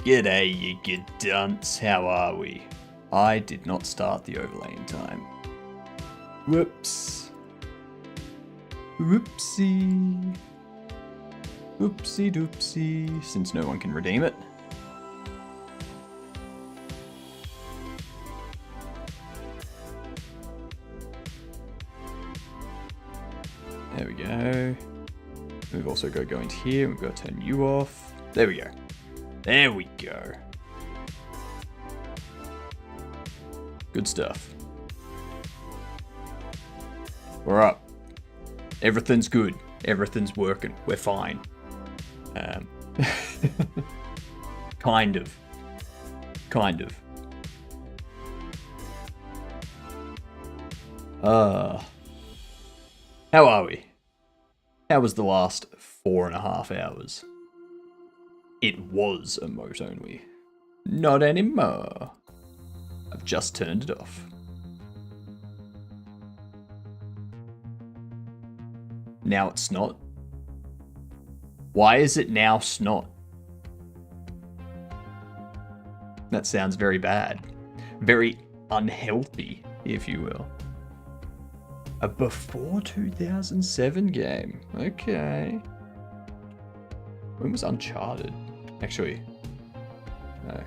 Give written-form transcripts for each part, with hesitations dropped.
G'day, you good dunce. How are we? I did not start the overlay in time. Whoops. Whoopsie. Oopsie doopsie. Since no one can redeem it. There we go. We've also got to go into here. We've got to turn you off. There we go. There we go. Good stuff. We're up. Everything's good. Everything's working. We're fine. Kind of. Kind of. How are we? How was the last 4.5 hours? It was a moat only. Not anymore. I've just turned it off. Now it's not. Why is it now snot? That sounds very bad. Very unhealthy, if you will. A before 2007 game. Okay. When was Uncharted? Actually, no.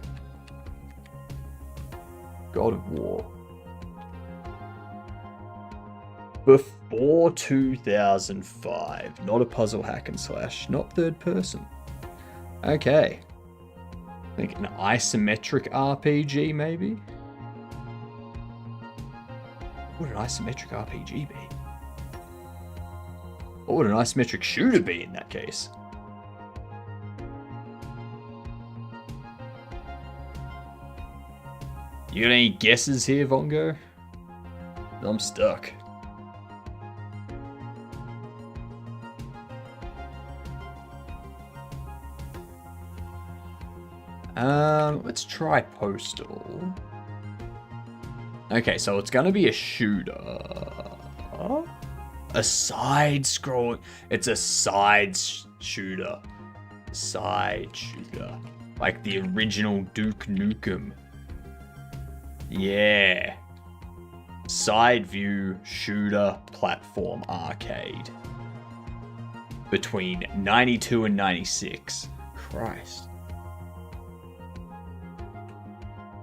God of War. Before 2005. Not a puzzle hack and slash. Not third person. Okay. I think an isometric RPG, maybe? What would an isometric RPG be? What would an isometric shooter be in that case? You got any guesses here, Vongo? I'm stuck. Let's try Postal. Okay, so it's gonna be a shooter. A side scrolling. It's a side shooter. Side shooter. Like the original Duke Nukem. Yeah. Side view shooter platform arcade. Between 92 and 96. Christ.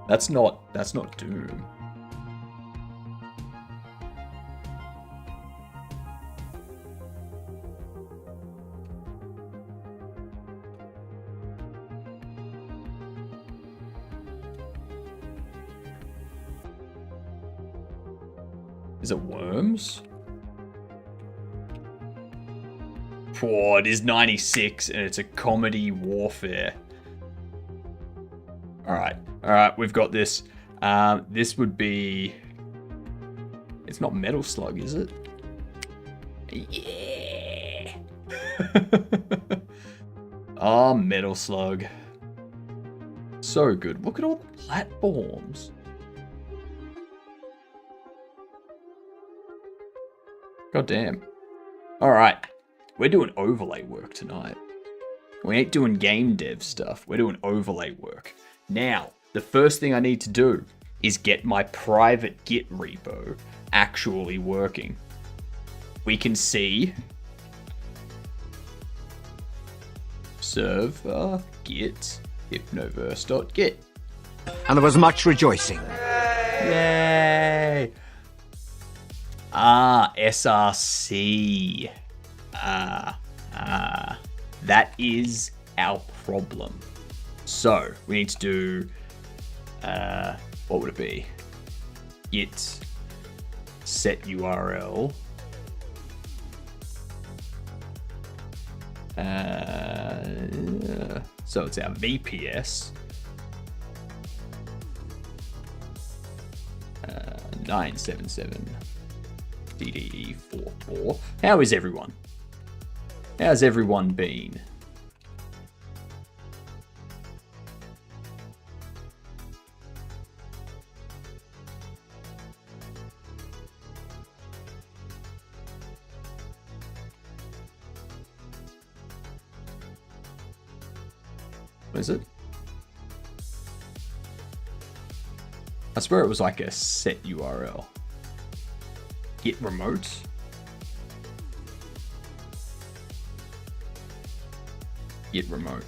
That's not Doom. Is it Worms? Oh, it is 96 and it's a comedy warfare. Alright, we've got this. This would be... It's not Metal Slug, is it? Yeah! Oh, Metal Slug. So good. Look at all the platforms. God damn. Alright. We're doing overlay work tonight. We ain't doing game dev stuff. We're doing overlay work. Now, the first thing I need to do is get my private Git repo actually working. We can see server git hypnoverse.git. And there was much rejoicing. Yay! Ah, SRC. That is our problem. So, we need to do, what would it be? Git set URL. So it's our VPS. 977 DDE44. How is everyone? How's everyone been? What is it? I swear it was like a set URL. Git remote. Git remote.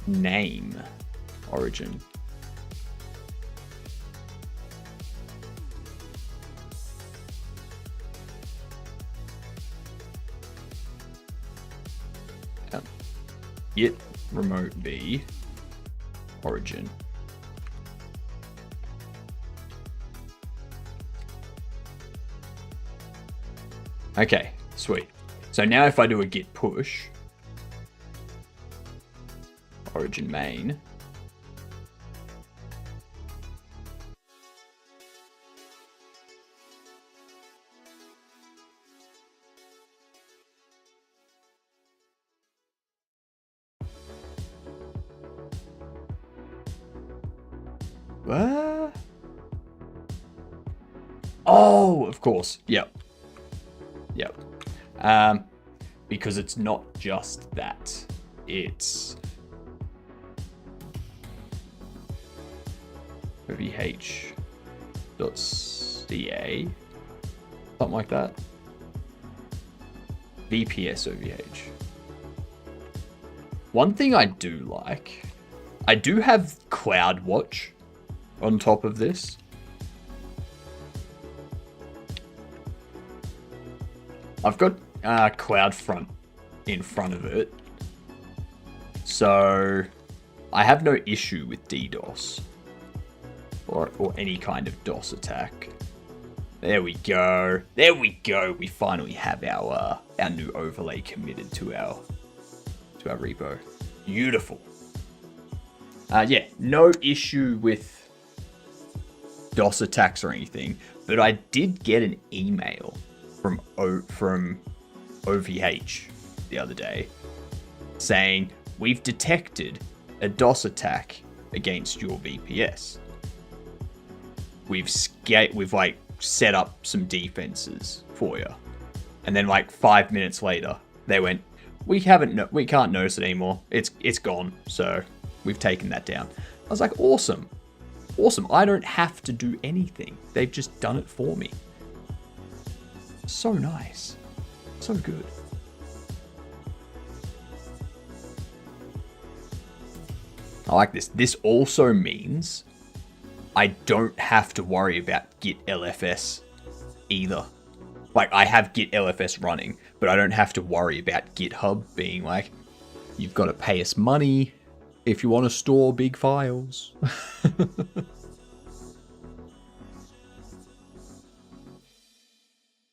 Name origin. Git remote B origin. Okay, sweet. So now if I do a git push, origin main, what? Oh, of course. Yep. Yep. Because it's not just that. It's ovh.ca, something like that. VPS OVH. One thing I do like, I do have CloudWatch on top of this. I've got CloudFront in front of it, so I have no issue with DDoS or any kind of DOS attack. There we go. There we go. We finally have our new overlay committed to our repo. Beautiful. Yeah, no issue with DOS attacks or anything, but I did get an email from OVH the other day saying we've detected a DOS attack against your VPS. We've like set up some defenses for you, and then like 5 minutes later they went, we can't notice it anymore. It's gone. So we've taken that down. I was like, awesome. I don't have to do anything. They've just done it for me. So nice. So good. I like this. This also means I don't have to worry about Git LFS either. Like, I have Git LFS running, but I don't have to worry about GitHub being like, you've got to pay us money if you want to store big files.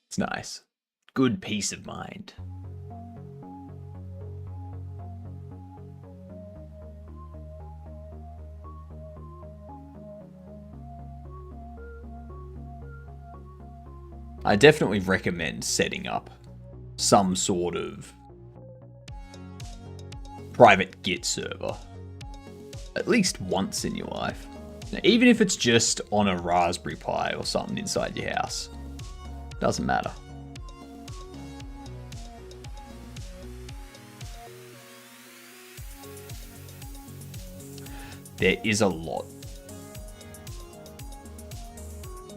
It's nice. Good peace of mind. I definitely recommend setting up some sort of private Git server at least once in your life. Now, even if it's just on a Raspberry Pi or something inside your house. Doesn't matter. There is a lot.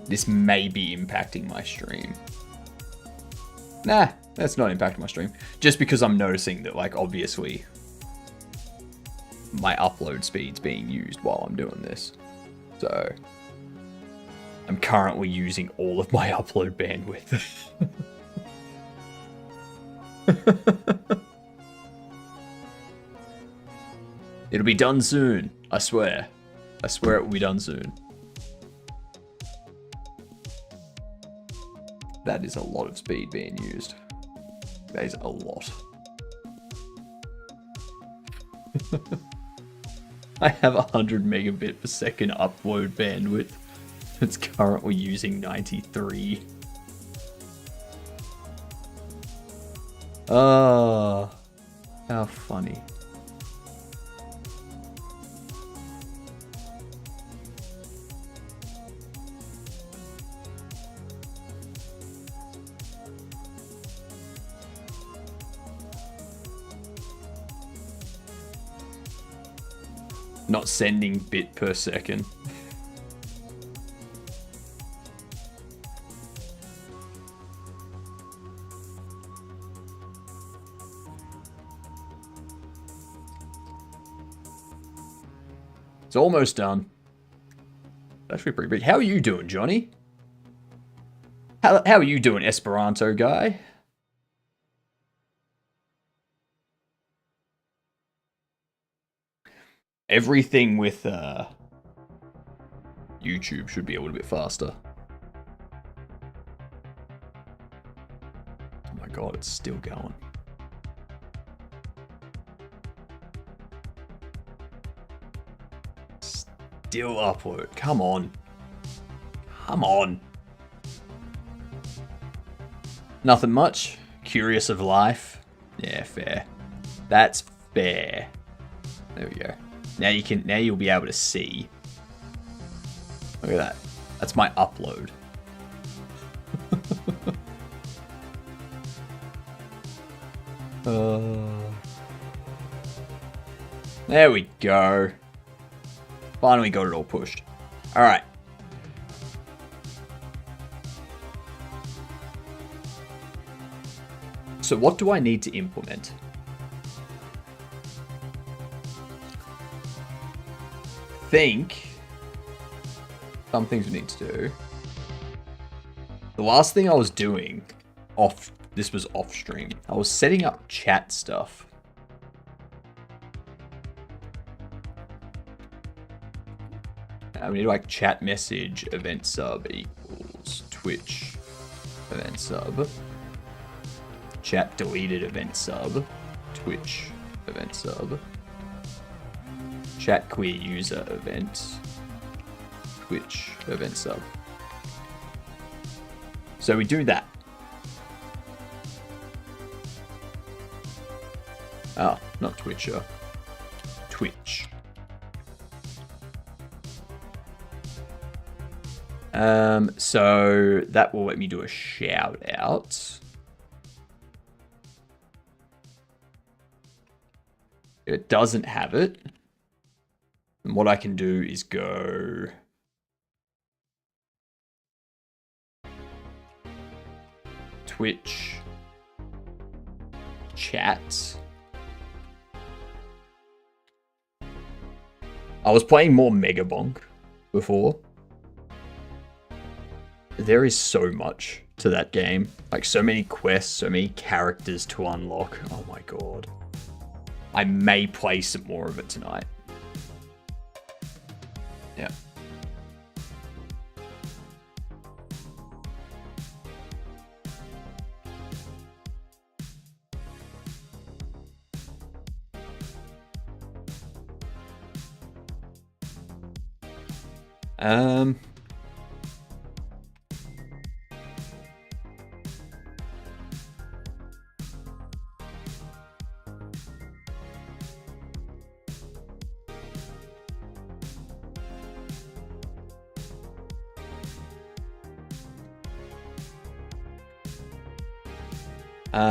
This may be impacting my stream. Nah, that's not impacting my stream. Just because I'm noticing that, like, obviously my upload speed's being used while I'm doing this. So I'm currently using all of my upload bandwidth. It'll be done soon, I swear. I swear it will be done soon. That is a lot of speed being used. That is a lot. I have 100 megabit per second upload bandwidth. It's currently using 93. Ah, how funny. Not sending bit per second. It's almost done. Actually pretty big. How are you doing, Johnny? How are you doing, Esperanto guy? Everything with YouTube should be a little bit faster. Oh my god, it's still going. Still upload. Come on. Come on. Nothing much. Curious of life. Yeah, fair. That's fair. There we go. Now you'll be able to see. Look at that. That's my upload. There we go. Finally got it all pushed. Alright. So what do I need to implement? Think some things we need to do. The last thing I was doing this was off stream. I was setting up chat stuff. We need to like chat message event sub equals Twitch event sub. Chat deleted event sub. Twitch event sub. Chat queer user event. Twitch event sub. So we do that. Oh, not Twitcher. Twitch. So that will let me do a shout out. If it doesn't have it, then what I can do is go Twitch chat. I was playing more Mega Bonk before. There is so much to that game. Like so many quests, so many characters to unlock. Oh my god. I may play some more of it tonight. Yeah.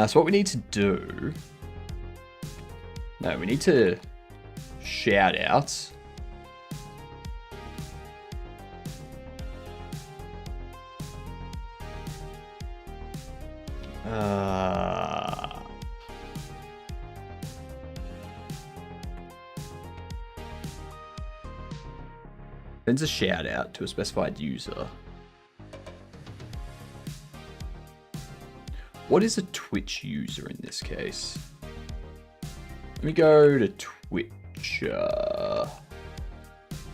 So what we need to do... No, we need to shout out. Sends a shout out to a specified user. What is a Twitch user in this case? Let me go to Twitch.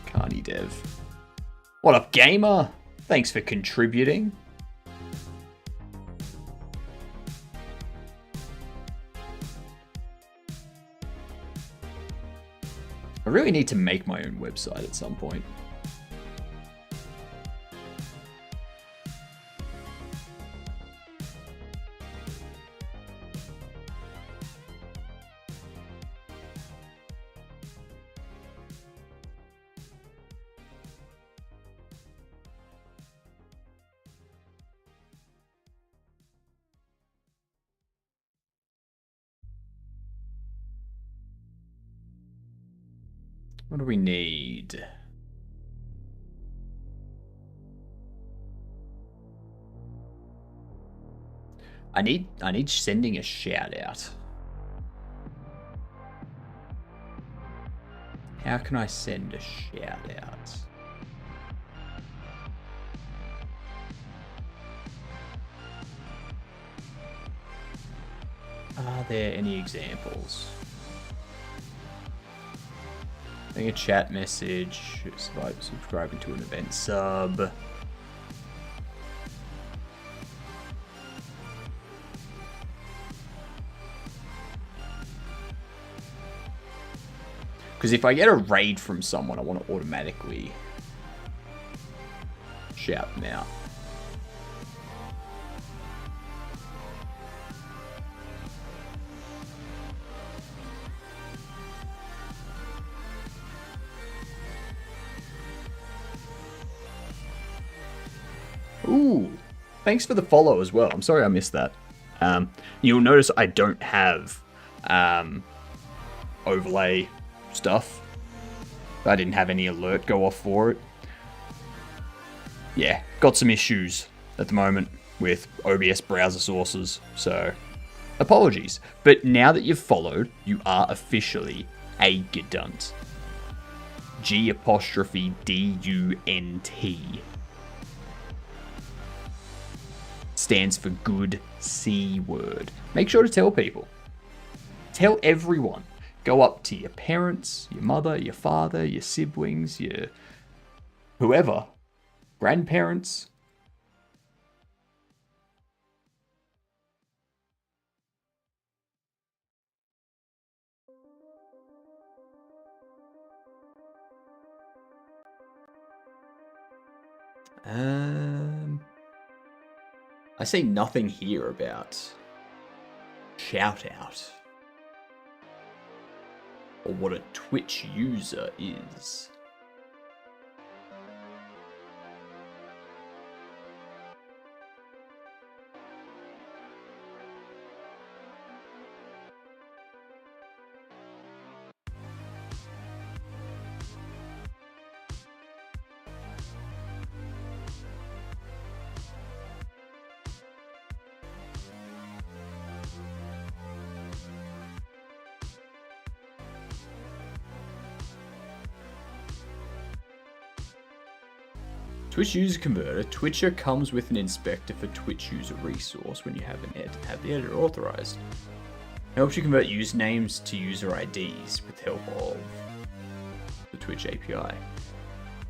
Carney Dev. What up, gamer? Thanks for contributing. I really need to make my own website at some point. What do we need? I need sending a shout out. How can I send a shout out? Are there any examples? Sending a chat message, subscribing to an event sub. Because if I get a raid from someone, I want to automatically shout them out. Ooh, thanks for the follow as well. I'm sorry I missed that. You'll notice I don't have overlay stuff. I didn't have any alert go off for it. Yeah, got some issues at the moment with OBS browser sources, so apologies. But now that you've followed, you are officially a Gedunt. G''DUNT. Stands for good C word. Make sure to tell people. Tell everyone. Go up to your parents, your mother, your father, your siblings, your whoever, grandparents. I say nothing here about shout out. Or what a Twitch user is. Twitch User Converter. Twitcher comes with an inspector for Twitch user resource when you have have the editor authorized. It helps you convert usernames to user IDs with help of the Twitch API.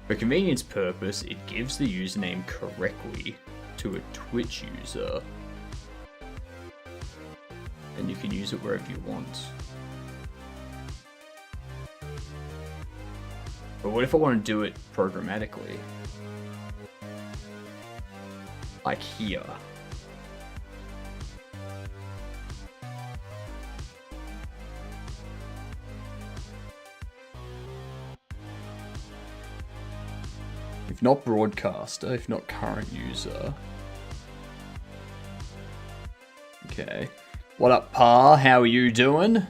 For convenience purpose, it gives the username correctly to a Twitch user, and you can use it wherever you want. But what if I want to do it programmatically? Like here. If not broadcaster, if not current user. Okay. What up, Pa? How are you doing?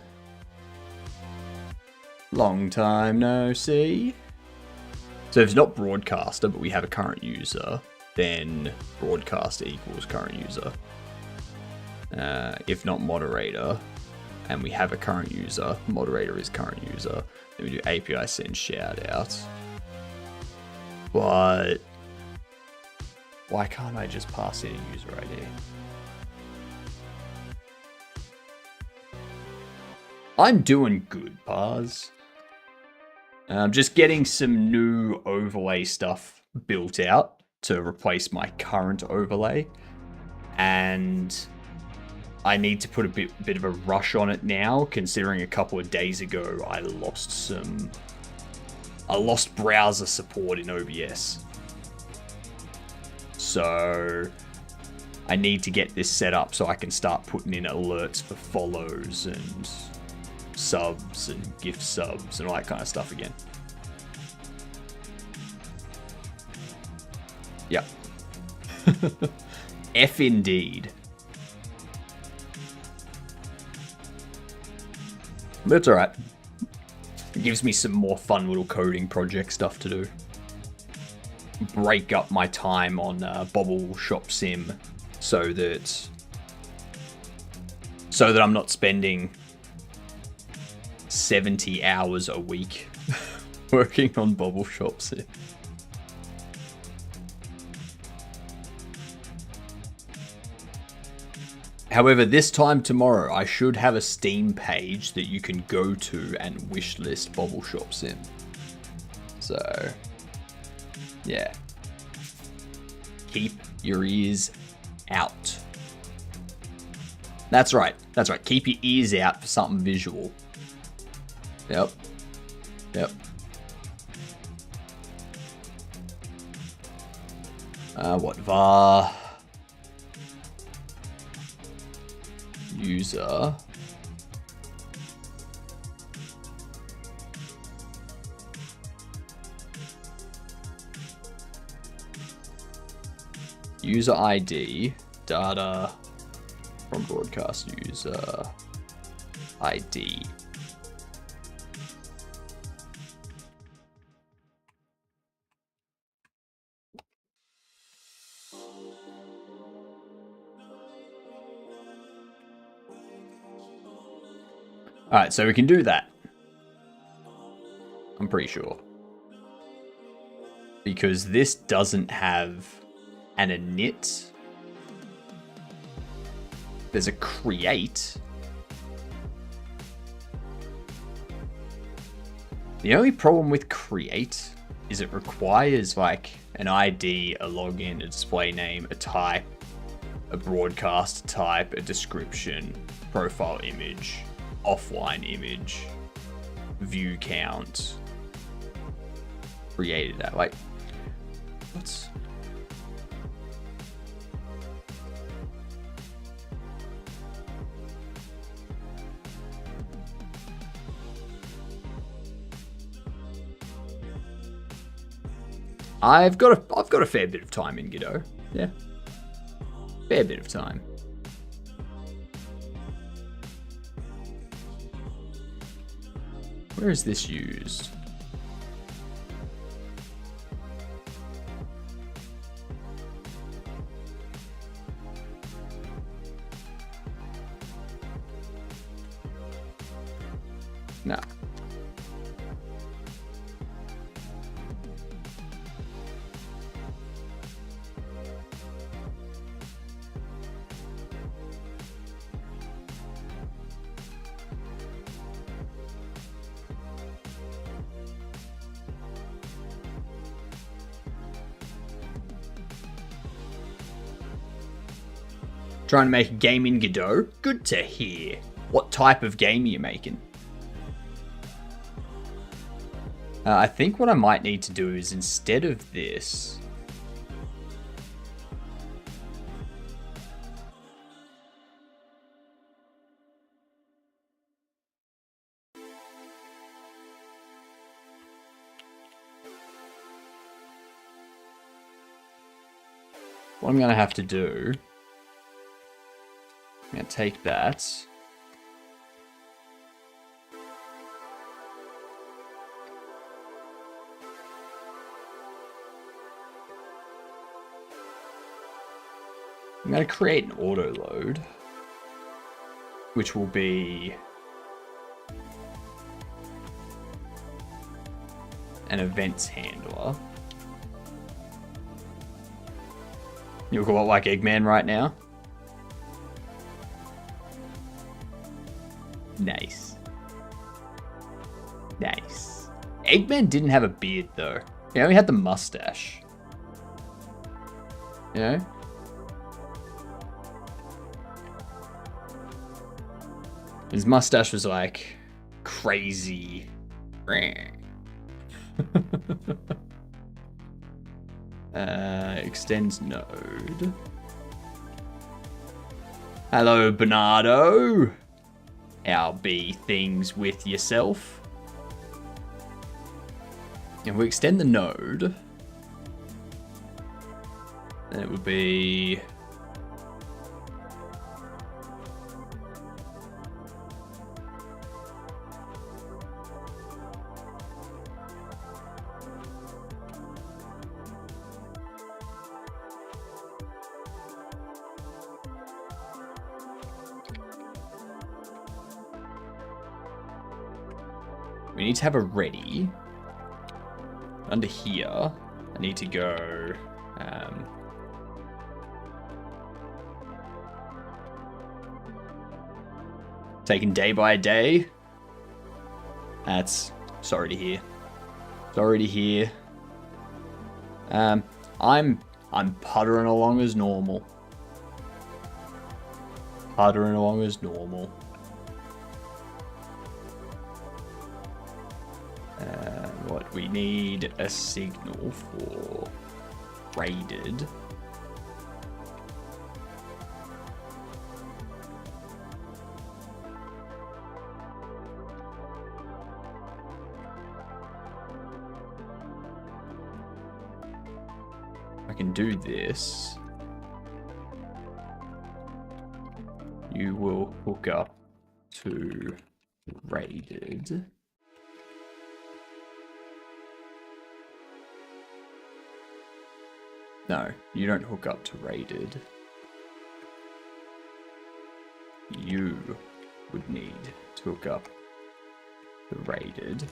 Long time no see. So if it's not broadcaster, but we have a current user, then broadcaster equals current user. If not moderator, and we have a current user, moderator is current user, then we do API send shout out. But why can't I just pass in a user ID? I'm doing good, Pars. I'm just getting some new overlay stuff built out to replace my current overlay, and I need to put a bit of a rush on it now, considering a couple of days ago I lost browser support in OBS. So I need to get this set up so I can start putting in alerts for follows and subs and gift subs and all that kind of stuff again. Yep. F indeed. But it's alright. It gives me some more fun little coding project stuff to do. Break up my time on Bobble Shop Sim so that I'm not spending 70 hours a week working on Bobble Shop Sim. However, this time tomorrow, I should have a Steam page that you can go to and wishlist Bobble Shop Sim. So, yeah. Keep your ears out. That's right. That's right. Keep your ears out for something visual. Yep. Yep. What var? User ID data from broadcast user ID. All right, so we can do that. I'm pretty sure. Because this doesn't have an init. There's a create. The only problem with create is it requires like an ID, a login, a display name, a type, a broadcast type, a description, profile image, offline image, view count, created that. Like, what's... I've got a fair bit of time in Godot. Yeah. Fair bit of time. Where is this used? No. Trying to make a game in Godot? Good to hear. What type of game are you making? I think what I might need to do is instead of this... What I'm going to have to do... I'm going to take that. I'm going to create an auto load, which will be an events handler. You look a lot like Eggman right now. Nice. Nice. Eggman didn't have a beard though. He only had the mustache. You know? His mustache was like crazy. Extends node. Hello, Bernardo. How be things with yourself? If we extend the node, then it would be We need to have a ready. Under here, I need to go... taking day by day. That's sorry to hear. Sorry to hear. I'm puttering along as normal. Puttering along as normal. What we need a signal for raided. I can do this. You will hook up to raided. No, you don't hook up to raided. You would need to hook up to raided.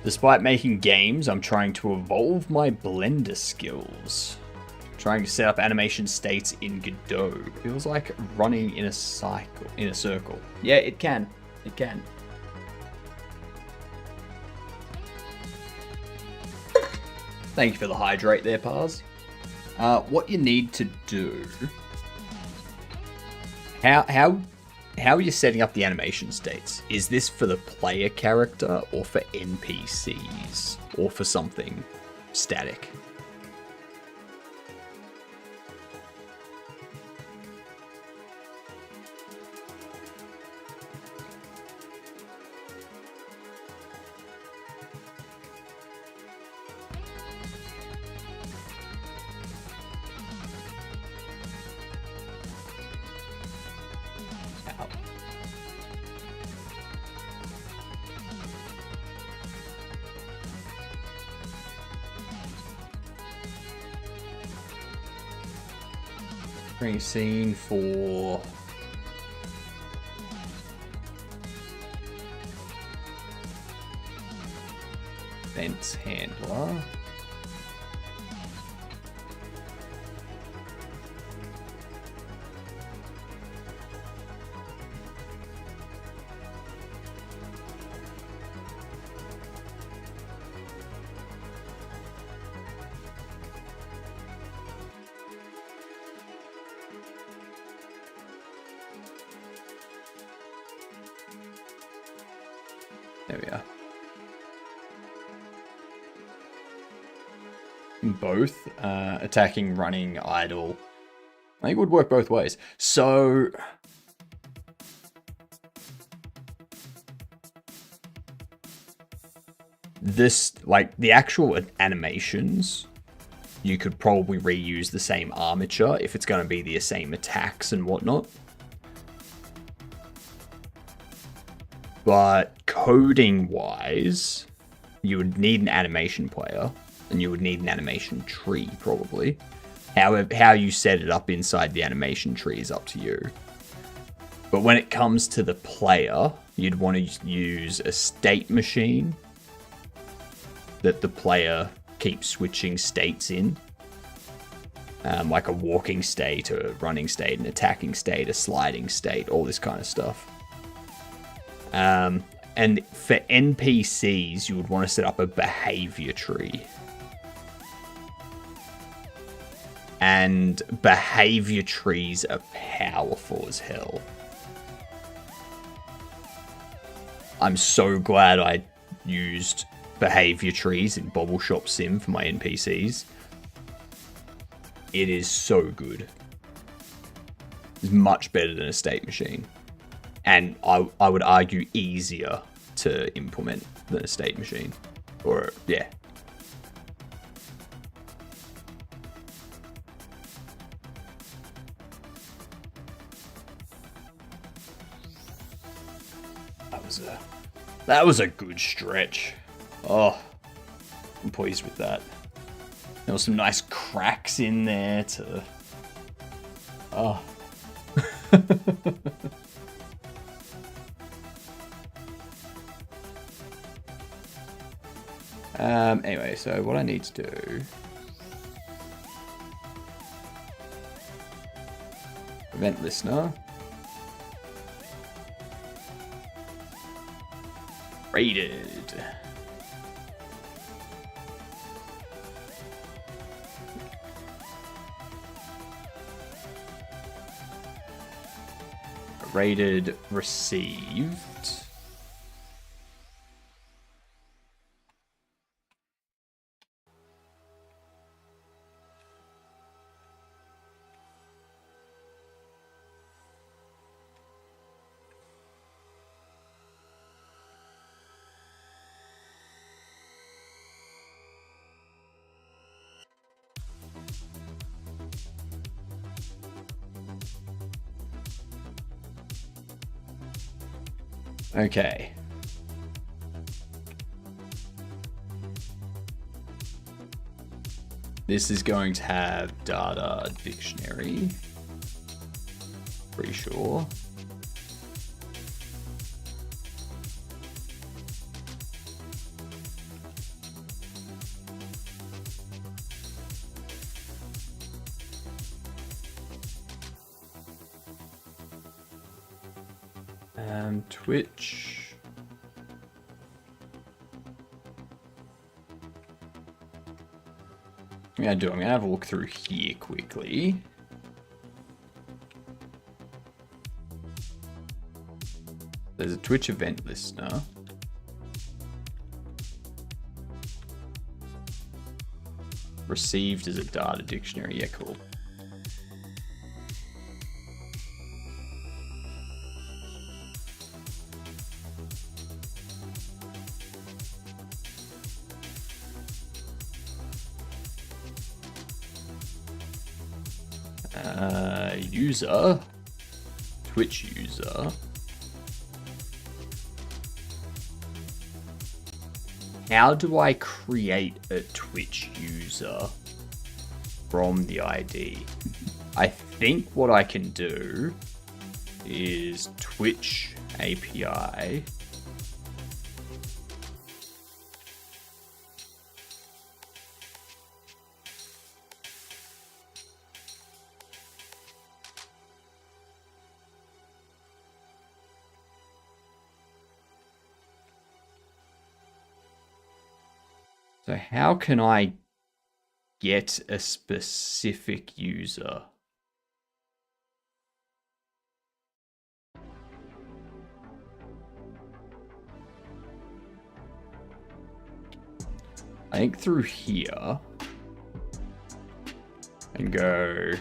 Despite making games, I'm trying to evolve my Blender skills. Trying to set up animation states in Godot. Feels like running in a circle. Yeah, it can. It can. Thank you for the hydrate there, Pars. What you need to do... How are you setting up the animation states? Is this for the player character or for NPCs or for something static? Bring scene for fence handler. There we are. Both attacking, running, idle. I think it would work both ways. So this, like the actual animations, you could probably reuse the same armature if it's going to be the same attacks and whatnot. But coding-wise, you would need an animation player, and you would need an animation tree, probably. However, how you set it up inside the animation tree is up to you. But when it comes to the player, you'd want to use a state machine that the player keeps switching states in. Like a walking state, a running state, an attacking state, a sliding state, all this kind of stuff. And for NPCs, you would want to set up a behavior tree. And behavior trees are powerful as hell. I'm so glad I used behavior trees in Bobble Shop Sim for my NPCs. It is so good. It's much better than a state machine. And I would argue easier to implement than a state machine. Or, yeah. that was a good stretch. Oh, I'm pleased with that. There was some nice cracks in there to... Oh. Anyway, so what I need to do... Event listener. Rated. Rated received. Okay. This is going to have data dictionary. Pretty sure. Twitch. I'm gonna have a look through here quickly. There's a Twitch event listener. Received as a data dictionary. Yeah, cool. User, Twitch user. How do I create a Twitch user from the ID? I think what I can do is Twitch API. So how can I get a specific user? I think through here and go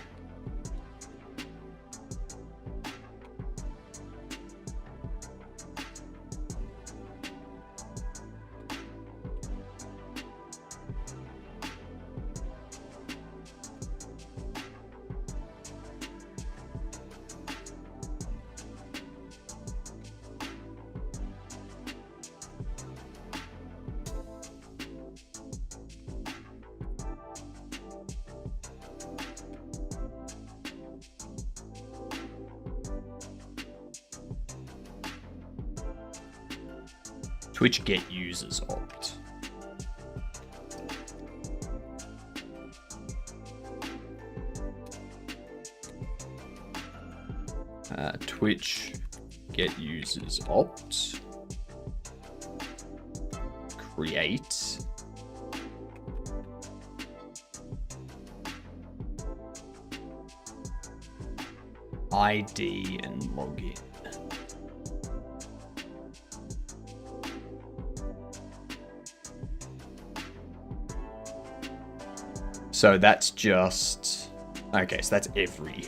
Twitch get users opt. Twitch get users opt. Create. ID and login. So that's just, okay, so that's every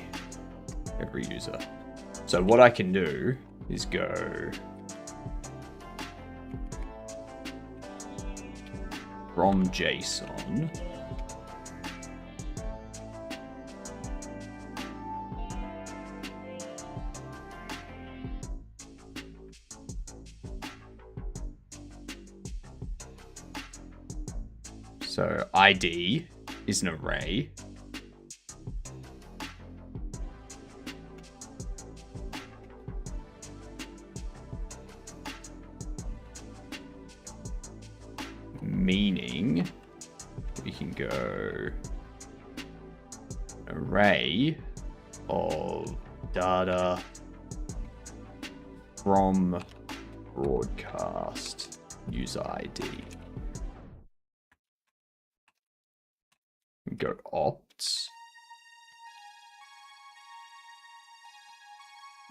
user. So what I can do is go from JSON. So ID is an array. Meaning we can go array of data from broadcast user ID. We go opts.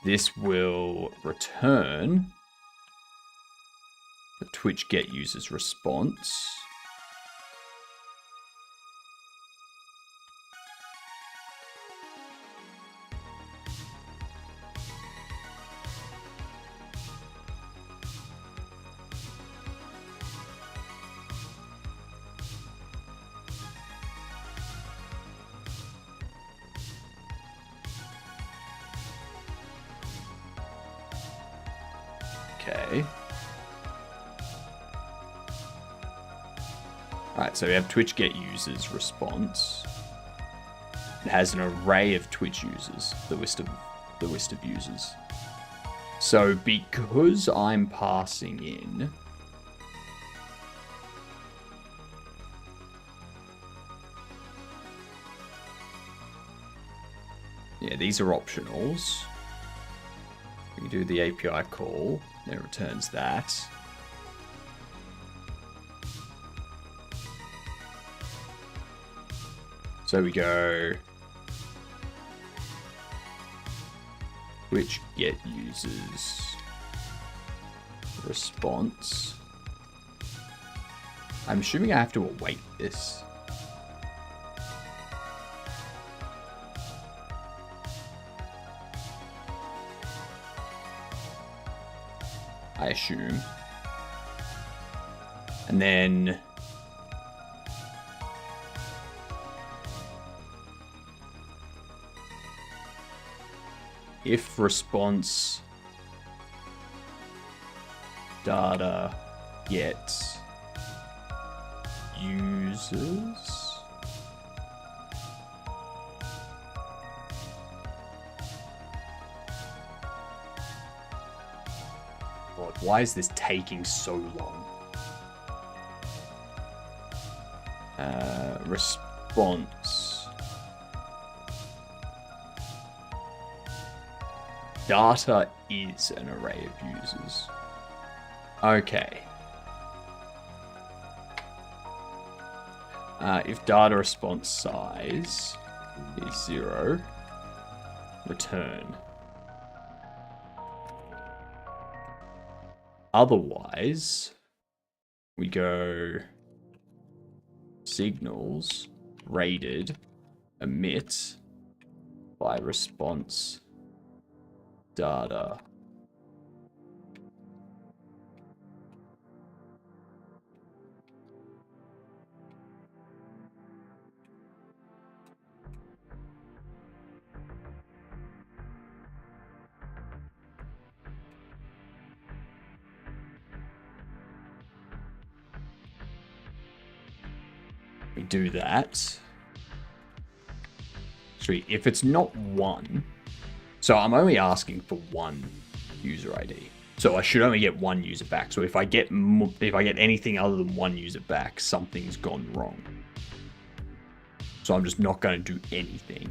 This will return the Twitch get users response. Okay. Alright, so we have Twitch get users response. It has an array of Twitch users, the list of users. So because I'm passing in these are optionals. We do the API call, and it returns that. So we go Twitch get users response. I'm assuming I have to await this. I assume. And then if response data gets users, God, why is this taking so long? Response data is an array of users. Okay. If data response size is 0, return. Otherwise, we go signals rated emit by response data. We do that. Actually, if it's not 1, so I'm only asking for 1 user ID. So I should only get 1 user back. So if I get anything other than 1 user back, something's gone wrong. So I'm just not going to do anything.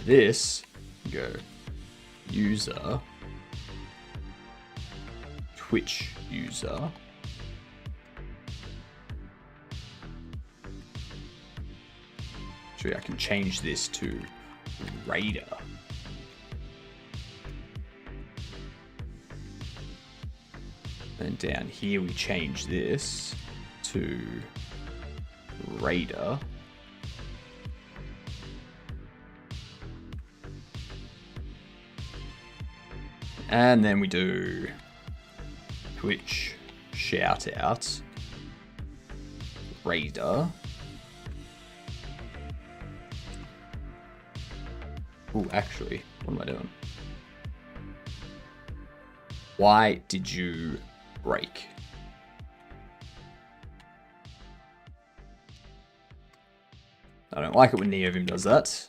This, go user, Twitch user, actually I can change this to Raider. And down here we change this to Raider. And then we do Twitch shout out Raider. Oh, actually, what am I doing? Why did you break? I don't like it when Neovim does that.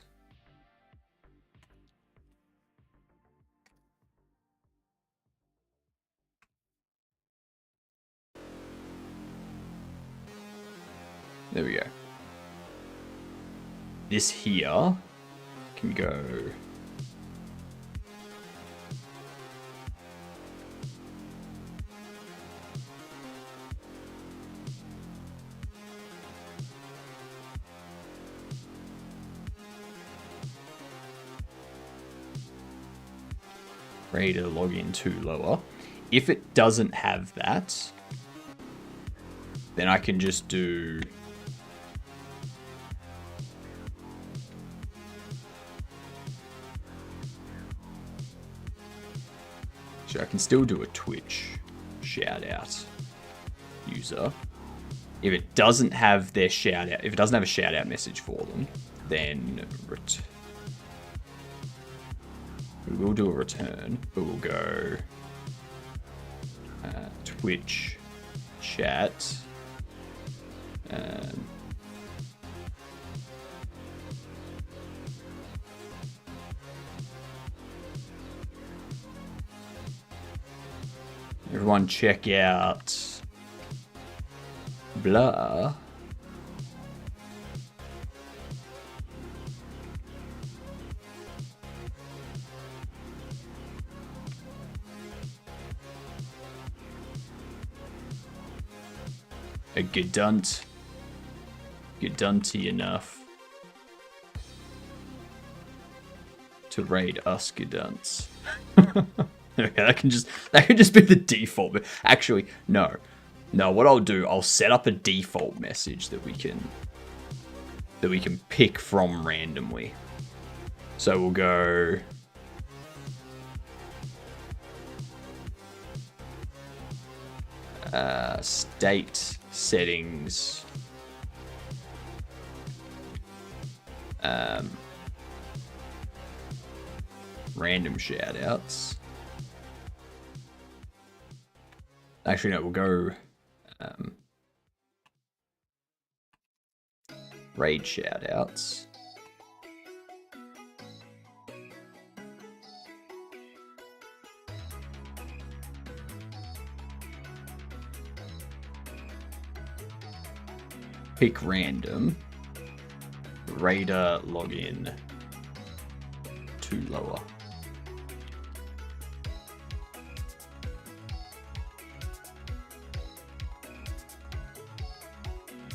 There we go. This here can go... ready to log in to lower. If it doesn't have that, then I can just do... So I can still do a Twitch shout out user. If it doesn't have their shout out, if it doesn't have a shout out message for them, then we will do a return, but we'll go Twitch chat. Everyone check out blah. A Gedunty enough to raid us Gedunts. Okay, that can just be the default. But actually, no. What I'll do, I'll set up a default message that we can pick from randomly. So we'll go state settings. Random shoutouts. Actually, no, we'll go raid shoutouts. Pick random. Raider login to lower.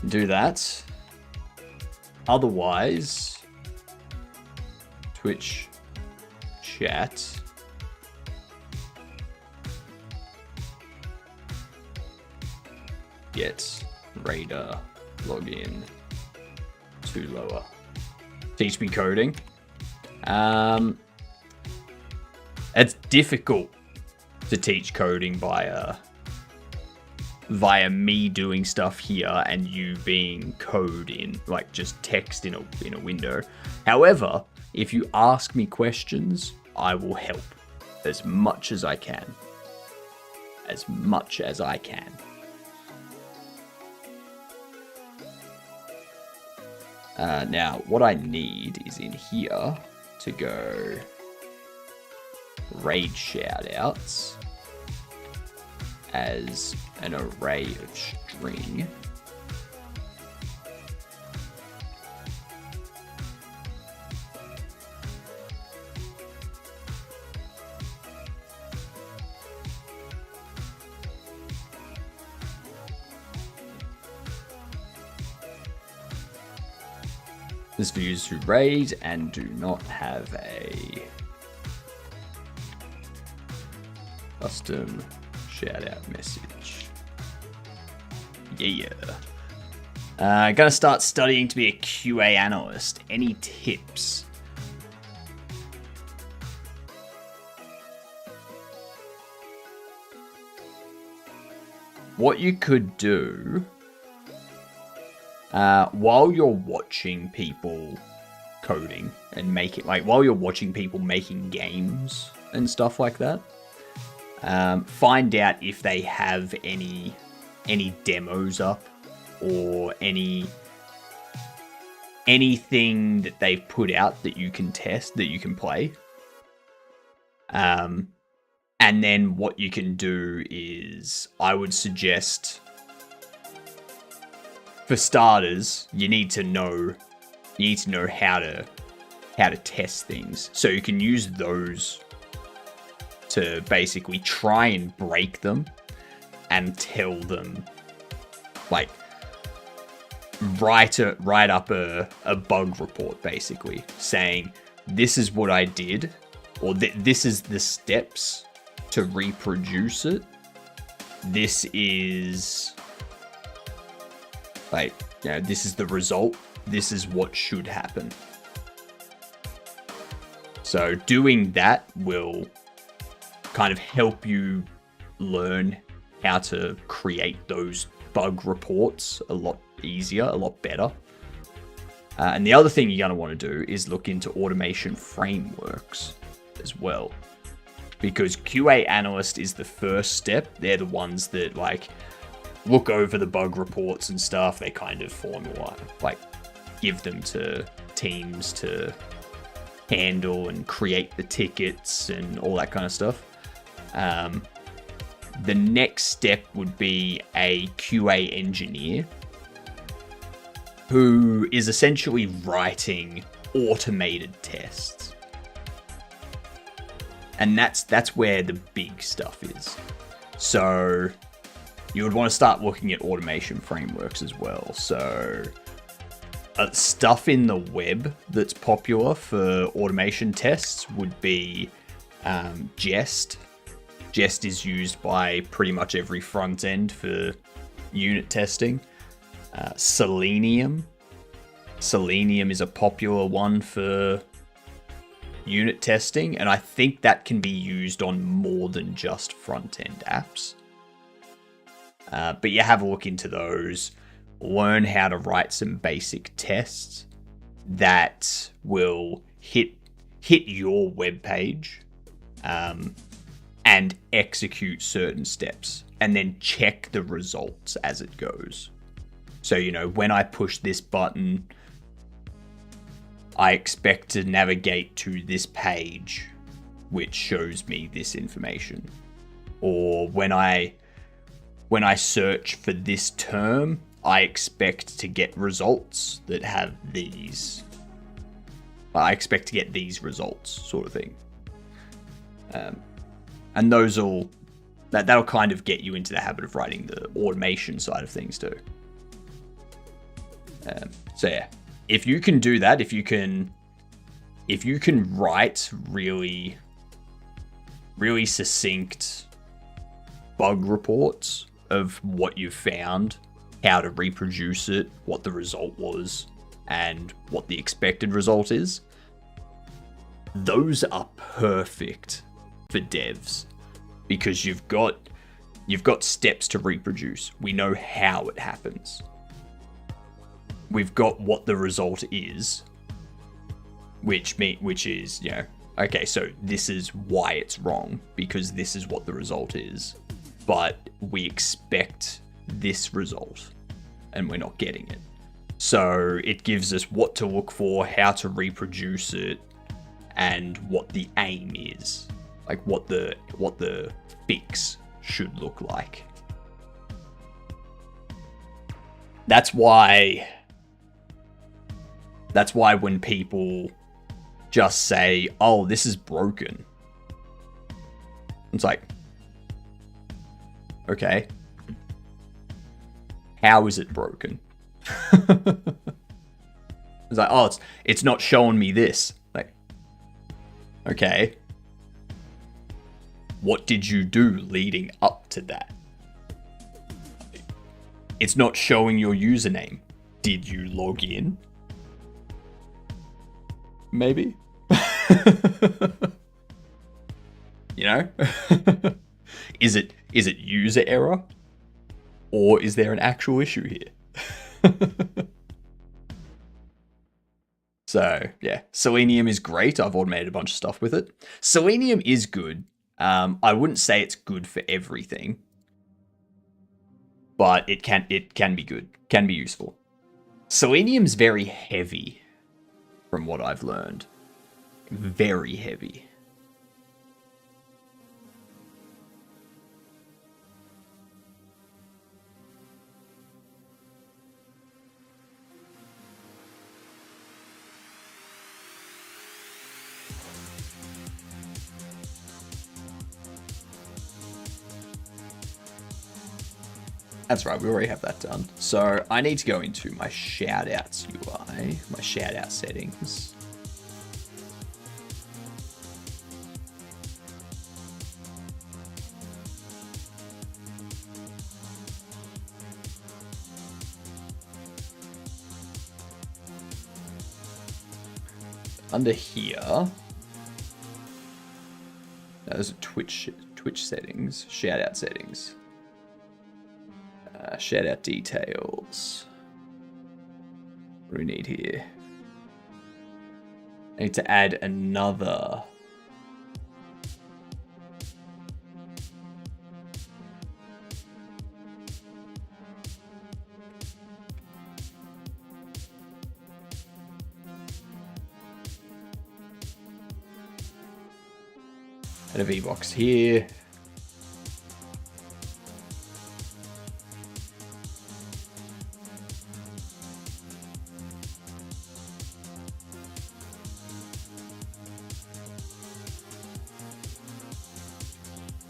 Do that. Otherwise, Twitch chat. Get Raider login to lower. Teach me coding. It's difficult to teach coding via me doing stuff here and you being code in, like, just text in a window. However, if you ask me questions, I will help as much as I can. As much as I can. Now, what I need is in here to go raid shoutouts as an array of string. This for users who raid and do not have a custom shout-out message. Yeah. Gonna start studying to be a QA analyst. Any tips? What you could do while you're watching people coding and while you're watching people making games and stuff like that, Find out if they have any demos up or anything that they've put out that you can test, that you can play. And then what you can do is, I would suggest, for starters, you need to know how to test things. So you can use those to basically try and break them and tell them, like, write up a bug report, basically saying, this is what I did, or this is the steps to reproduce it. This is, like, you know, this is the result. This is what should happen. So doing that will kind of help you learn how to create those bug reports a lot easier, a lot better. And the other thing you're going to want to do is look into automation frameworks as well. Because QA analyst is the first step. They're the ones that, like, look over the bug reports and stuff. They kind of give them to teams to handle and create the tickets and all that kind of stuff. The next step would be a QA engineer who is essentially writing automated tests. And that's where the big stuff is. So you would want to start looking at automation frameworks as well. So stuff in the web that's popular for automation tests would be Jest. Jest is used by pretty much every front end for unit testing. Selenium. Selenium is a popular one for unit testing, and I think that can be used on more than just front-end apps. But you have a look into those, learn how to write some basic tests that will hit your web page, and execute certain steps, and then check the results as it goes. So, you know, when I push this button, I expect to navigate to this page, which shows me this information. Or when I search for this term, I expect to get results that have these. I expect to get these results, sort of thing. And that'll kind of get you into the habit of writing the automation side of things too. So yeah, if you can do that, if you can write really, really succinct bug reports of what you've found, how to reproduce it, what the result was, and what the expected result is, those are perfect for devs, because you've got steps to reproduce. We know how it happens. We've got what the result is, which is, you know, okay, so this is why it's wrong, because this is what the result is, but we expect this result and we're not getting it. So it gives us what to look for, how to reproduce it, and what the aim is, like what the fix should look like. That's why when people just say, oh, this is broken, it's like, okay, how is it broken? It's like, oh, it's not showing me this. Like, okay, what did you do leading up to that? It's not showing your username. Did you log in? Maybe. You know? Is it user error? Or is there an actual issue here? So, yeah, Selenium is great. I've automated a bunch of stuff with it. Selenium is good. I wouldn't say it's good for everything, but it can be good, can be useful. Selenium's very heavy, from what I've learned. Very heavy. That's right, we already have that done. So I need to go into my shoutouts UI, my shoutout settings. Under here, those are Twitch settings, shoutout settings. Shout out details. What do we need here? I need to add another. Add a VBox here.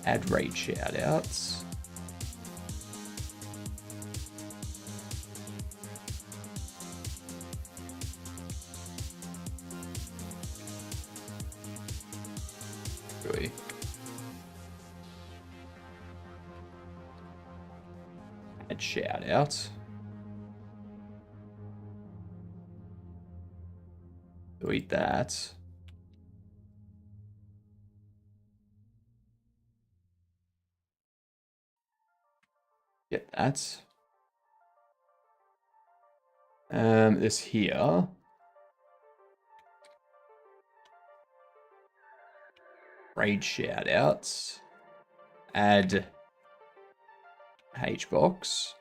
Add raid shoutouts. Really? Add shoutouts. Delete that. Get that. This here. Raid shoutouts. Add HBox.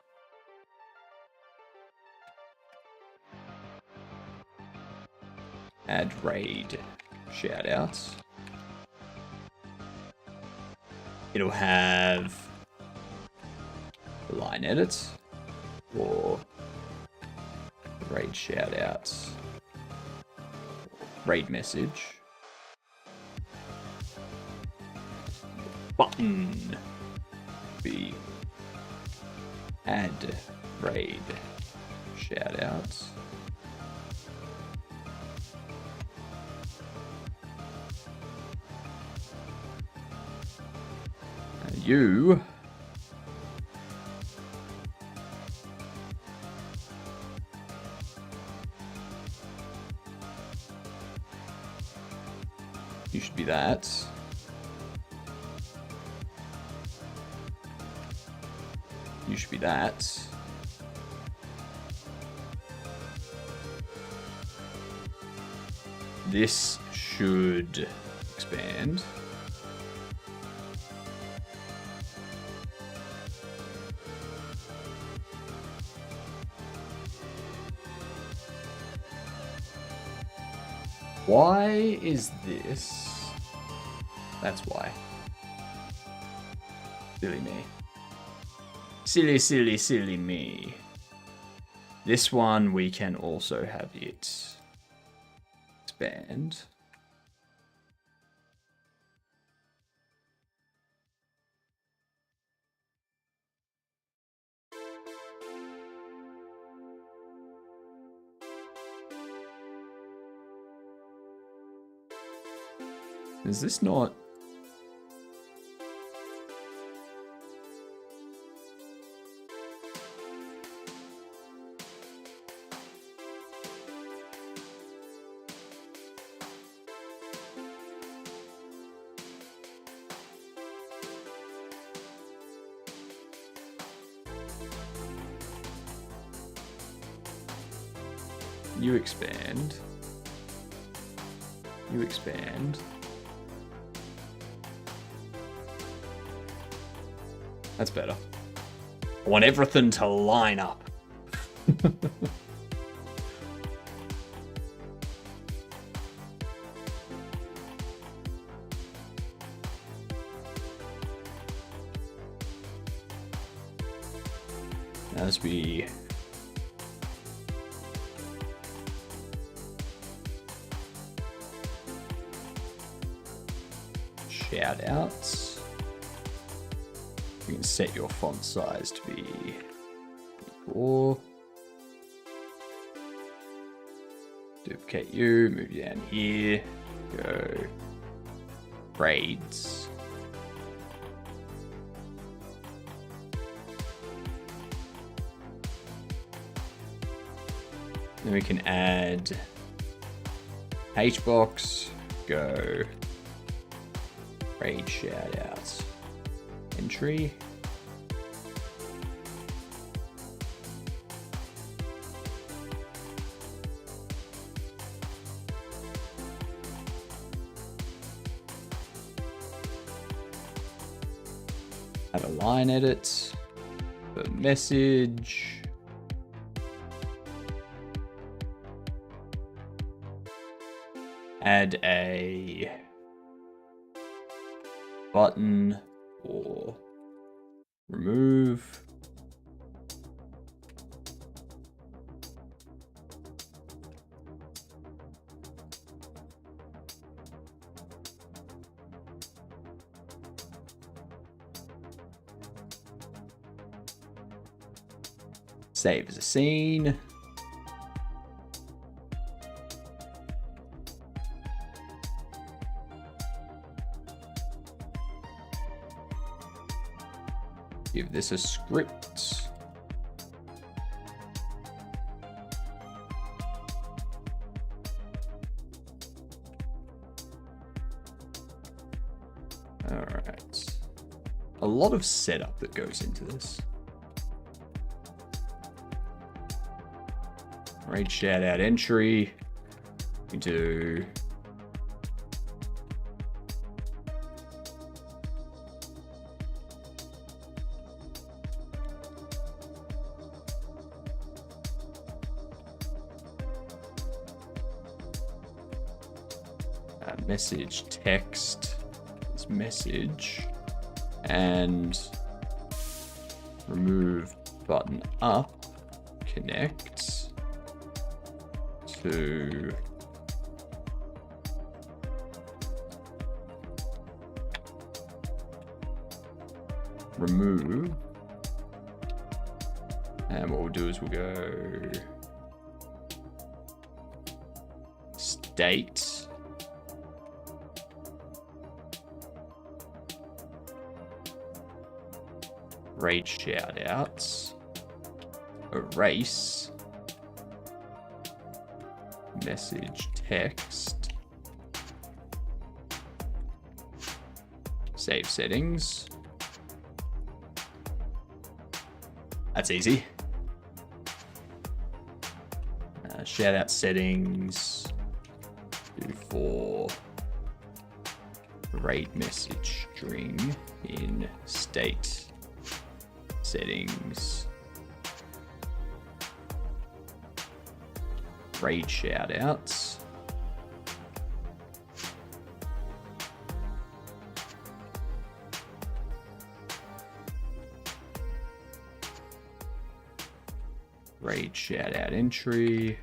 Add raid shoutouts. It'll have line edits or raid shoutouts, raid message, button, B, add raid shoutouts. You should be that. You should be that. This should expand. Why is this? That's why. Silly me. Silly, silly, silly me. This one, we can also have it expand. Is this not? You expand. You expand. That's better. I want everything to line up. As we shout outs, you can set your font size to be 4. Duplicate you, move you down here, go grades. Then we can add HBox, go raid shout outs, entry. Add a line edit, the message. Add a button or remove. Save as a scene. Give this a script. All right. A lot of setup that goes into this. Raid shout out entry. We do message text is message and remove button up connect to remove, and what we'll do is we'll go state raid shout outs, erase message text, save settings. That's easy. Shout out settings, do for raid message string in state settings, raid shout outs, raid shout out entry,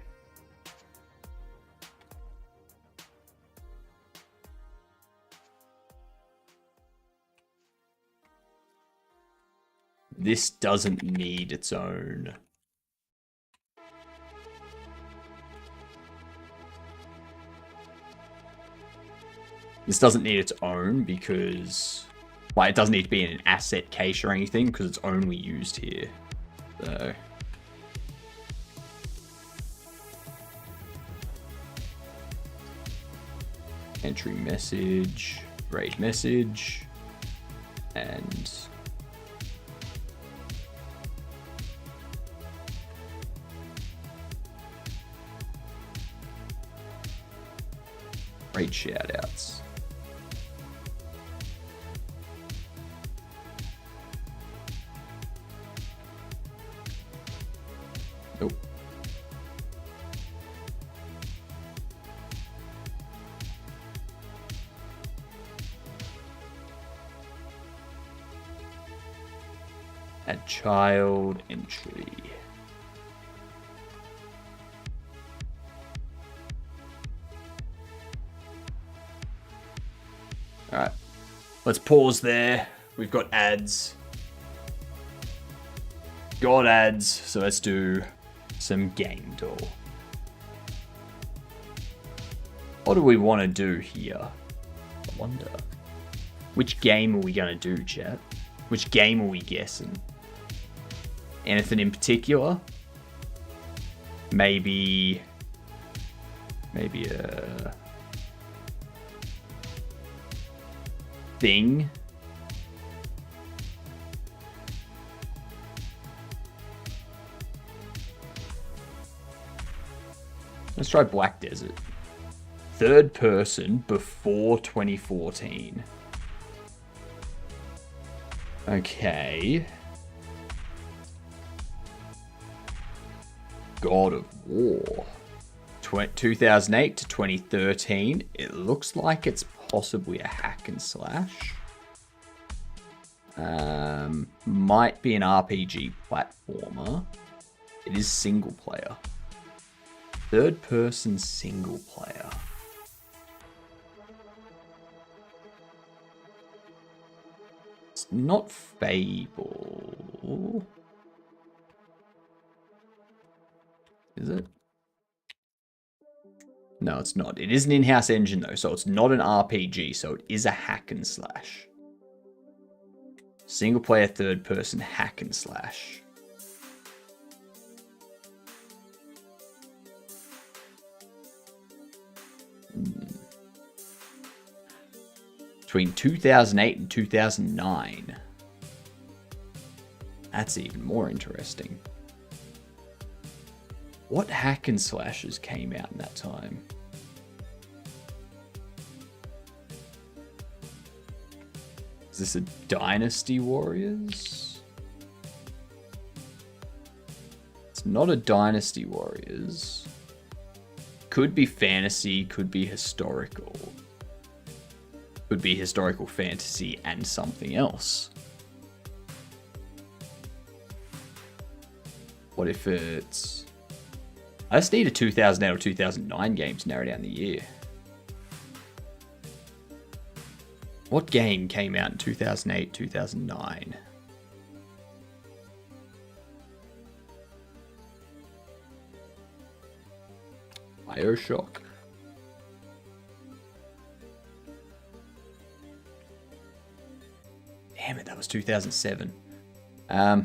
this doesn't need its own. This doesn't need its own because, like, it doesn't need to be in an asset cache or anything because it's only used here. So entry message, raid message, and raid shoutouts. Oh. Add child entry. Alright. Let's pause there. We've got ads. Got ads. So let's do some game door. What do we want to do here? I wonder. Which game are we going to do, chat? Which game are we guessing? Anything in particular? Maybe a thing. Let's try Black Desert. Third person before 2014. Okay. God of War. 2008 to 2013. It looks like it's possibly a hack and slash. Might be an RPG platformer. It is single player. Third person single player. It's not Fable. Is it? No, it's not. It is an in-house engine though, so it's not an RPG, so it is a hack and slash. Single player third person hack and slash. Between 2008 and 2009. That's even more interesting. What hack and slashes came out in that time? Is this a Dynasty Warriors? It's not a Dynasty Warriors. Could be fantasy, could be historical. Could be historical fantasy and something else. What if it's... I just need a 2008 or 2009 game to narrow down the year. What game came out in 2008, 2009? BioShock. Damn it, that was 2007. I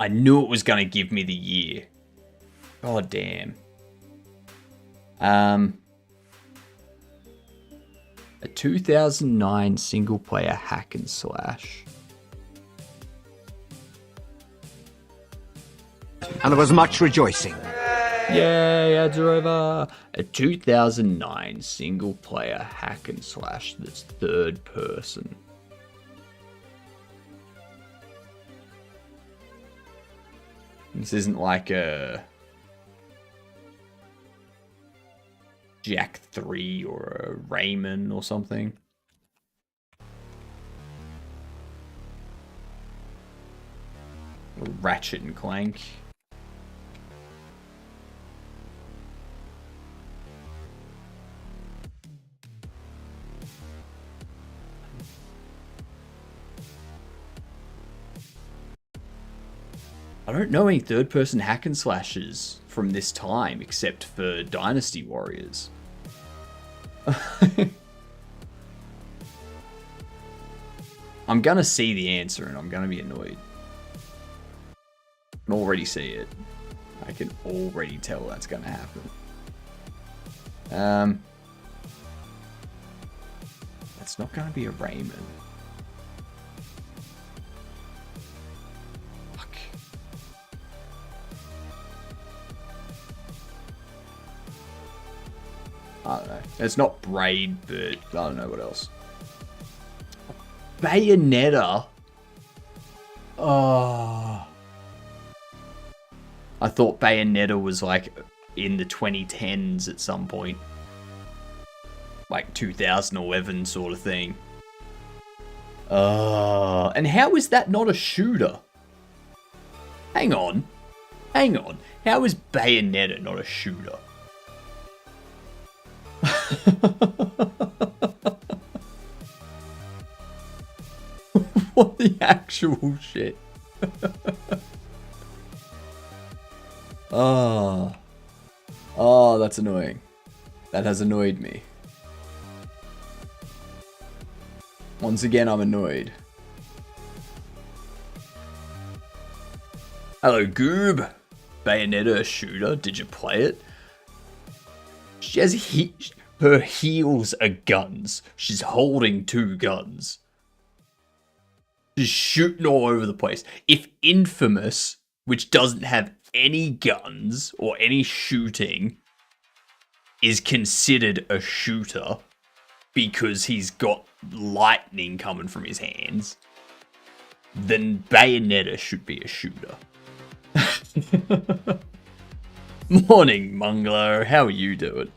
knew it was going to give me the year. God damn. A 2009 single player hack and slash. And there was much rejoicing. Yay, ads are over. A 2009 single player hack and slash that's third person. This isn't like a Jack 3 or a Rayman or something. Or Ratchet and Clank. I don't know any third-person hack and slashes from this time, except for Dynasty Warriors. I'm gonna see the answer and I'm gonna be annoyed. I can already see it. I can already tell that's gonna happen. That's not gonna be a Rayman. I don't know. It's not Braid, but I don't know what else. Bayonetta. Oh. I thought Bayonetta was like in the 2010s at some point. Like 2011 sort of thing. And how is that not a shooter? Hang on. How is Bayonetta not a shooter? What the actual shit? Oh, that's annoying. That has annoyed me. Once again, I'm annoyed. Hello, Goob. Bayonetta a shooter? Did you play it? She has her heels are guns. She's holding 2 guns. She's shooting all over the place. If Infamous, which doesn't have any guns or any shooting, is considered a shooter because he's got lightning coming from his hands, then Bayonetta should be a shooter. Morning, Mungler. How are you doing?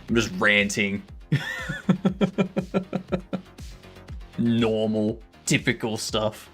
I'm just ranting. Normal, typical stuff.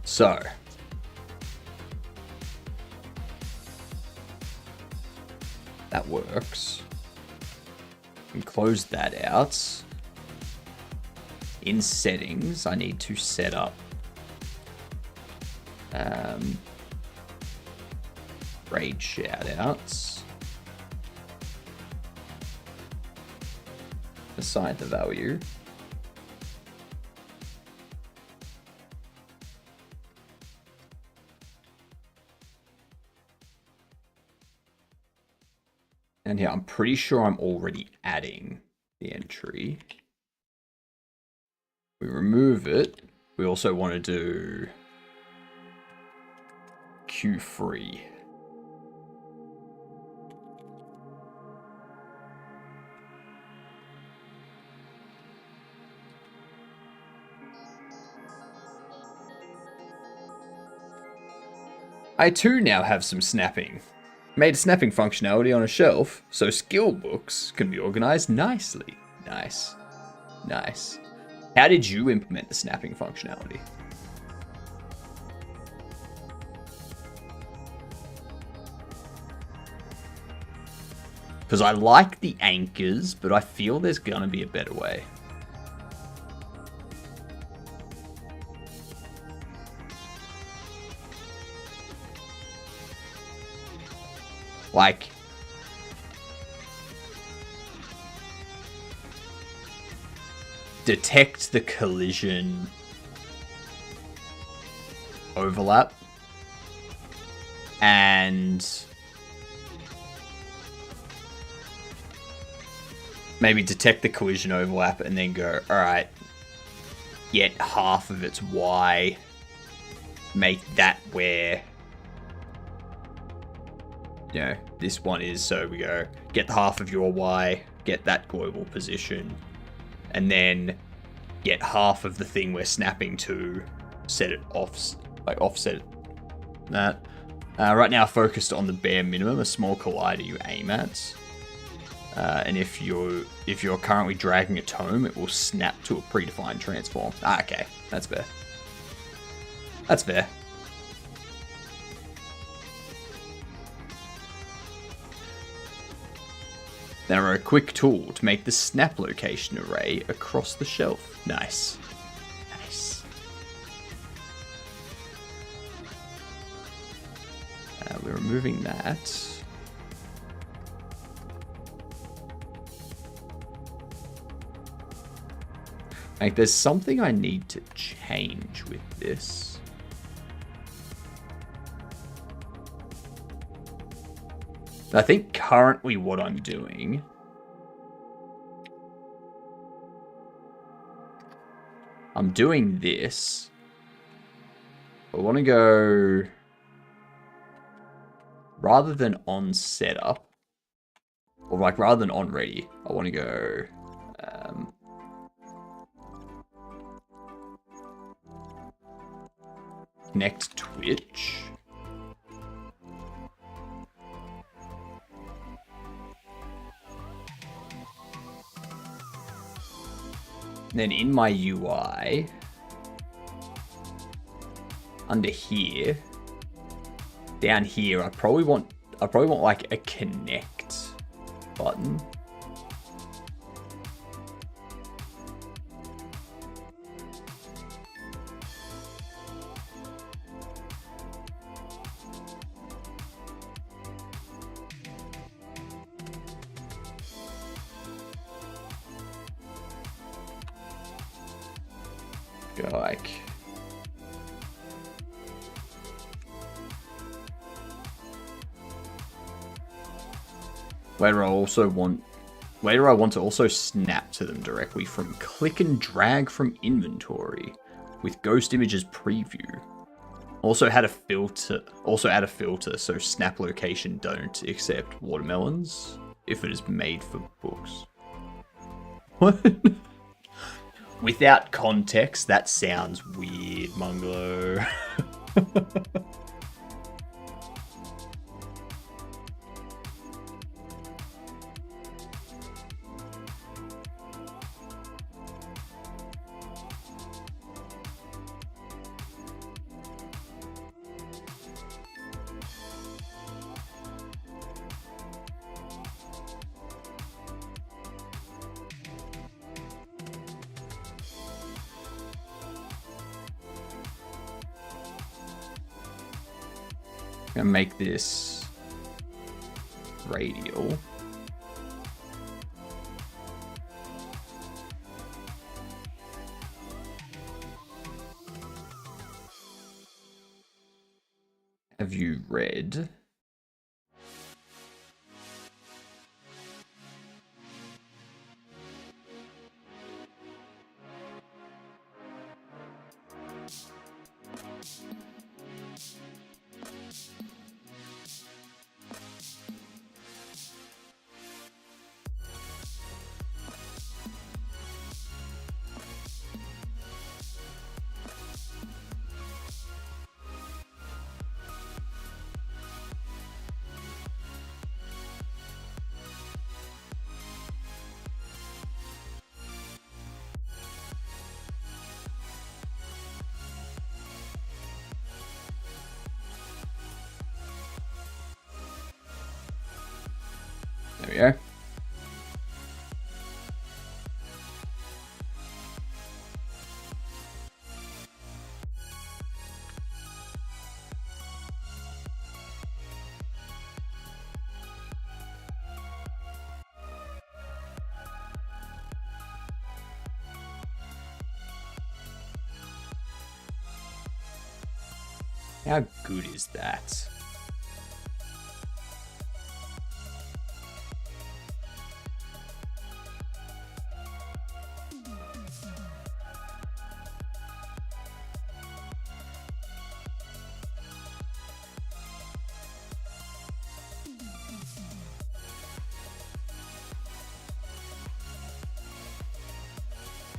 So, that works. We close that out. In settings, I need to set up raid shoutouts. Assign the value. And yeah, I'm pretty sure I'm already adding the entry. We remove it. We also want to do Q3. I too now have some snapping. Made snapping functionality on a shelf, so skill books can be organized nicely. Nice. Nice. How did you implement the snapping functionality? Because I like the anchors, but I feel there's gonna be a better way. Like, detect the collision overlap and maybe detect the collision overlap and then go, all right, get half of its Y, make that where, you know, this one is. So we go, get half of your Y, get that global position, and then get half of the thing we're snapping to, set it off, like offset that. Right now focused on the bare minimum, a small collider you aim at. And if you're currently dragging a tome, it will snap to a predefined transform. Okay, that's fair. That's fair. Now a quick tool to make the snap location array across the shelf. Nice. Nice. We're removing that. Like, there's something I need to change with this. I think currently what I'm doing... I'm doing this. I want to go... Rather than on setup, or like rather than on ready, I want to go... connect Twitch. Then in my UI, under here, down here, I probably want like a connect button. Go like... Where I want to also snap to them directly from click and drag from inventory with ghost images preview. Also add a filter so snap location don't accept watermelons if it is made for books. What? Without context, that sounds weird, Munglo. Gonna make this radial. Have you read? There we go. How good is that?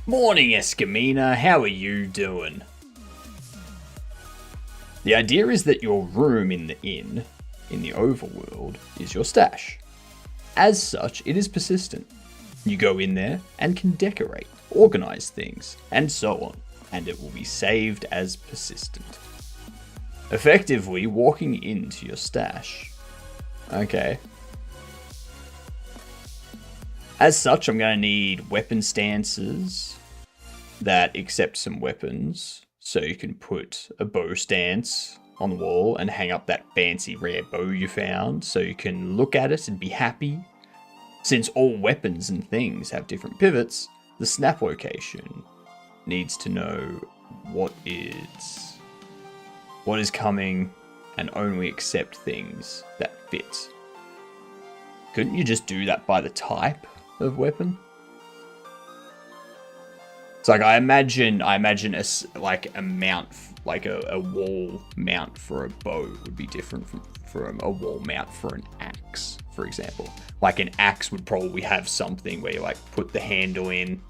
Morning, Escamina. How are you doing? The idea is that your room in the overworld, is your stash. As such, it is persistent. You go in there and can decorate, organize things, and so on, and it will be saved as persistent. Effectively, walking into your stash. Okay. As such, I'm going to need weapon stances that accept some weapons. So you can put a bow stance on the wall and hang up that fancy rare bow you found so you can look at it and be happy. Since all weapons and things have different pivots, the snap location needs to know what is coming and only accept things that fit. Couldn't you just do that by the type of weapon? It's like I imagine a mount, like a wall mount for a bow would be different from a wall mount for an axe, for example. Like an axe would probably have something where you like put the handle in,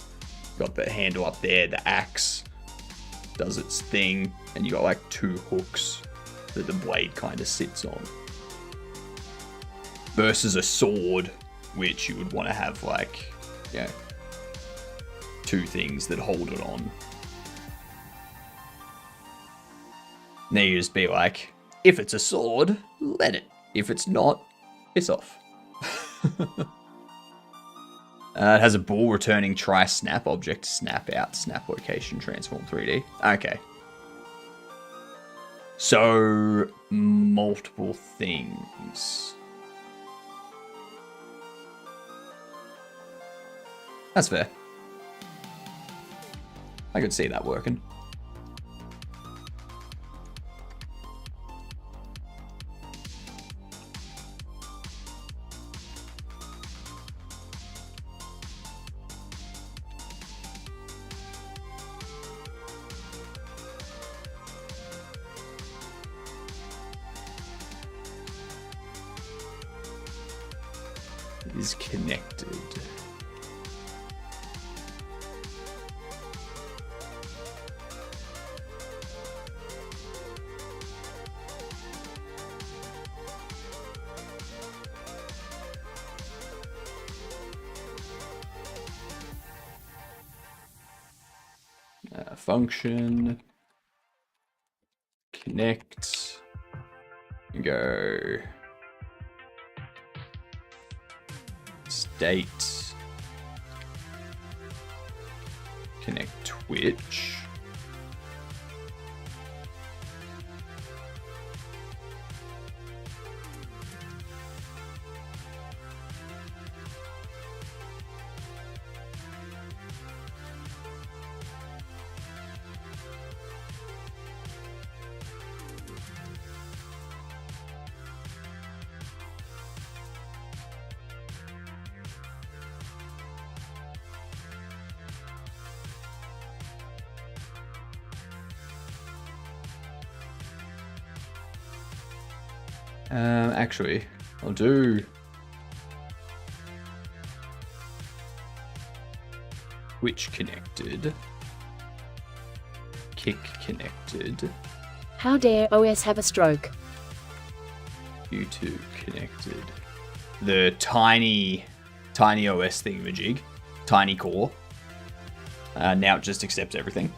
got the handle up there, the axe does its thing, and you got like 2 hooks that the blade kind of sits on. Versus a sword, which you would want to have like, 2 things that hold it on. Now you just be like, if it's a sword, let it. If it's not, piss off. It has a ball returning try snap object, snap out, snap location, transform 3D. Okay. So, multiple things. That's fair. I could see that working. Is connected. Function, connect, go, state, connect Twitch, actually, I'll do Twitch connected, Kick connected, How dare OS have a stroke? YouTube connected. The tiny OS thingamajig, tiny core. Now it just accepts everything.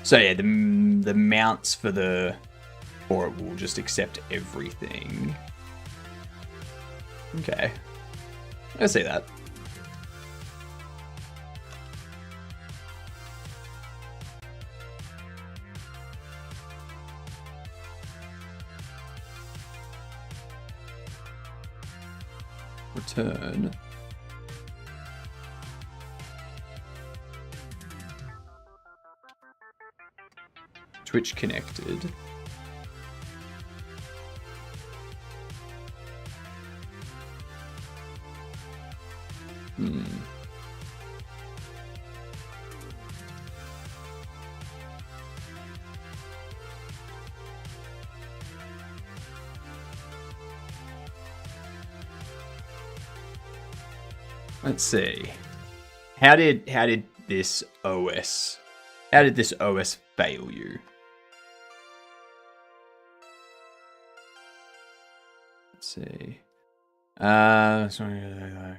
So yeah, the mounts for it will just accept everything. Okay, I see that. Return. Twitch connected. Let's see. How did this OS fail you? Let's see. Sorry.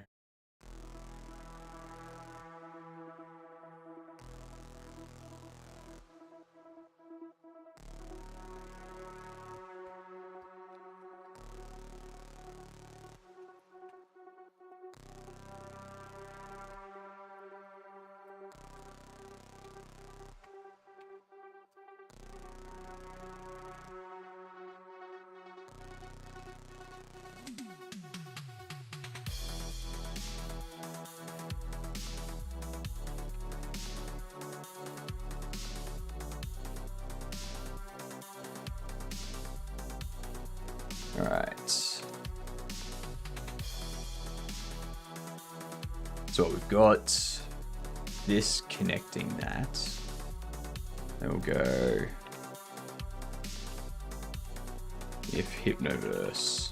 All right. So we've got this connecting that. Then we'll go if Hypnoverse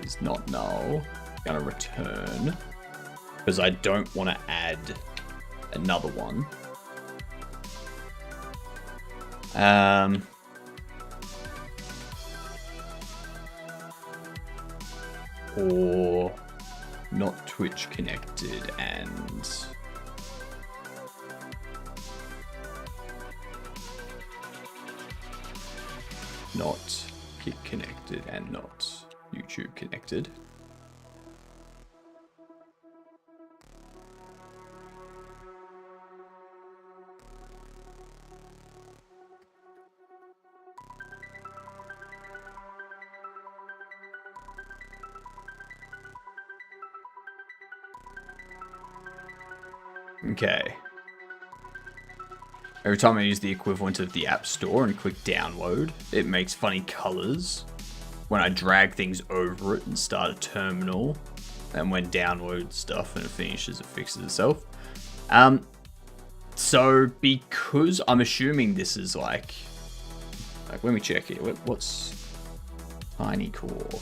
is not null, I'm gonna return because I don't want to add another one. Or not Twitch connected and not Kick connected and not YouTube connected. Okay. Every time I use the equivalent of the App Store and click download, it makes funny colors when I drag things over it and start a terminal. And when download stuff and it finishes, it fixes itself. So because I'm assuming this is like let me check here. What's Tiny Core?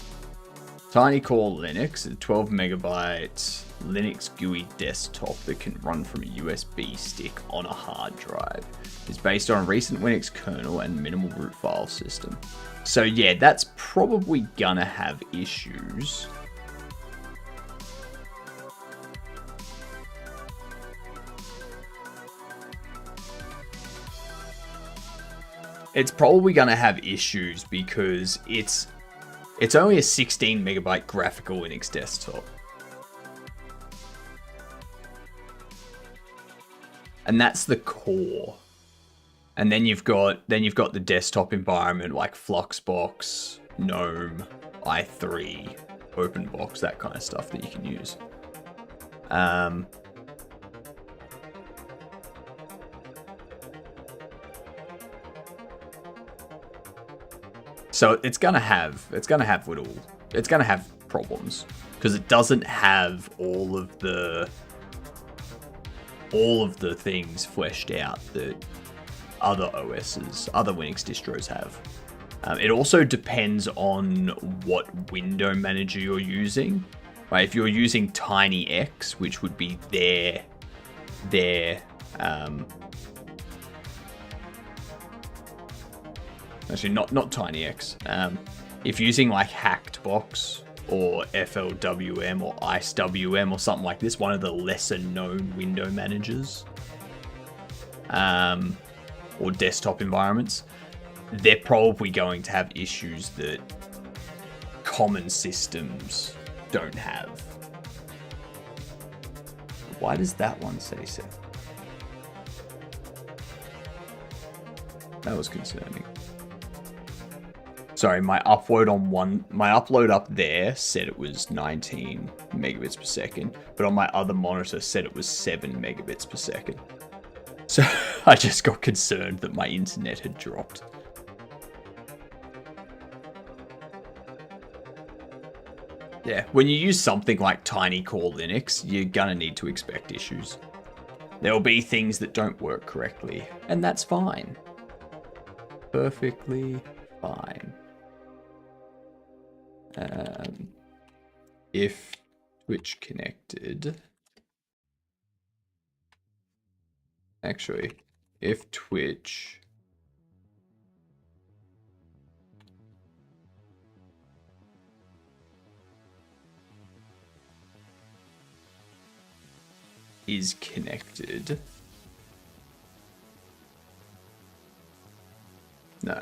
Tiny Core Linux, a 12 megabyte Linux GUI desktop that can run from a USB stick on a hard drive. It's based on a recent Linux kernel and minimal root file system. So yeah, that's probably gonna have issues. It's probably gonna have issues because it's only a 16 megabyte graphical Linux desktop. And that's the core. And then you've got the desktop environment like Fluxbox, GNOME, i3, OpenBox, that kind of stuff that you can use. So it's gonna have problems because it doesn't have all of the things fleshed out that other OSs, other Linux distros have. It also depends on what window manager you're using. Right? If you're using TinyX, which would be their actually not TinyX. If using like Hackedbox or FLWM or IceWM or something like this, one of the lesser known window managers or desktop environments, they're probably going to have issues that common systems don't have. Why does that one say so? That was concerning. Sorry, my upload up there said it was 19 megabits per second, but on my other monitor said it was 7 megabits per second. So I just got concerned that my internet had dropped. Yeah, when you use something like Tiny Core Linux, you're gonna need to expect issues. There'll be things that don't work correctly, and that's fine. Perfectly fine. If Twitch connected, actually, if Twitch is connected, no.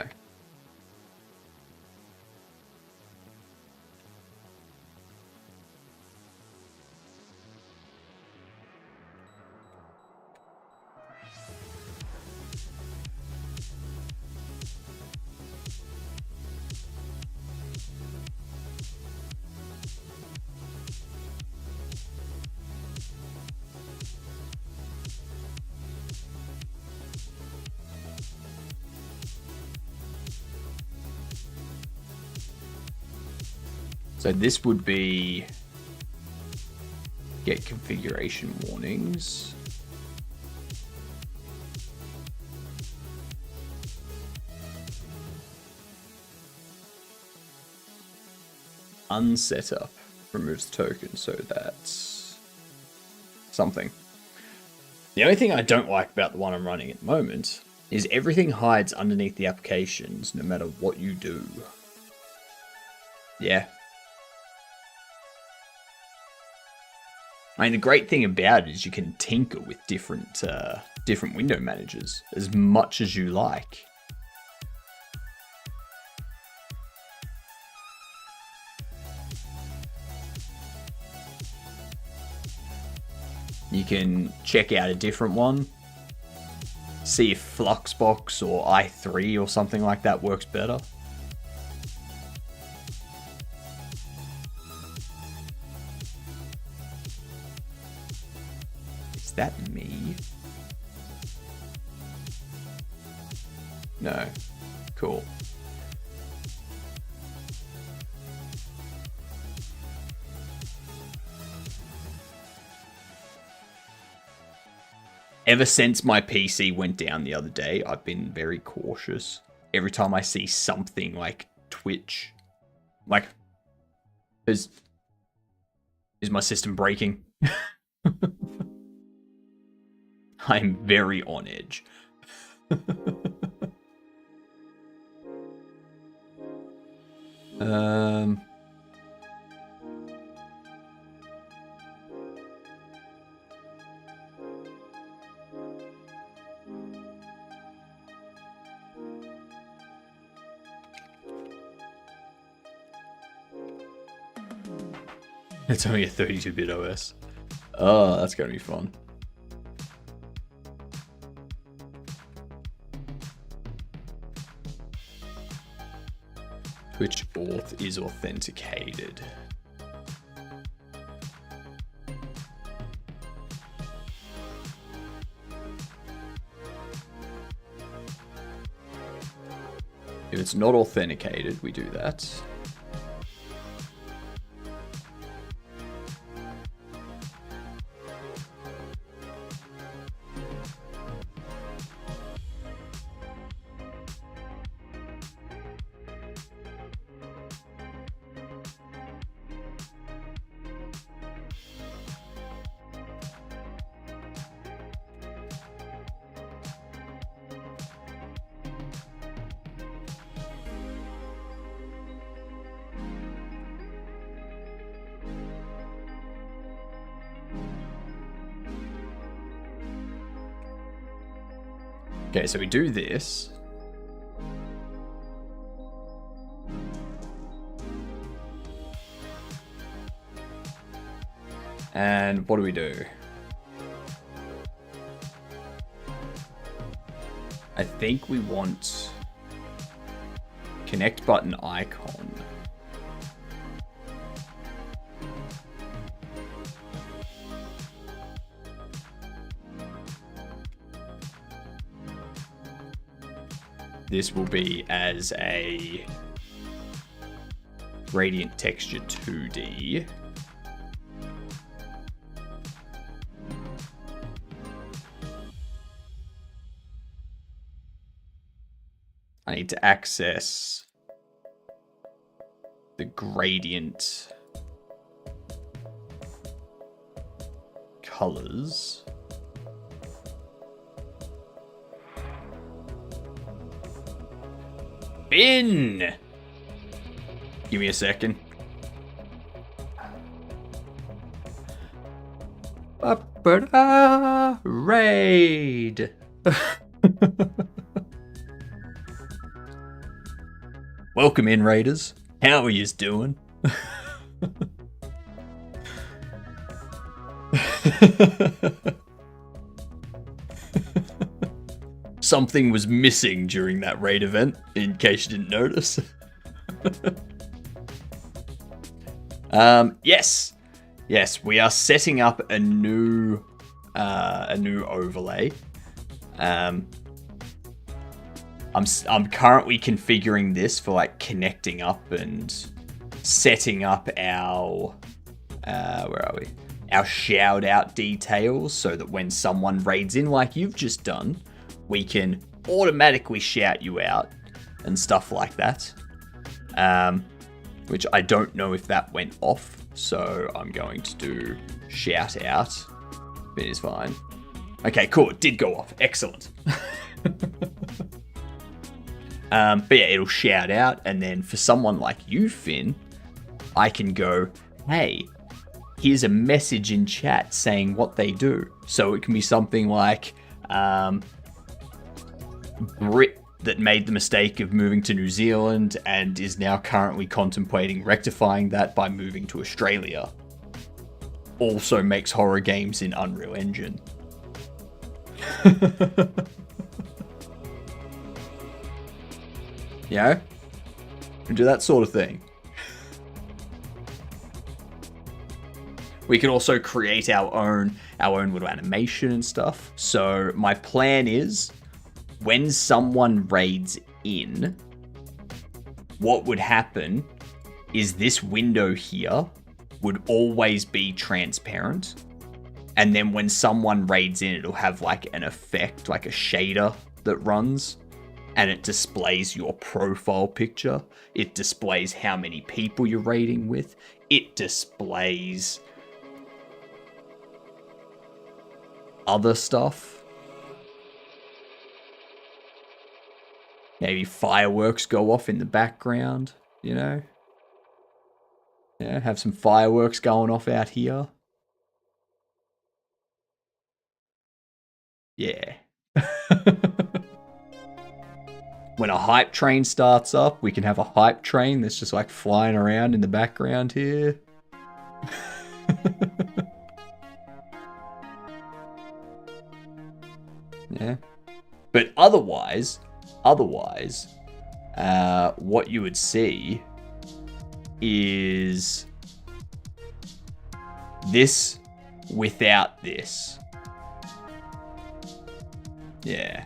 So this would be get configuration warnings. Unsetup removes token, so that's something. The only thing I don't like about the one I'm running at the moment is everything hides underneath the applications no matter what you do. Yeah. I mean, the great thing about it is you can tinker with different window managers as much as you like. You can check out a different one, see if Fluxbox or i3 or something like that works better. Is that me? No. Cool. Ever since my PC went down the other day, I've been very cautious. Every time I see something like Twitch, like, is my system breaking? I'm very on edge. It's only a 32-bit OS. Oh, that's gonna be fun. Twitch auth is authenticated. If it's not authenticated, we do that. Okay, so we do this. And what do we do? I think we want connect button icon. This will be as a gradient texture 2D. I need to access the gradient colors. Bin! Give me a second. Ba-ba-da, raid! Welcome in, raiders. How are yous doing? Something was missing during that raid event, in case you didn't notice. Yes, we are setting up a new overlay. I'm currently configuring this for like connecting up and setting up our, where are we? Our shout out details so that when someone raids in like you've just done, we can automatically shout you out and stuff like that. Which I don't know if that went off, so I'm going to do shout out. It is fine. Okay, cool. It did go off. Excellent. But yeah, it'll shout out, and then for someone like you, Finn, I can go, hey, here's a message in chat saying what they do. So it can be something like, Brit that made the mistake of moving to New Zealand and is now currently contemplating rectifying that by moving to Australia. Also makes horror games in Unreal Engine. You know? And do that sort of thing. We can also create our own little animation and stuff. So my plan is, when someone raids in, what would happen is this window here would always be transparent. And then when someone raids in, it'll have like an effect, like a shader that runs. And it displays your profile picture. It displays how many people you're raiding with. It displays other stuff. Maybe fireworks go off in the background, you know? Yeah, have some fireworks going off out here. Yeah. When a hype train starts up, we can have a hype train that's just like flying around in the background here. Yeah. But otherwise, what you would see is this without this. Yeah.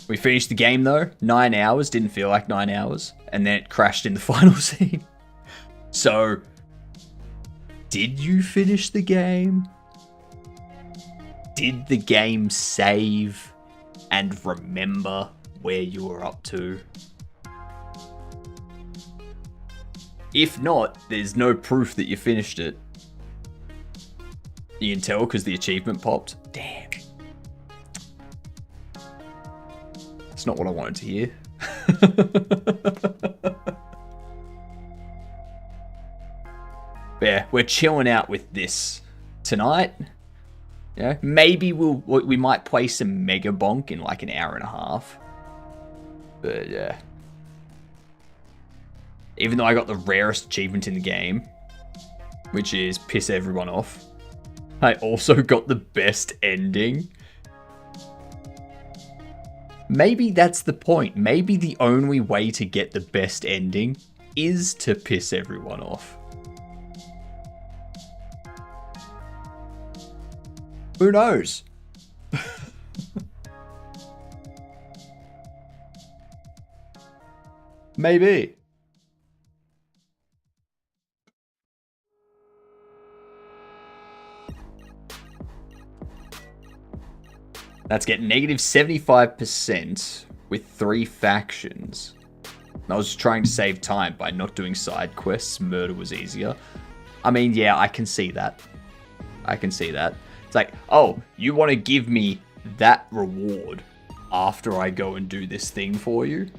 We finished the game though. 9 hours. Didn't feel like 9 hours. And then it crashed in the final scene. So, did you finish the game? Did the game save and remember where you were up to? If not, there's no proof that you finished it. You can tell because the achievement popped. Damn. That's not what I wanted to hear. But yeah, we're chilling out with this tonight. Yeah, maybe we might play some Mega Bonk in like an hour and a half. But yeah. Even though I got the rarest achievement in the game, which is piss everyone off, I also got the best ending. Maybe that's the point. Maybe the only way to get the best ending is to piss everyone off. Who knows? Maybe. That's getting negative 75% with 3 factions. I was just trying to save time by not doing side quests. Murder was easier. I mean, yeah, I can see that. I can see that. It's like, oh, you want to give me that reward after I go and do this thing for you?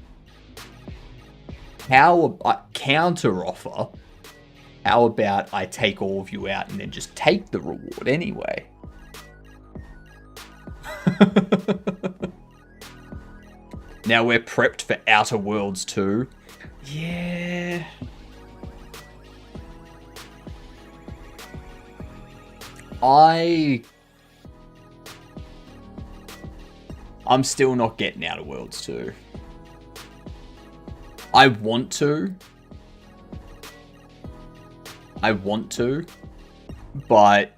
How counter offer? How about I take all of you out and then just take the reward anyway? Now we're prepped for Outer Worlds 2. Yeah. I'm still not getting Outer Worlds 2. I want to, but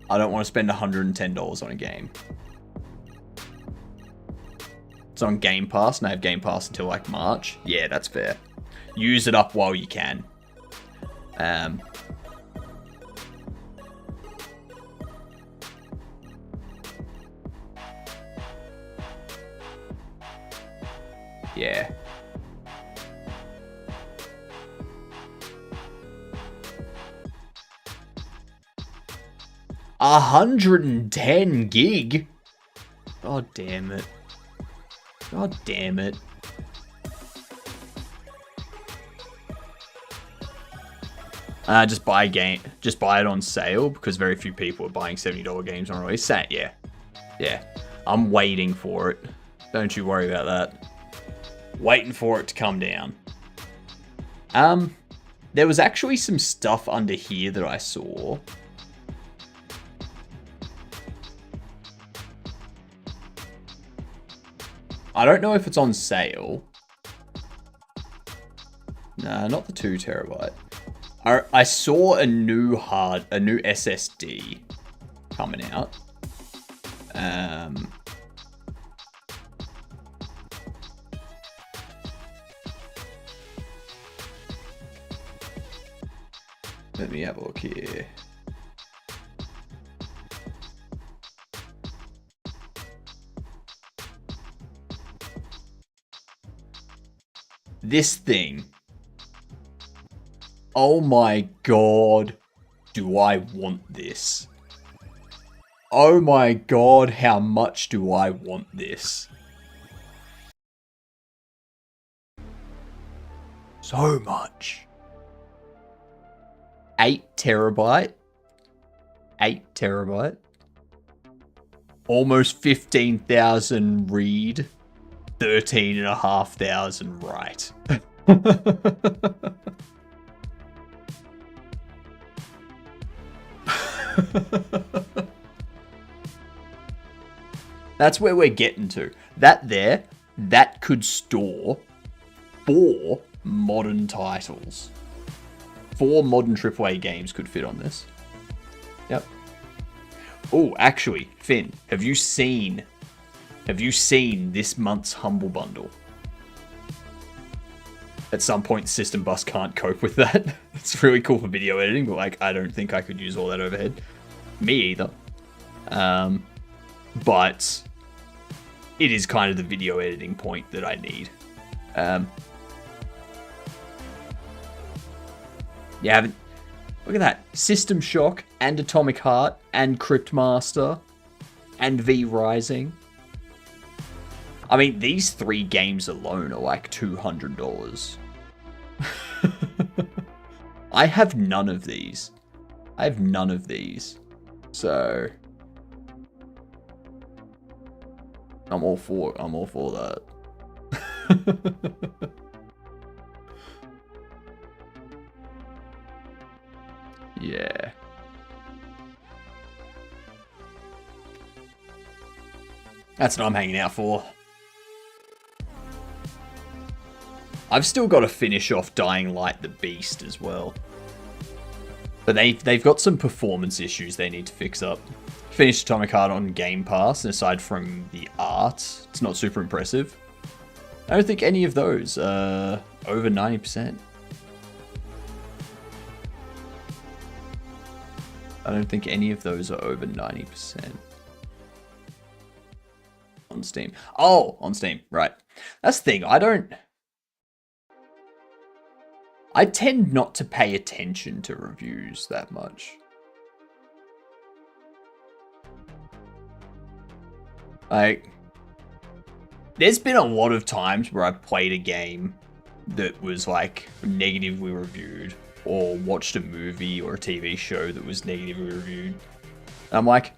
I don't want to spend $110 on a game. It's on Game Pass, and I have Game Pass until like March. Yeah, that's fair. Use it up while you can. Um, yeah. $110 GB? God damn it. God damn it. Just buy it on sale because very few people are buying $70 games on release. Yeah. Yeah. I'm waiting for it. Don't you worry about that. Waiting for it to come down. There was actually some stuff under here that I saw. I don't know if it's on sale. Nah, not the 2 terabyte. I saw a new SSD coming out. Let me have a look here. This thing. Oh my god. Do I want this? Oh my god, how much do I want this? So much. 8 terabyte. 8 terabyte. Almost 15,000 read. 13,500 write. That's where we're getting to. That could store 4 modern titles. 4 modern AAA games could fit on this. Yep. Oh, actually, Finn, have you seen this month's Humble Bundle? At some point, System Bus can't cope with that. It's really cool for video editing, but like, I don't think I could use all that overhead. Me either. But it is kind of the video editing point that I need. Yeah, look at that. System Shock and Atomic Heart and Cryptmaster and V Rising. I mean, these 3 games alone are like $200. I have none of these. So I'm all for that. Yeah. That's what I'm hanging out for. I've still got to finish off Dying Light the Beast as well. But they've got some performance issues they need to fix up. Finished Atomic Heart on Game Pass, and aside from the art, it's not super impressive. I don't think any of those are over 90%. I don't think any of those are over 90%. On Steam. Oh, on Steam, right. That's the thing, I tend not to pay attention to reviews that much. Like, there's been a lot of times where I've played a game that was like negatively reviewed, or watched a movie or a TV show that was negatively reviewed. And I'm like,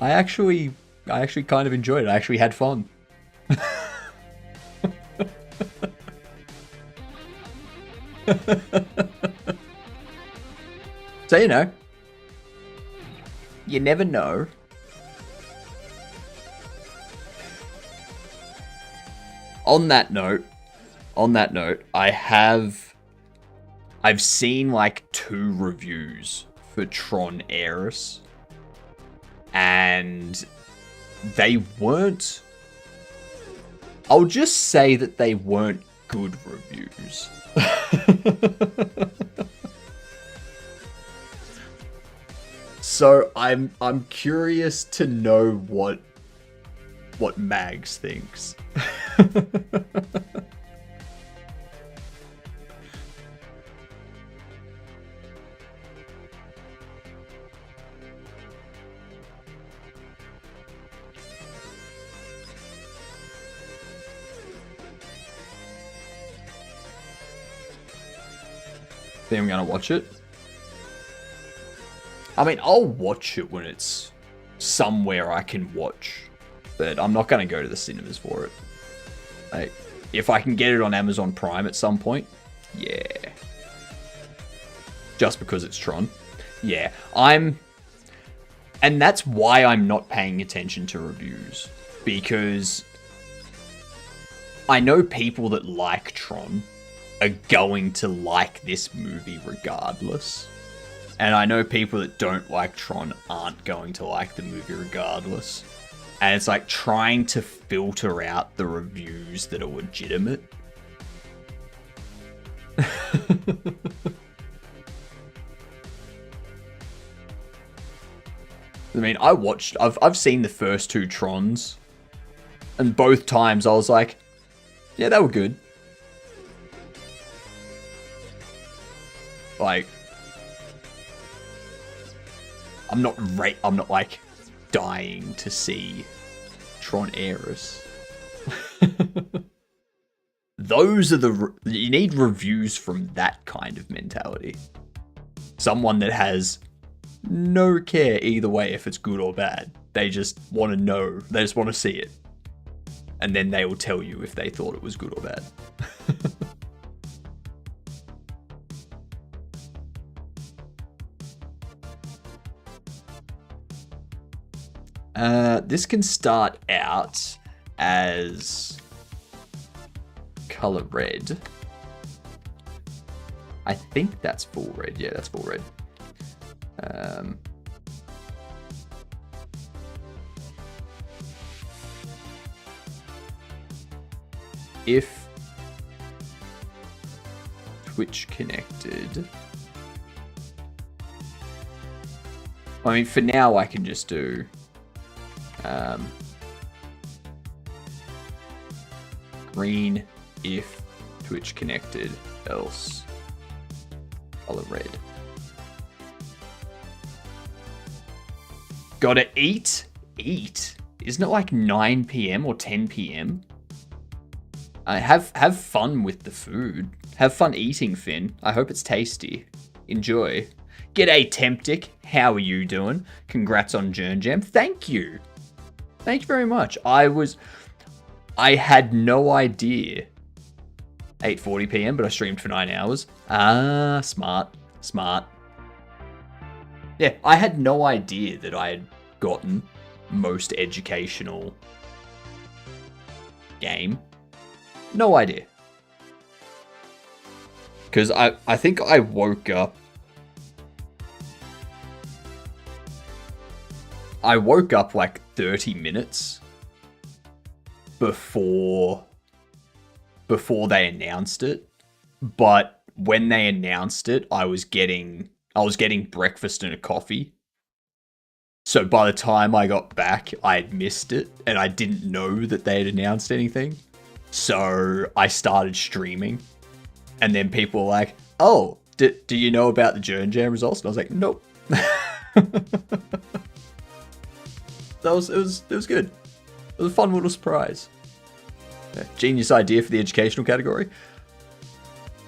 I actually kind of enjoyed it. I actually had fun. So, you never know. On that note, I've seen like 2 reviews for Tron Ares, and they weren't, I'll just say that they weren't good reviews. So I'm curious to know what Mags thinks. Think I'm gonna watch it? I mean, I'll watch it when it's somewhere I can watch, but I'm not gonna go to the cinemas for it. Like, if I can get it on Amazon Prime at some point, yeah. Just because it's Tron. Yeah, and that's why I'm not paying attention to reviews, because I know people that like Tron are going to like this movie regardless. And I know people that don't like Tron aren't going to like the movie regardless. And it's like trying to filter out the reviews that are legitimate. I mean, I've seen the first two Trons, and both times I was like, yeah, they were good. Like, I'm not like dying to see Tron Ares. Those are you need reviews from that kind of mentality. Someone that has no care either way if it's good or bad. They just want to know. They just want to see it. And then they will tell you if they thought it was good or bad. This can start out as color red. I think that's full red. Yeah, that's full red. If Twitch connected, I mean, for now I can just do green if Twitch connected, else color red. Gotta eat? Eat? Isn't it like 9 p.m. or 10 p.m.? Have fun with the food. Have fun eating, Finn. I hope it's tasty. Enjoy. G'day, Temptic. How are you doing? Congrats on Jern Jam. Thank you. Thank you very much. I had no idea. 8:40 p.m., but I streamed for 9 hours. Ah, smart. Smart. Yeah, I had no idea that I had gotten most educational game. No idea. Because I think I woke up. I woke up like 30 minutes before they announced it. But when they announced it, I was getting breakfast and a coffee. So by the time I got back, I had missed it and I didn't know that they had announced anything. So I started streaming, and then people were like, "Oh, do you know about the Jern Jam results?" And I was like, "Nope." It was good. It was a fun little surprise. Genius idea for the educational category.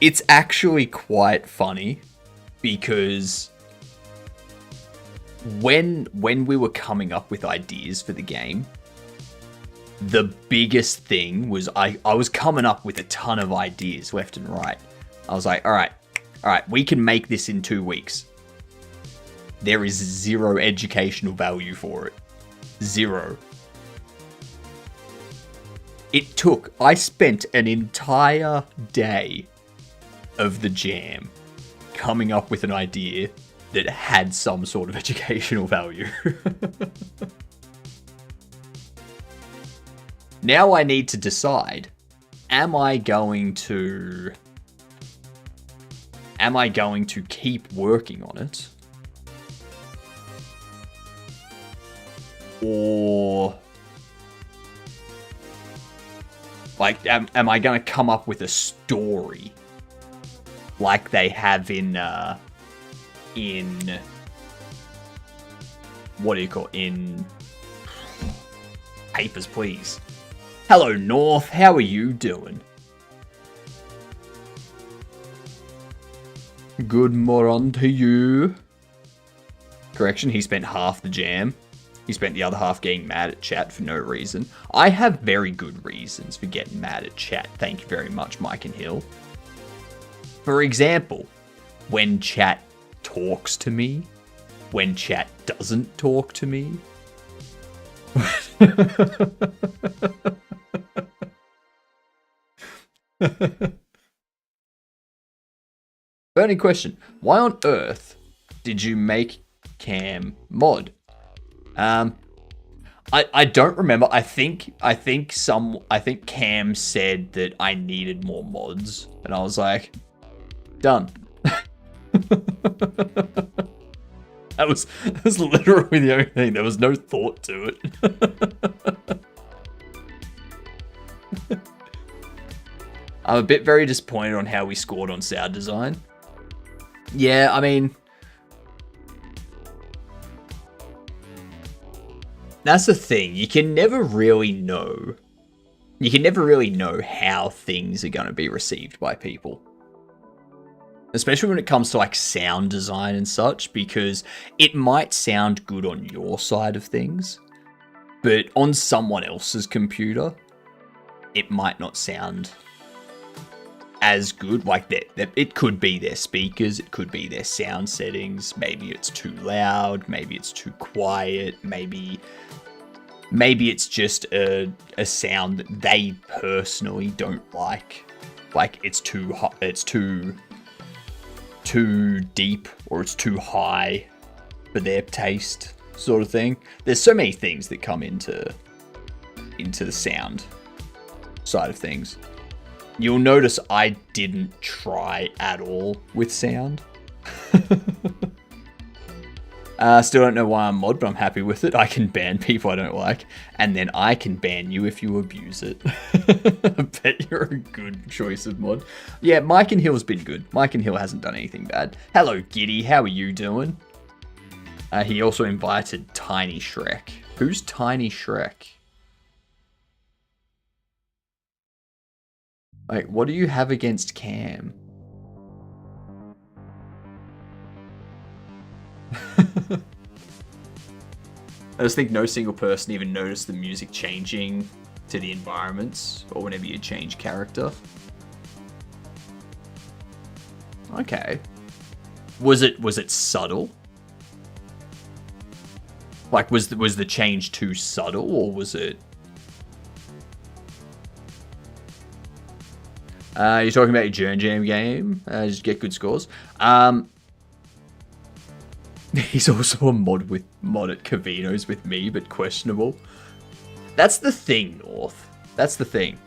It's actually quite funny because when we were coming up with ideas for the game, the biggest thing was I was coming up with a ton of ideas left and right. I was like, all right, we can make this in 2 weeks. There is zero educational value for it. Zero. I spent an entire day of the jam coming up with an idea that had some sort of educational value. Now I need to decide, am I going to keep working on it? Or like, am I gonna come up with a story like they have in what do you call, in Papers, Please? Hello, North. How are you doing? Good morning to you. Correction, he spent half the jam. He spent the other half getting mad at chat for no reason. I have very good reasons for getting mad at chat. Thank you very much, Mike and Hill. For example, when chat talks to me, when chat doesn't talk to me. Burning question. Why on earth did you make Cam mod? I don't remember. I think Cam said that I needed more mods, and I was like, done. That was literally the only thing. There was no thought to it. I'm a bit very disappointed on how we scored on sound design. Yeah, I mean, that's the thing. You can never really know. You can never really know how things are going to be received by people. Especially when it comes to like sound design and such, because it might sound good on your side of things, but on someone else's computer, it might not sound as good. Like that, it could be their speakers, it could be their sound settings. Maybe it's too loud, maybe it's too quiet, maybe it's just a sound that they personally don't like. Like it's too hot, it's too deep, or it's too high for their taste, sort of thing. There's so many things that come into the sound side of things. You'll notice I didn't try at all with sound. Still don't know why I'm mod, but I'm happy with it. I can ban people I don't like, and then I can ban you if you abuse it. I bet you're a good choice of mod. Yeah, Mike and Hill's been good. Mike and Hill hasn't done anything bad. Hello, Giddy. How are you doing? He also invited Tiny Shrek. Who's Tiny Shrek? Like, what do you have against Cam? I just think no single person even noticed the music changing to the environments or whenever you change character. Okay. Was it subtle? Like, was the change too subtle, or was it? You're talking about your Journey Jam game? Just get good scores. He's also a mod at Cavino's with me, but questionable. That's the thing, North. That's the thing.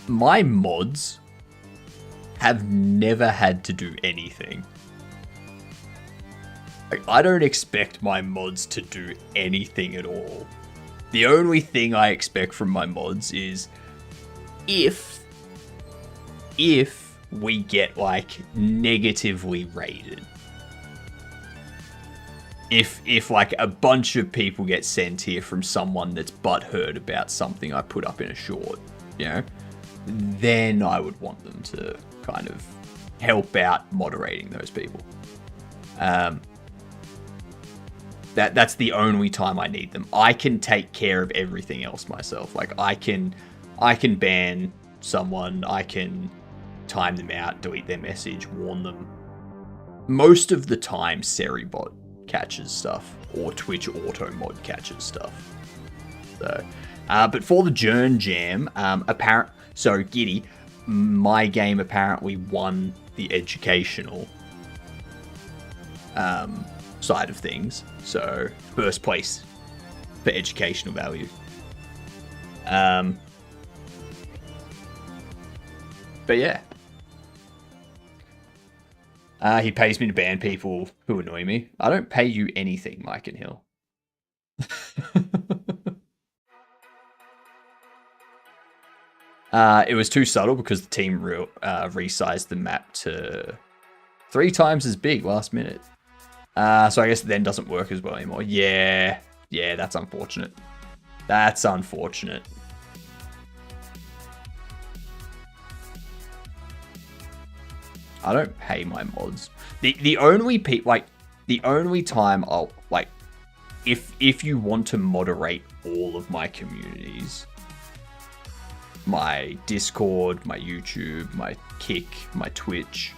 My mods have never had to do anything. Like, I don't expect my mods to do anything at all. The only thing I expect from my mods is if we get like negatively rated. If like a bunch of people get sent here from someone that's butthurt about something I put up in a short, you know, then I would want them to kind of help out moderating those people. That's the only time I need them. I can take care of everything else myself. Like I can ban someone, I can time them out, delete their message, warn them. Most of the time, Seribot catches stuff, or Twitch auto mod catches stuff. So, but for the Journey Jam, so Giddy, my game apparently won the educational side of things. So first place for educational value. But yeah. He pays me to ban people who annoy me. I don't pay you anything, Mike and Hill. It was too subtle because the team resized the map to 3 times as big last minute. So I guess it then doesn't work as well anymore. Yeah, that's unfortunate. That's unfortunate. I don't pay my mods. The only the only time I'll like, if you want to moderate all of my communities, my Discord, my YouTube, my Kick, my Twitch,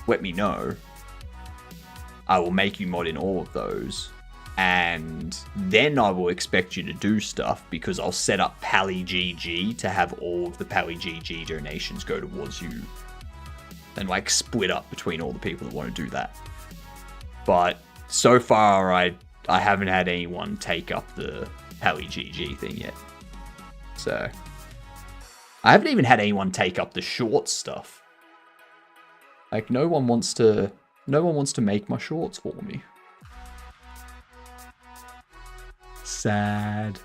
let me know. I will make you mod in all of those. And then I will expect you to do stuff because I'll set up PallyGG to have all of the PallyGG donations go towards you. And like split up between all the people that want to do that. But so far I haven't had anyone take up the PallyGG thing yet. So I haven't even had anyone take up the short stuff. Like no one wants to make my shorts for me. Sad.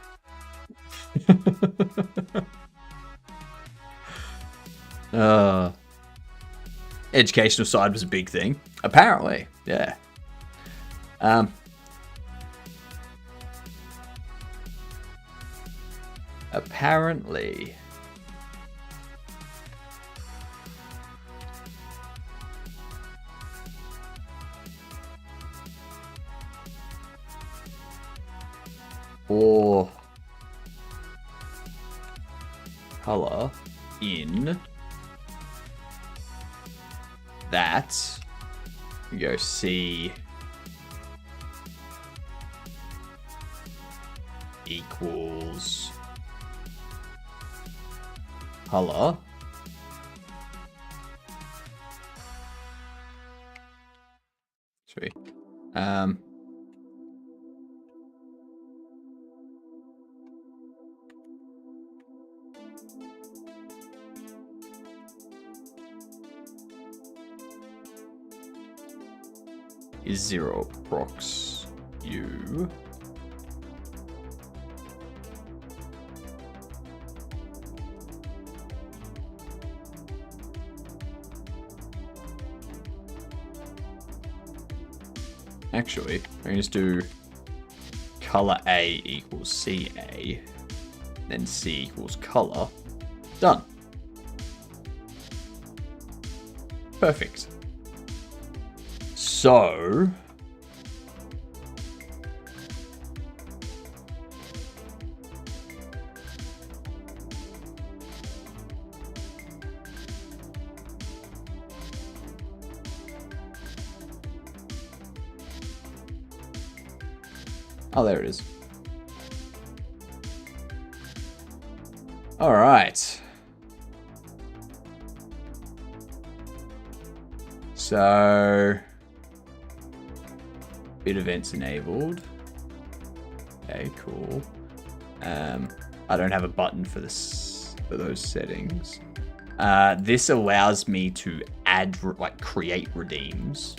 Educational side was a big thing. Apparently, yeah. Apparently. Or color in that, go C equals color sweet. Is 0 prox u actually I can just do color A equals CA, then C equals color. Done. Perfect. So oh, there it is. All right. So bit events enabled. Okay, cool. I don't have a button for this, for those settings. This allows me to add, like, create redeems.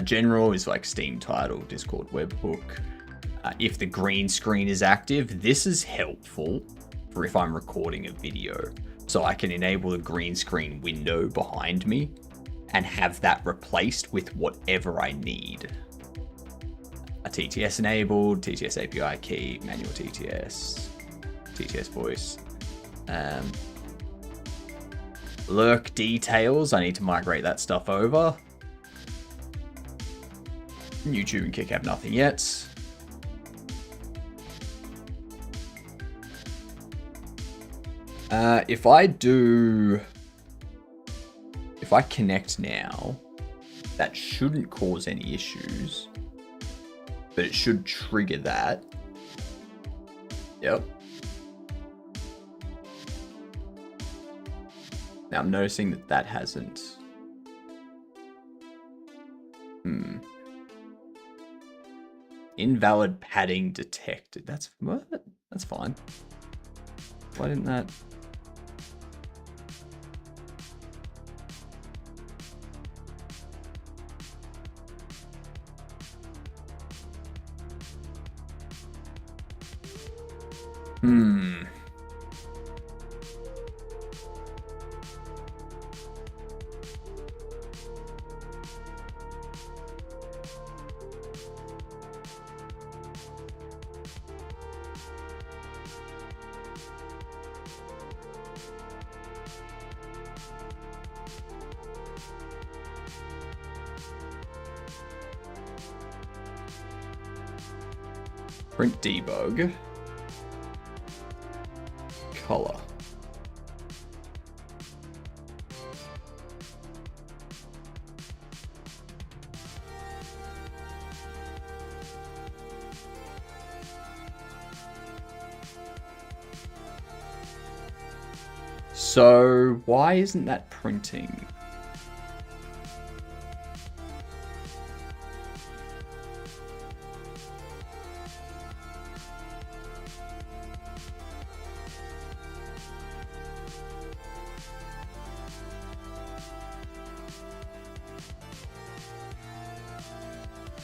General is like Steam title, Discord webhook. If the green screen is active, this is helpful for if I'm recording a video. So I can enable the green screen window behind me and have that replaced with whatever I need. A TTS enabled, TTS API key, manual TTS, TTS voice. Lurk details, I need to migrate that stuff over. YouTube and Kick have nothing yet. If I connect now, that shouldn't cause any issues, but it should trigger that. Yep. Now I'm noticing that that hasn't. Invalid padding detected. That's what? That's fine. Why didn't that? Hmm. Print debug. Color. So why isn't that printing?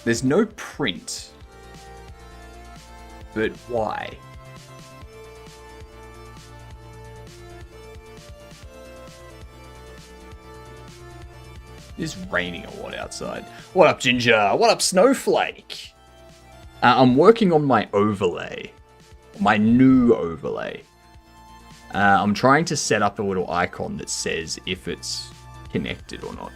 There's no print. But why? It's raining a lot outside. What up, Ginger? What up, Snowflake? I'm working on my overlay. My new overlay. I'm trying to set up a little icon that says if it's connected or not.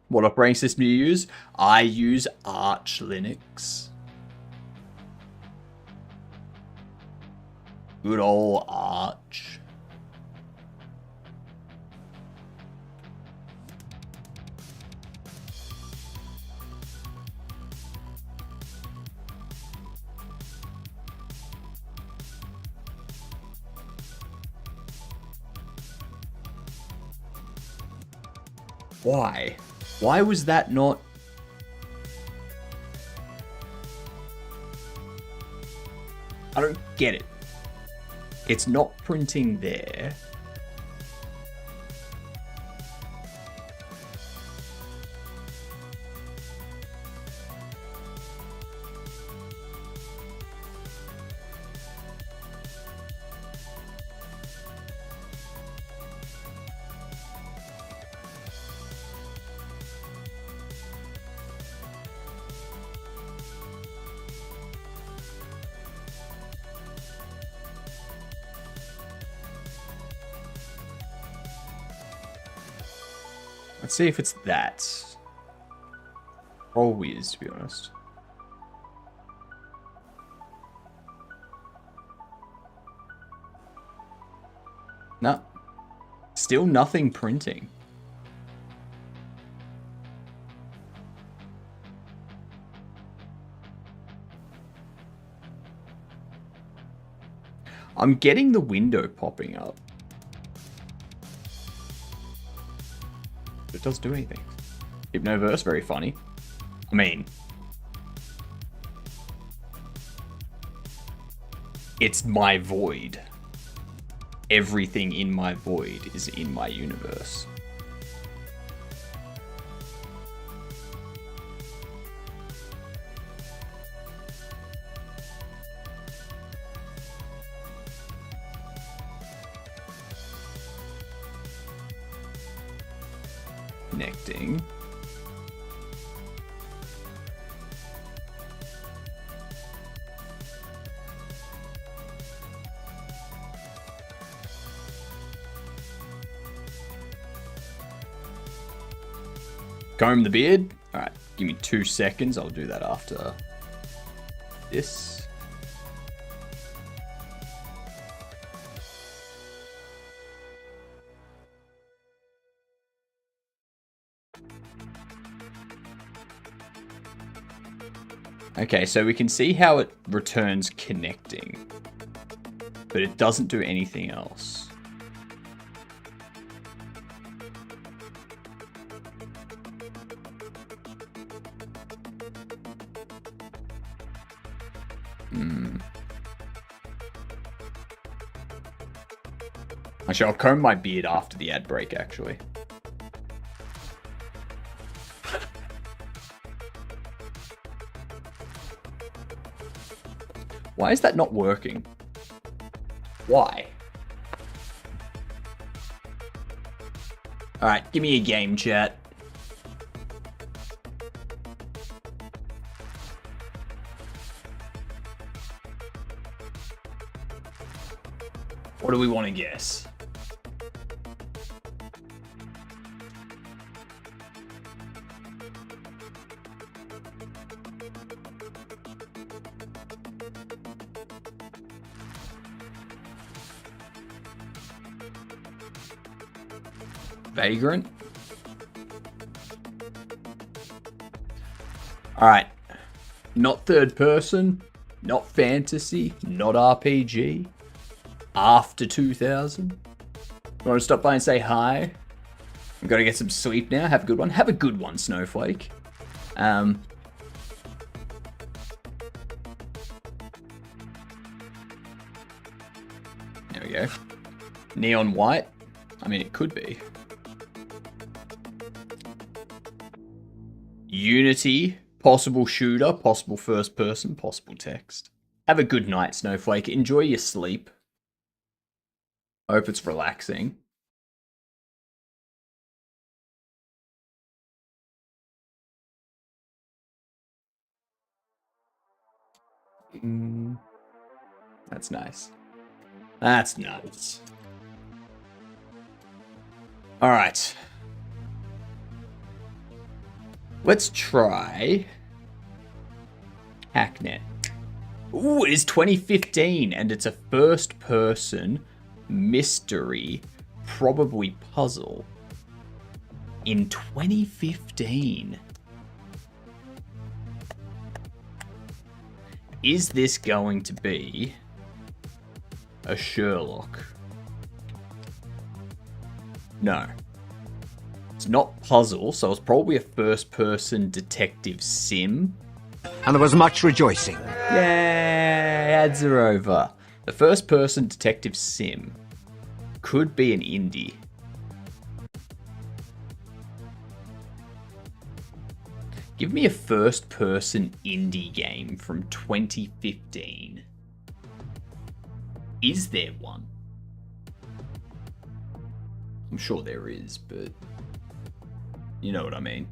What operating system do you use? I use Arch Linux. Good old Arch. Why? Why was that not... I don't get it. It's not printing there. Let's see if it's that. Probably is, to be honest. No. Still nothing printing. I'm getting the window popping up. But it doesn't do anything. Hypnoverse, very funny. I mean... it's my void. Everything in my void is in my universe. Connecting. Comb the beard. All right, give me 2 seconds. I'll do that after this. Okay, so we can see how it returns connecting. But it doesn't do anything else. Actually, I'll comb my beard after the ad break, actually. Why is that not working? Why? Alright, give me a game, chat. What do we want to guess? Vagrant? Alright. Not third person, not fantasy, not RPG. After 2000. Want to stop by and say hi? I've got to get some sleep now. Have a good one. Have a good one, Snowflake. There we go. Neon white? I mean, it could be. Unity, possible shooter, possible first person, possible text. Have a good night, Snowflake. Enjoy your sleep. I hope it's relaxing. That's nice. That's nice. All right. Let's try Hacknet. Ooh, it is 2015, and it's a first-person mystery, probably puzzle, in 2015. Is this going to be a Sherlock? No. It's not puzzle, so it's probably a first-person detective sim. And there was much rejoicing. Yay, ads are over. The first-person detective sim could be an indie. Give me a first-person indie game from 2015. Is there one? I'm sure there is, but you know what I mean.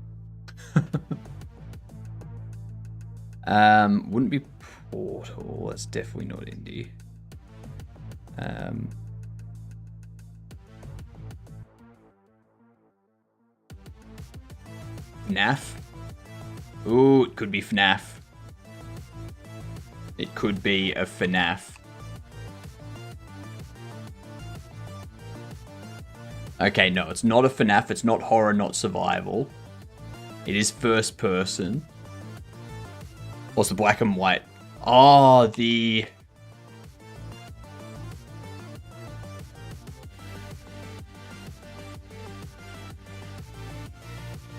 Wouldn't be Portal. That's definitely not indie. FNAF. Ooh, it could be FNAF. It could be a FNAF. Okay, no, it's not a FNAF. It's not horror, not survival. It is first person. What's the black and white? Oh, the...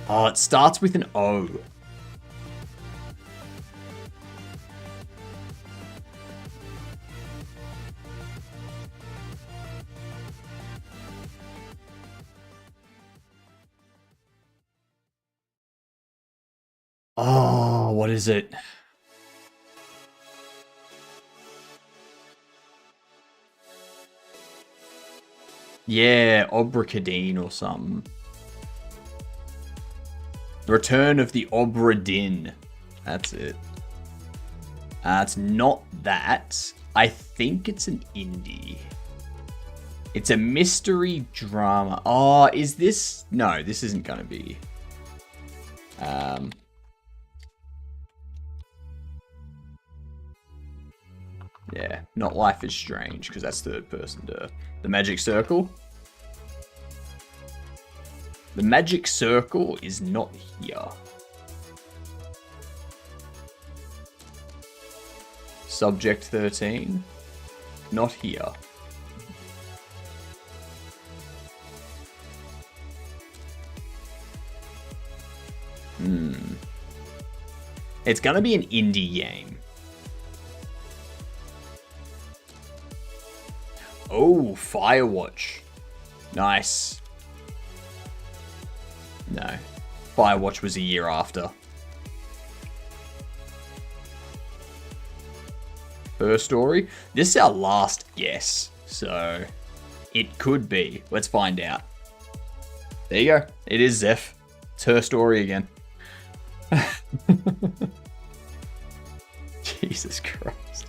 Oh, it starts with an O. Oh, what is it? Yeah, Obra Dinn or something. The Return of the Obra Dinn. That's it. It's not that. I think it's an indie. It's a mystery drama. Oh, is this... No, this isn't going to be... Yeah, not Life is Strange, because that's third person. The Magic Circle? The Magic Circle is not here. Subject 13. Not here. It's gonna be an indie game. Oh, Firewatch. Nice. No. Firewatch was a year after. Her Story? This is our last guess, so it could be. Let's find out. There you go. It is Zeph. It's Her Story again. Jesus Christ.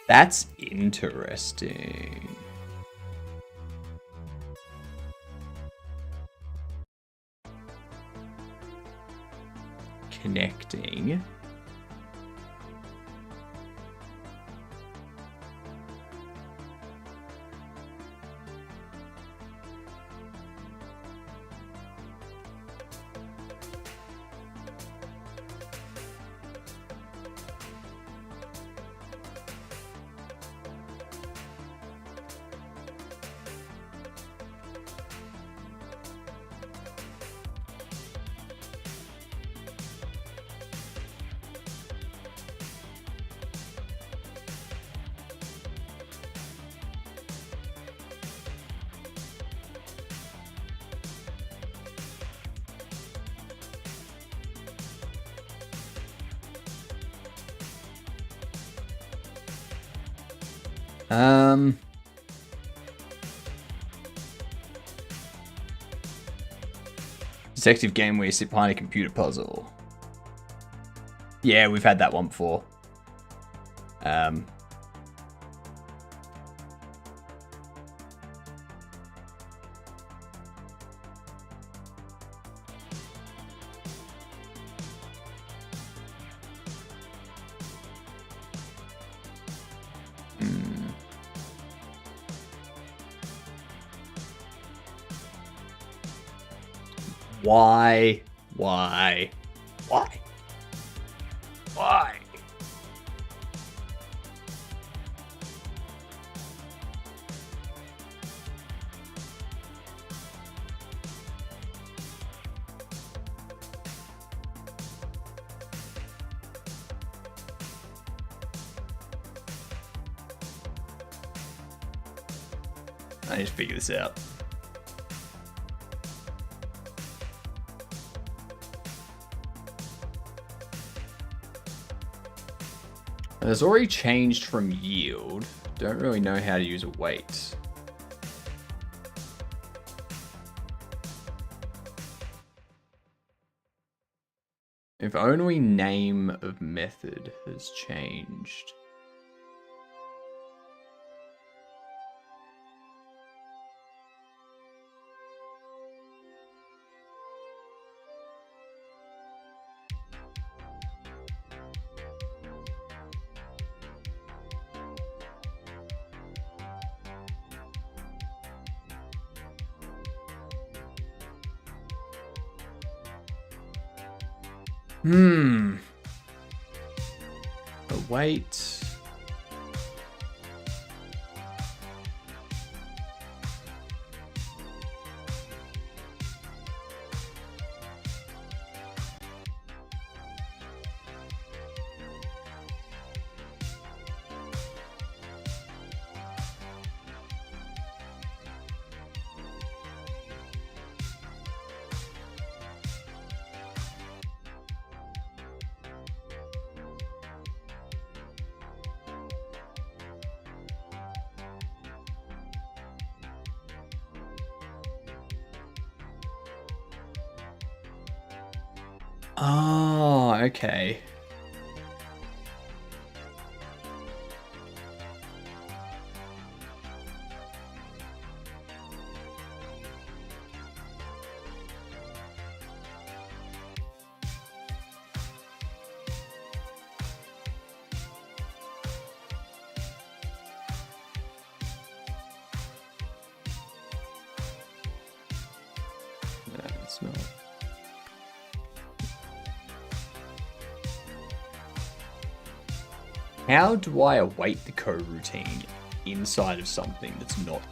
That's interesting. Connecting. Detective game where you sit behind a computer puzzle. Yeah, we've had that one before. Why? Why? Why? Why? I need to figure this out. It's already changed from yield. Don't really know how to use a weight. If only name of method has changed. But wait. Oh, okay. it's not. How do I await the coroutine inside of something that's not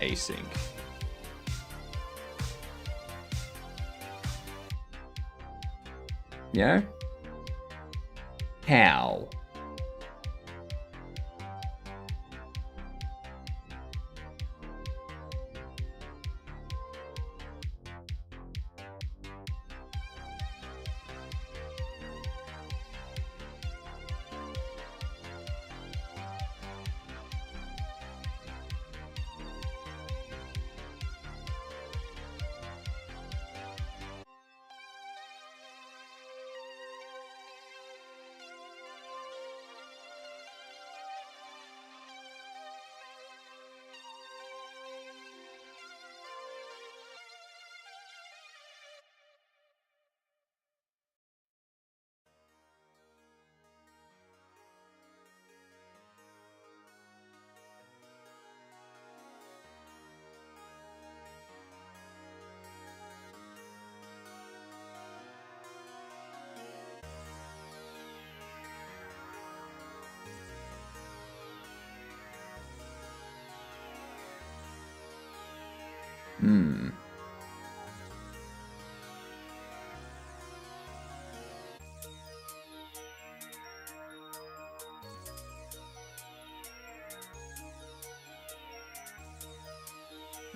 async? You know? How?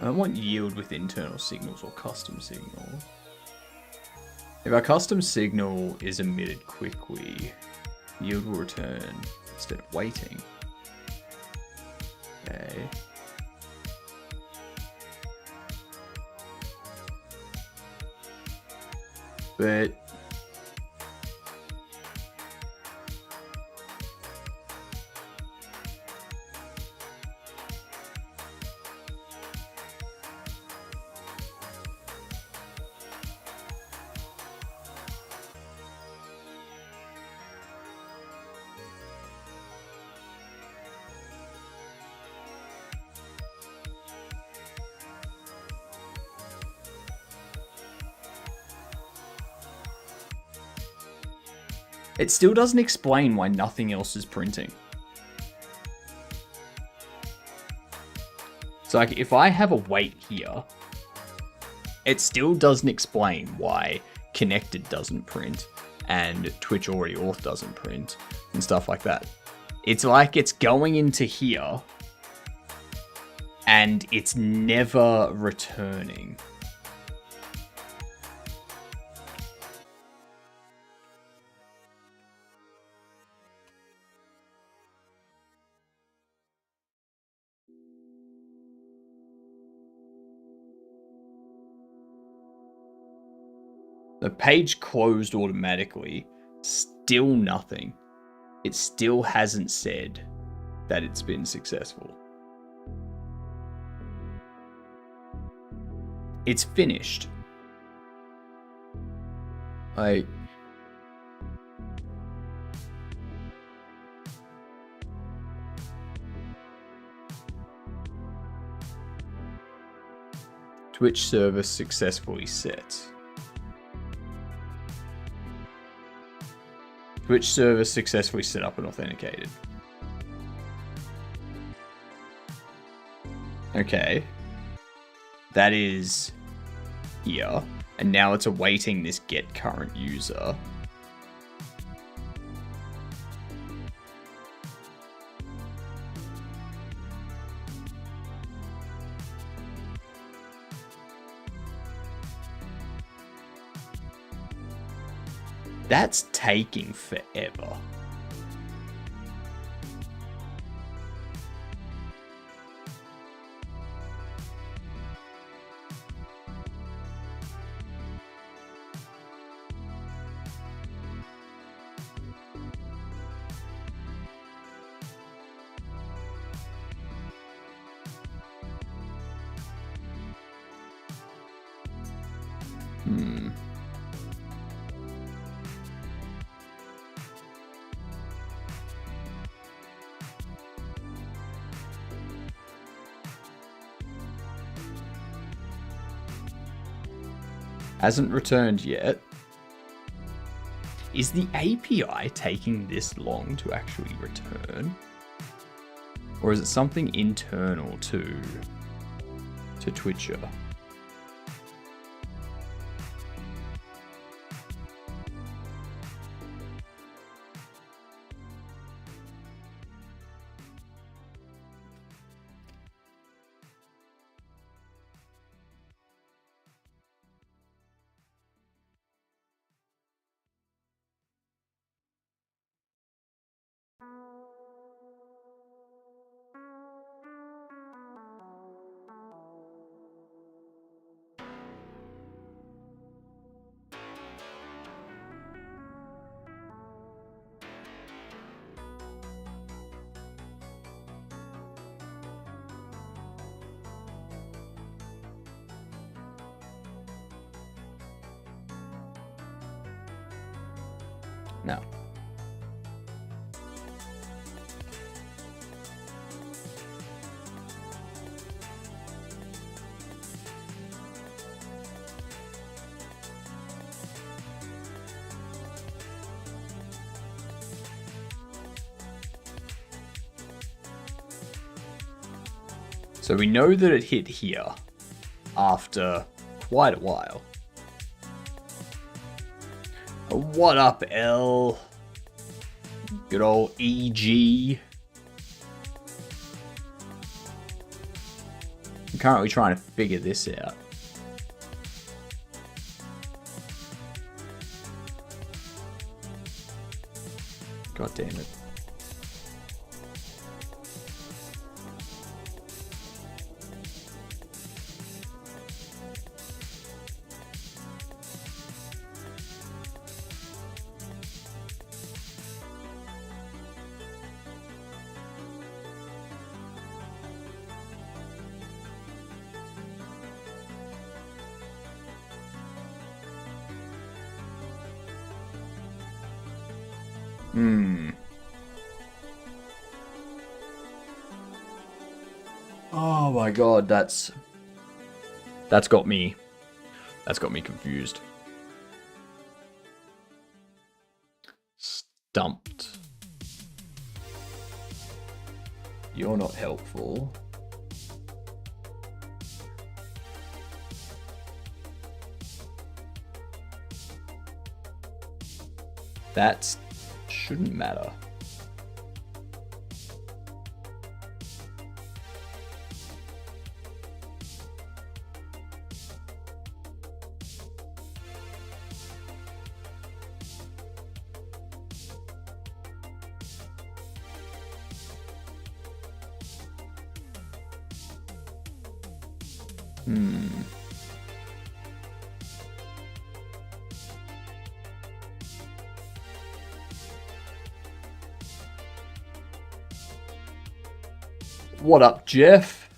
I don't want yield with internal signals or custom signal. If our custom signal is emitted quickly, yield will return instead of waiting. Okay. But it still doesn't explain why nothing else is printing. So like, if I have a wait here, it still doesn't explain why connected doesn't print and Twitch already auth doesn't print and stuff like that. It's like it's going into here and it's never returning. The page closed automatically, still nothing. It still hasn't said that it's been successful. It's finished. Twitch server successfully set. Twitch server successfully set up and authenticated. Okay. That is here. And now it's awaiting this get current user. That's taking forever. Hasn't returned yet. Is the API taking this long to actually return? Or is it something internal to Twitcher? No. So we know that it hit here after quite a while. What up, L? Good old EG. I'm currently trying to figure this out. God damn it. Oh my god, that's got me confused. Stumped. You're not helpful. That shouldn't matter. What up, Jeff?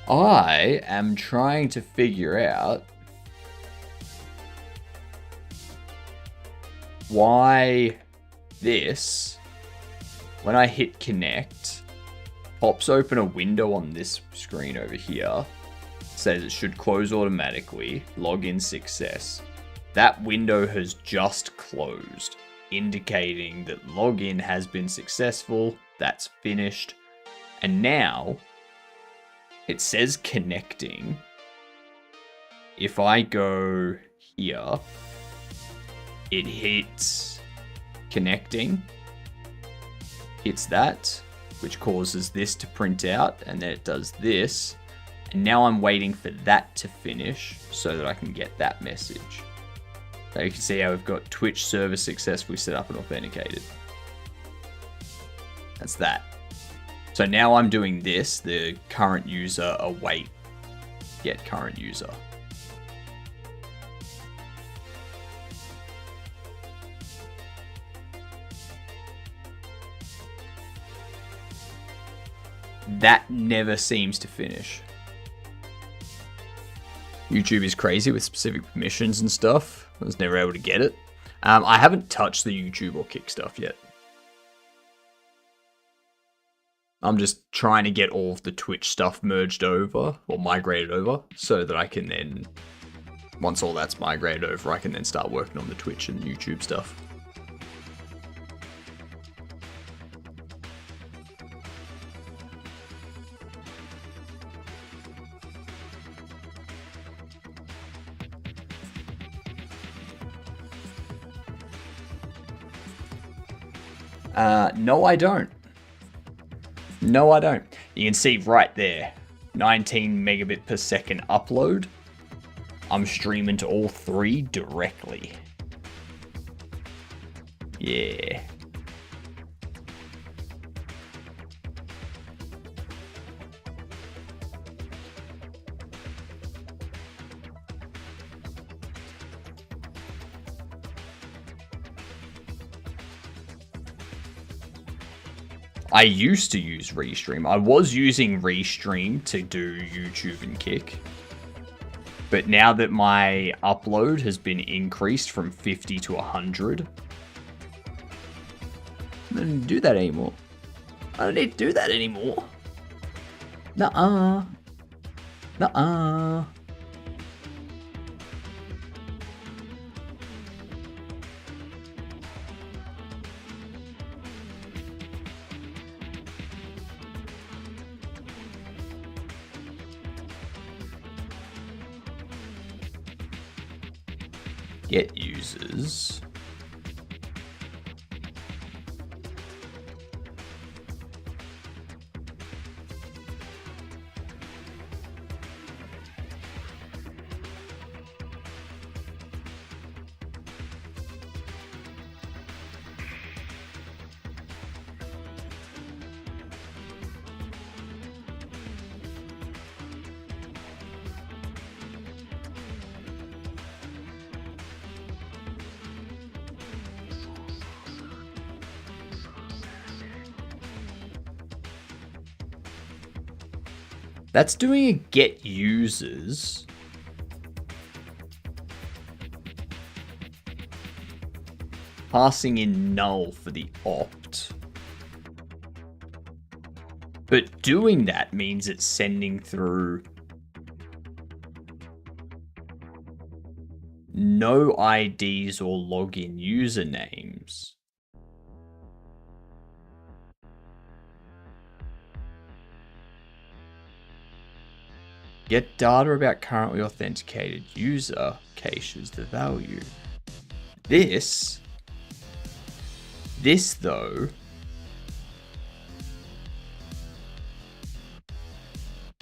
I am trying to figure out why this, when I hit connect, pops open a window on this screen over here, says it should close automatically, login success. That window has just closed, indicating that login has been successful. That's finished. And now it says connecting. If I go here, it hits connecting. Hits that, which causes this to print out, and then it does this. And now I'm waiting for that to finish so that I can get that message. So you can see how we've got Twitch server successfully set up and authenticated. That's that. So now I'm doing this, the current user await get current user. That never seems to finish. YouTube is crazy with specific permissions and stuff. I was never able to get it. I haven't touched the YouTube or Kick stuff yet. I'm just trying to get all of the Twitch stuff merged over or migrated over so that I can then Once all that's migrated over, I can then start working on the Twitch and YouTube stuff. No, I don't. No, I don't. You can see right there, 19 megabit per second upload. I'm streaming to all 3 directly. Yeah. I used to use Restream. I was using Restream to do YouTube and Kick. But now that my upload has been increased from 50 to 100, I don't need to do that anymore. I don't need to do that anymore. Nuh-uh. Nuh-uh. Get users. That's doing a get users. Passing in null for the opt. But doing that means it's sending through no IDs or login usernames. Get data about currently authenticated user caches the value. This though,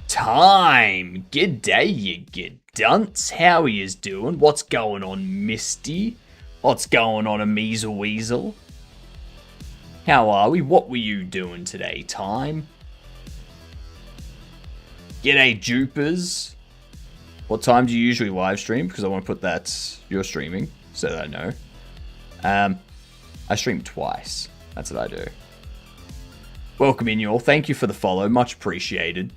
time. G'day, you good dunce. How he is doing? What's going on, Misty? What's going on, a Measle Weasel? How are we? What were you doing today, Time? G'day, Jupers. What time do you usually live stream? Because I want to put that you're streaming so that I know. I stream twice. That's what I do. Welcome in, you all. Thank you for the follow. Much appreciated.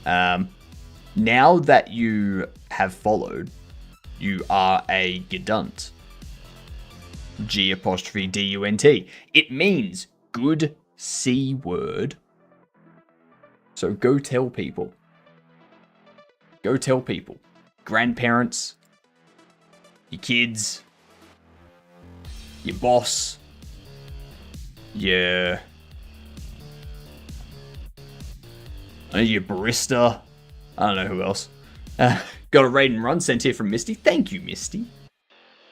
Now that you have followed, you are a Gedunt. G''DUNT. It means good C word. So go tell people. Go tell people. Grandparents, your kids, your boss, your barista. I don't know who else. Got a raid and run sent here from Misty. Thank you, Misty.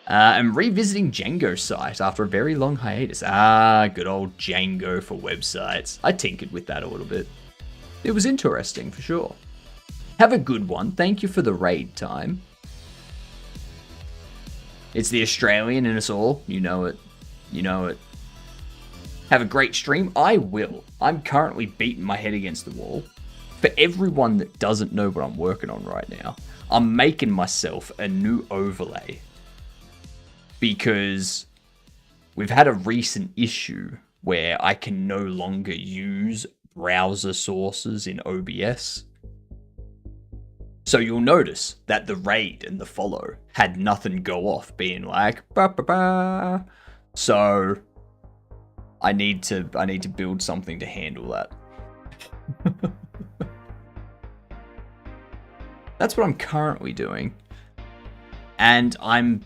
I'm revisiting Django site after a very long hiatus. Good old Django for websites. I tinkered with that a little bit. It was interesting, for sure. Have a good one. Thank you for the raid, Time. It's the Australian in us all. You know it. You know it. Have a great stream. I will. I'm currently beating my head against the wall. For everyone that doesn't know what I'm working on right now, I'm making myself a new overlay. Because we've had a recent issue where I can no longer use browser sources in OBS. So you'll notice that the raid and the follow had nothing go off being like ba ba ba. So I need to build something to handle that. That's what I'm currently doing. And I'm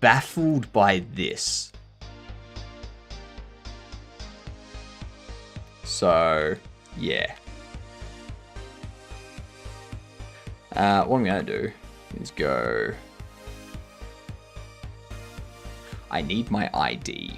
baffled by this. So, yeah. What I'm going to do is go... I need my ID.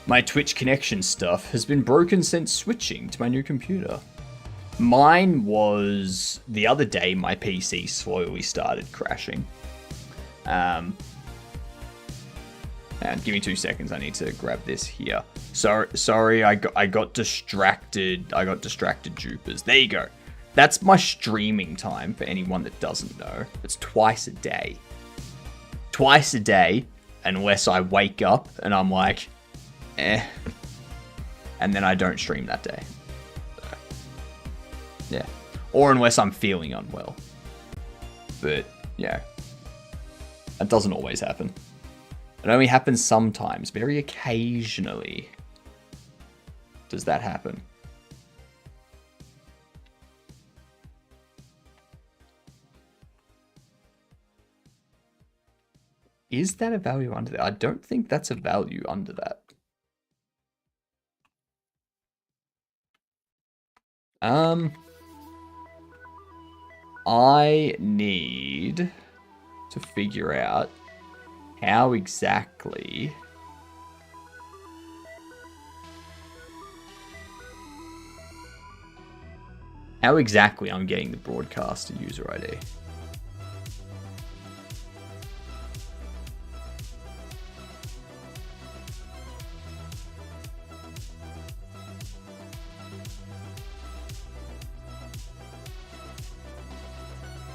My Twitch connection stuff has been broken since switching to my new computer. Mine was the other day. My PC slowly started crashing. And give me 2 seconds. I need to grab this here. Sorry, I got distracted. I got distracted, Jupers. There you go. That's my streaming time for anyone that doesn't know. It's twice a day. Twice a day, unless I wake up and I'm like, and then I don't stream that day. So, yeah. Or unless I'm feeling unwell. But, yeah. That doesn't always happen. It only happens sometimes, very occasionally does that happen. Is that a value under that? I don't think that's a value under that. I need to figure out how exactly I'm getting the broadcaster user ID.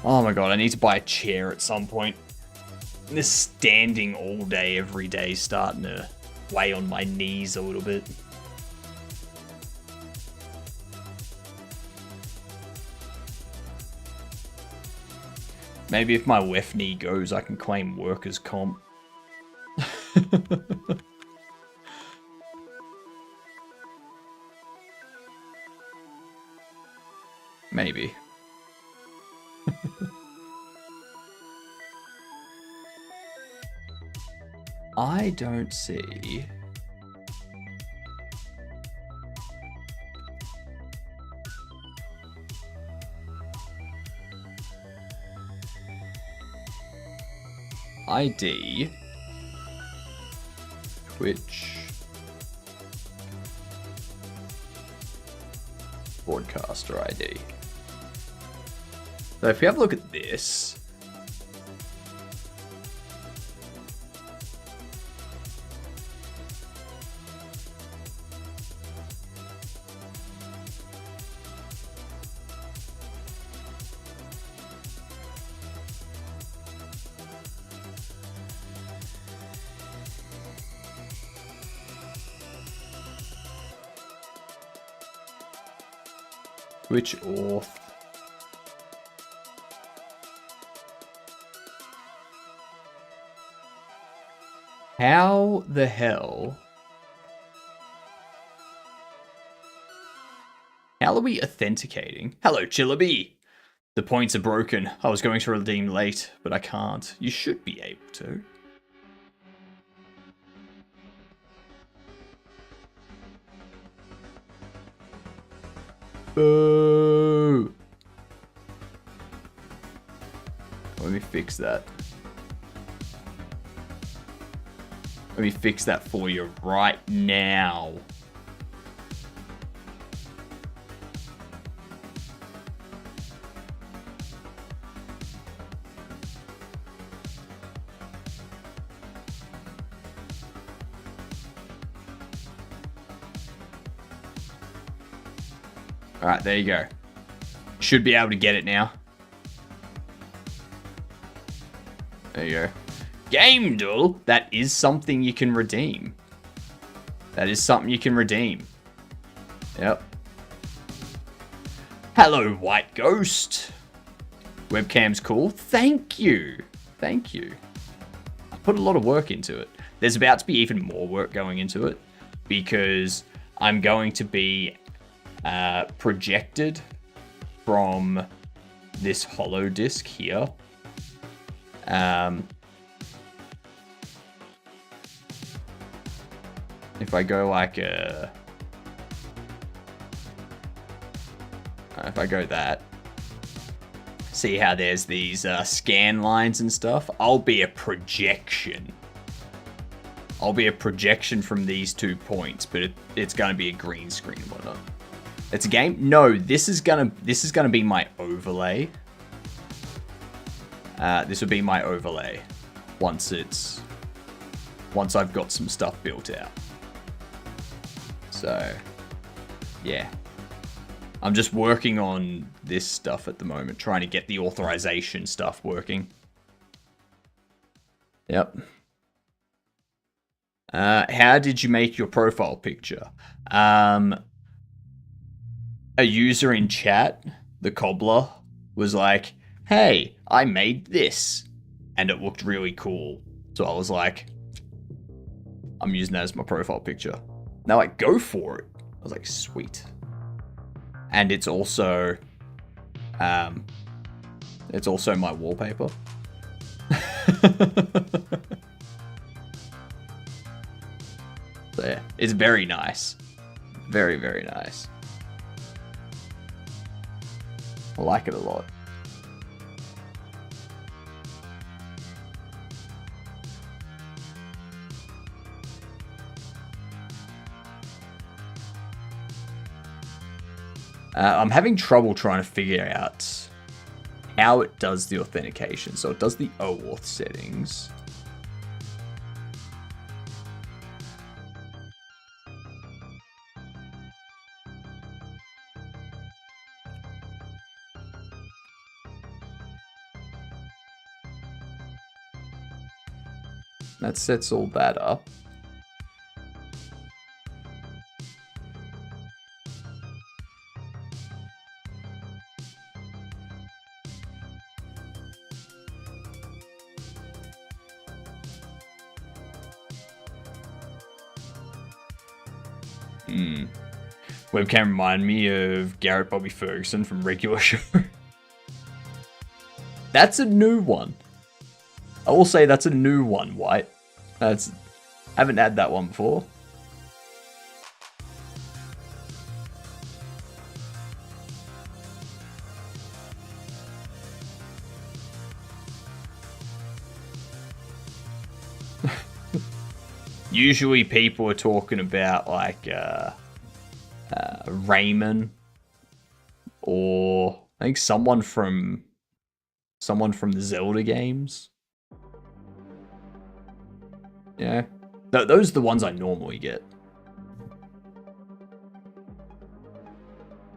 Oh my god, I need to buy a chair at some point. This standing all day, every day, is starting to weigh on my knees a little bit. Maybe if my left knee goes, I can claim workers' comp. Maybe. I don't see... ID... Twitch... Broadcaster ID. So if we have a look at this... Twitch auth. How the hell? How are we authenticating? Hello, Chillaby. The points are broken. I was going to redeem late, but I can't. You should be able to. Boo! Let me fix that. Let me fix that for you right now. Alright, there you go. Should be able to get it now. There you go. Game Duel! That is something you can redeem. That is something you can redeem. Yep. Hello, White Ghost. Webcam's cool. Thank you. Thank you. I put a lot of work into it. There's about to be even more work going into it because I'm going to be projected from this hollow disk here. If I go like if I go that, see how there's these scan lines and stuff? I'll be a projection. I'll be a projection from these 2 points, but it's gonna be a green screen and whatnot. It's a game? No, this is gonna be my overlay. This will be my overlay once I've got some stuff built out. So, yeah. I'm just working on this stuff at the moment, trying to get the authorization stuff working. Yep. How did you make your profile picture? A user in chat, the cobbler, was like, hey, I made this. And it looked really cool. So I was like, I'm using that as my profile picture. They're like, go for it. I was like, sweet. And it's also my wallpaper. So yeah, it's very nice. Very, very nice. I like it a lot. I'm having trouble trying to figure out how it does the authentication. So it does the OAuth settings. That sets all that up. Webcam remind me of Garrett Bobby Ferguson from Regular Show. That's a new one. I will say that's a new one, White. Haven't had that one before. Usually people are talking about like Rayman, or I think someone from the Zelda games. Yeah, those are the ones I normally get.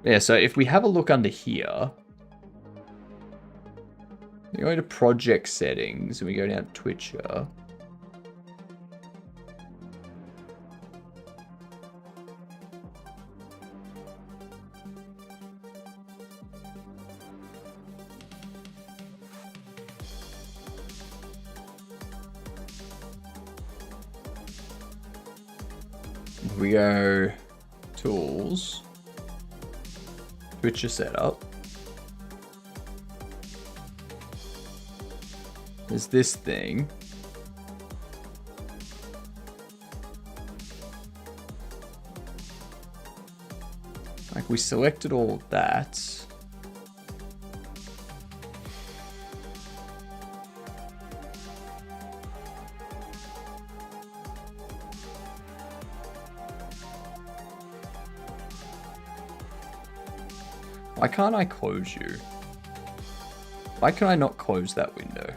Yeah, so if we have a look under here, we go to project settings and we go down to Twitcher. We go tools, Twitcher setup. There's this thing. Like we selected all of that. Why can't I close you? Why can I not close that window?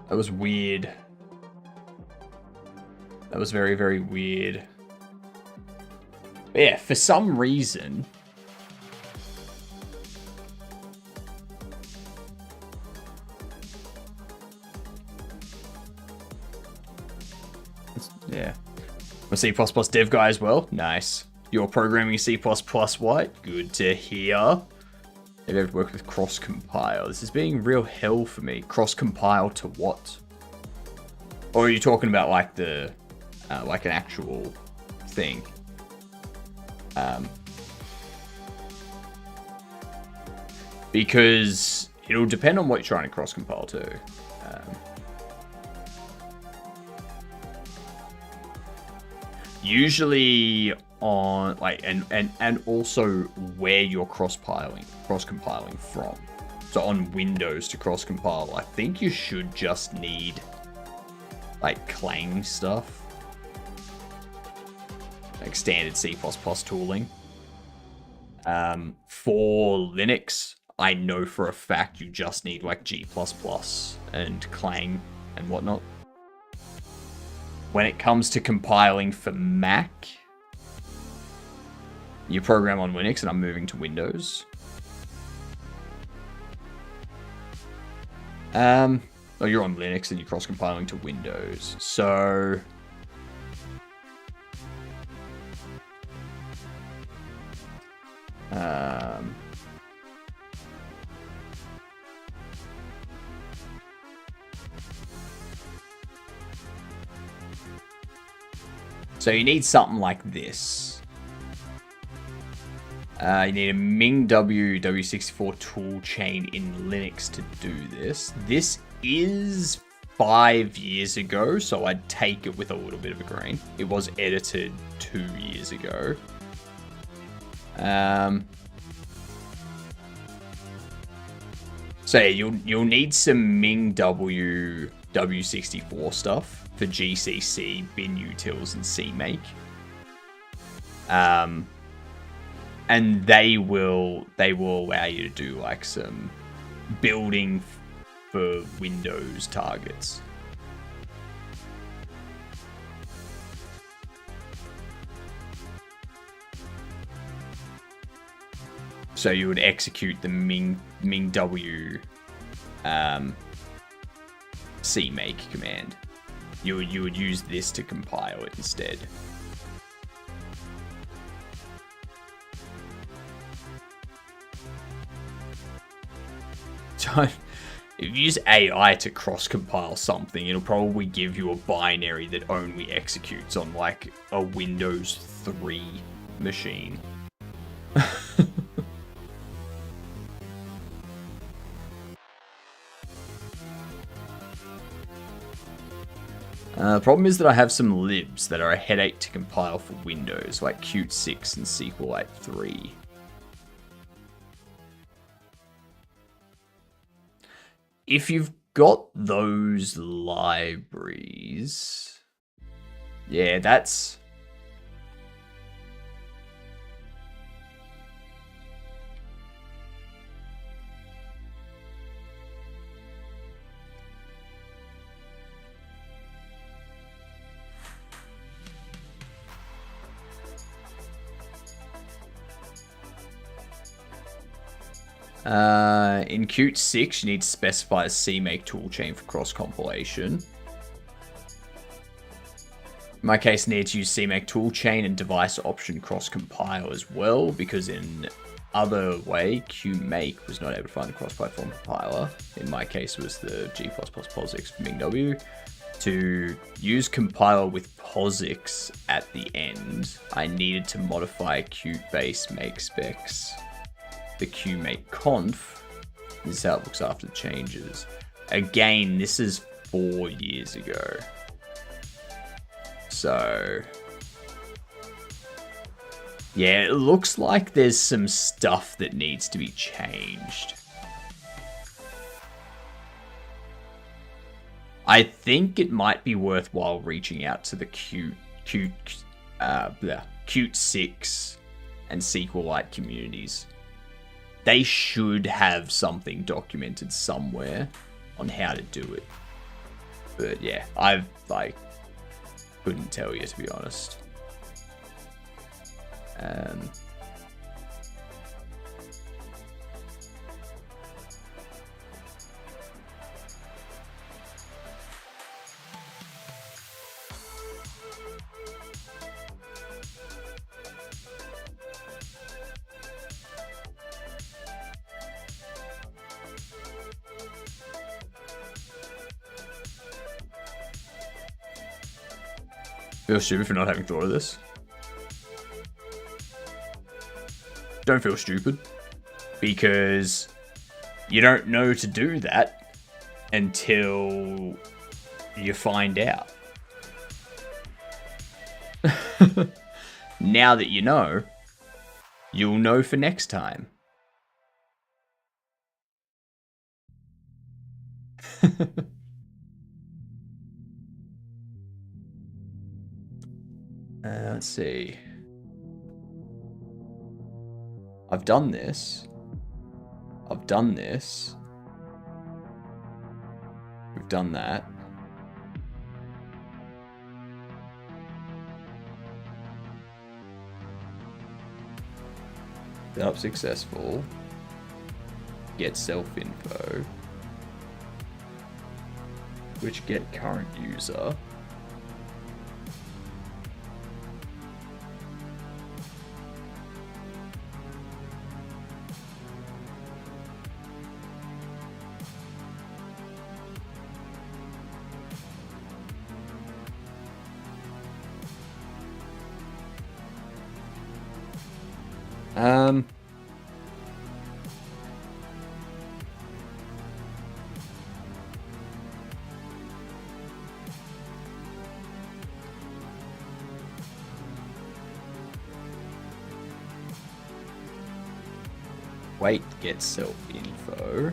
That was weird. That was very, very weird. But yeah, for some reason... Yeah. I'm a C++ dev guy as well. Nice. You're programming C++, what? Good to hear. Have you ever worked with cross-compile? This is being real hell for me. Cross-compile to what? Or are you talking about like the, like an actual thing? Because it'll depend on what you're trying to cross-compile to. Usually on like and also where you're cross-compiling from. So on Windows to cross-compile, I think you should just need like Clang stuff, like standard C++ tooling. For Linux, I know for a fact you just need like G++ and Clang and whatnot. When it comes to compiling for Mac, you program on Linux and I'm moving to Windows. Oh, you're on Linux and you're cross-compiling to Windows. So... So you need something like this. You need a MingW W64 toolchain in Linux to do this. This is 5 years ago, so I'd take it with a little bit of a grain. It was edited 2 years ago. So yeah, you'll need some MingW W64 stuff for GCC, bin utils, and CMake. And they will allow you to do like some building for Windows targets. So you would execute the MingW CMake command. You would use this to compile it instead. So if you use AI to cross-compile something, it'll probably give you a binary that only executes on like a Windows 3 machine. The problem is that I have some libs that are a headache to compile for Windows, like Qt 6 and SQLite 3. If you've got those libraries, yeah, that's... in Qt 6, you need to specify a CMake toolchain for cross-compilation. In my case, I need to use CMake toolchain and device option cross-compile as well, because in other way, QMake was not able to find the cross-platform compiler. In my case, it was the G++ POSIX MingW. To use compiler with POSIX at the end, I needed to modify Qt base make specs. The QMake conf. This is how it looks after the changes. Again, this is 4 years ago. So, yeah, it looks like there's some stuff that needs to be changed. I think it might be worthwhile reaching out to the Qt 6 and SQLite communities. They should have something documented somewhere on how to do it. But yeah, I've like couldn't tell you, to be honest. Feel stupid for not having thought of this. Don't feel stupid, because you don't know to do that until you find out. Now that you know, you'll know for next time. Let's see. I've done this. I've done this. We've done that. Setup successful. Get self-info. Which get current user. Wait, get self-info.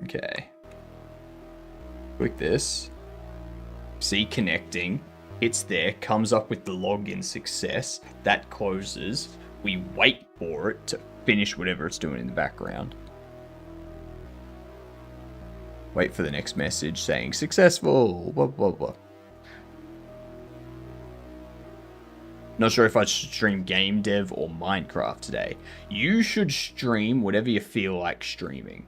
Okay. Click this. See connecting. It's there. Comes up with the login success. That closes. We wait for it to finish whatever it's doing in the background. Wait for the next message saying successful. Blah, blah, blah. Not sure if I should stream game dev or Minecraft today. You should stream whatever you feel like streaming.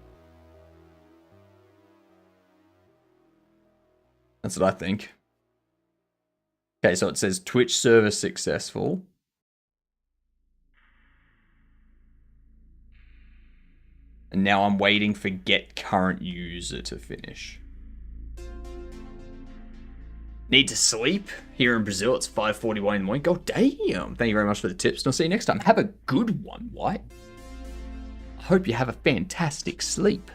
That's what I think. Okay, so it says Twitch server successful. And now I'm waiting for get current user to finish. Need to sleep? Here in Brazil, it's 5:41 in the morning. God damn. Thank you very much for the tips, and I'll see you next time. Have a good one, White. I hope you have a fantastic sleep.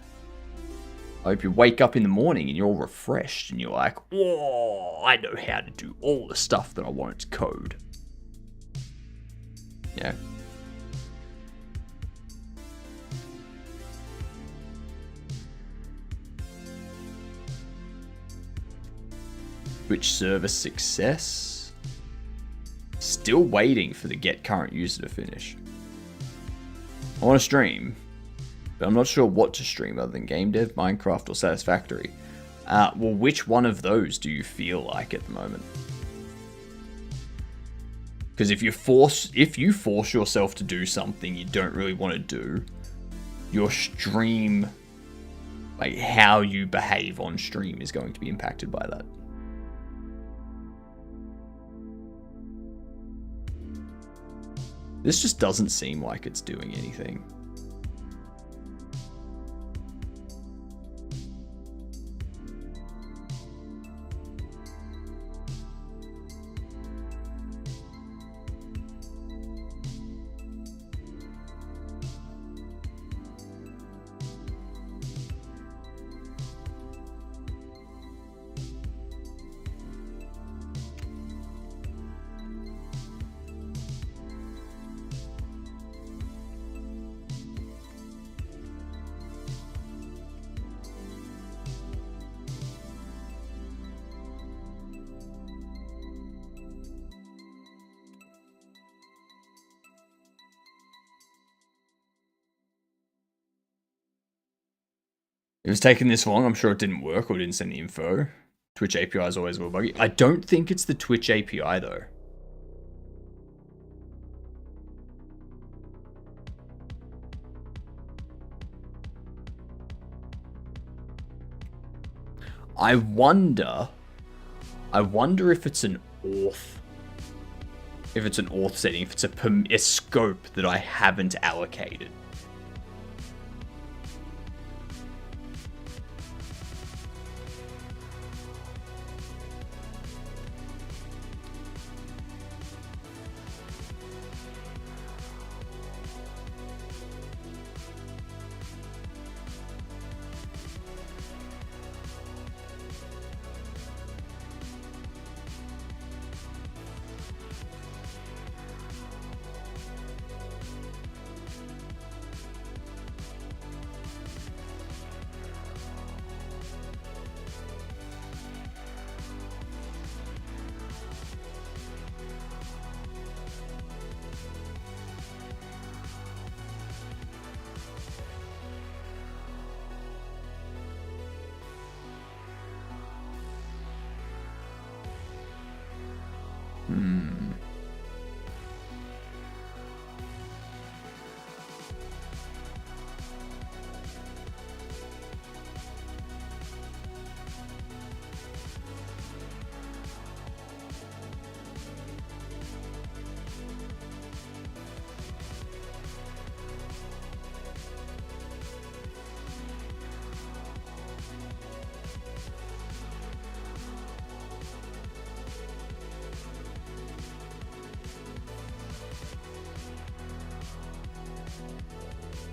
I hope you wake up in the morning and you're all refreshed and you're like, whoa, I know how to do all the stuff that I want to code. Yeah. Twitch server success. Still waiting for the get current user to finish. I want to stream, but I'm not sure what to stream other than game dev, Minecraft, or Satisfactory. Well, which one of those do you feel like at the moment? Because if you force yourself to do something you don't really want to do, your stream, like how you behave on stream, is going to be impacted by that. This just doesn't seem like it's doing anything. It was taking this long. I'm sure it didn't work or didn't send the info. Twitch API is always a little buggy. I don't think it's the Twitch API though. I wonder if it's an auth. If it's an auth setting, if it's a scope that I haven't allocated.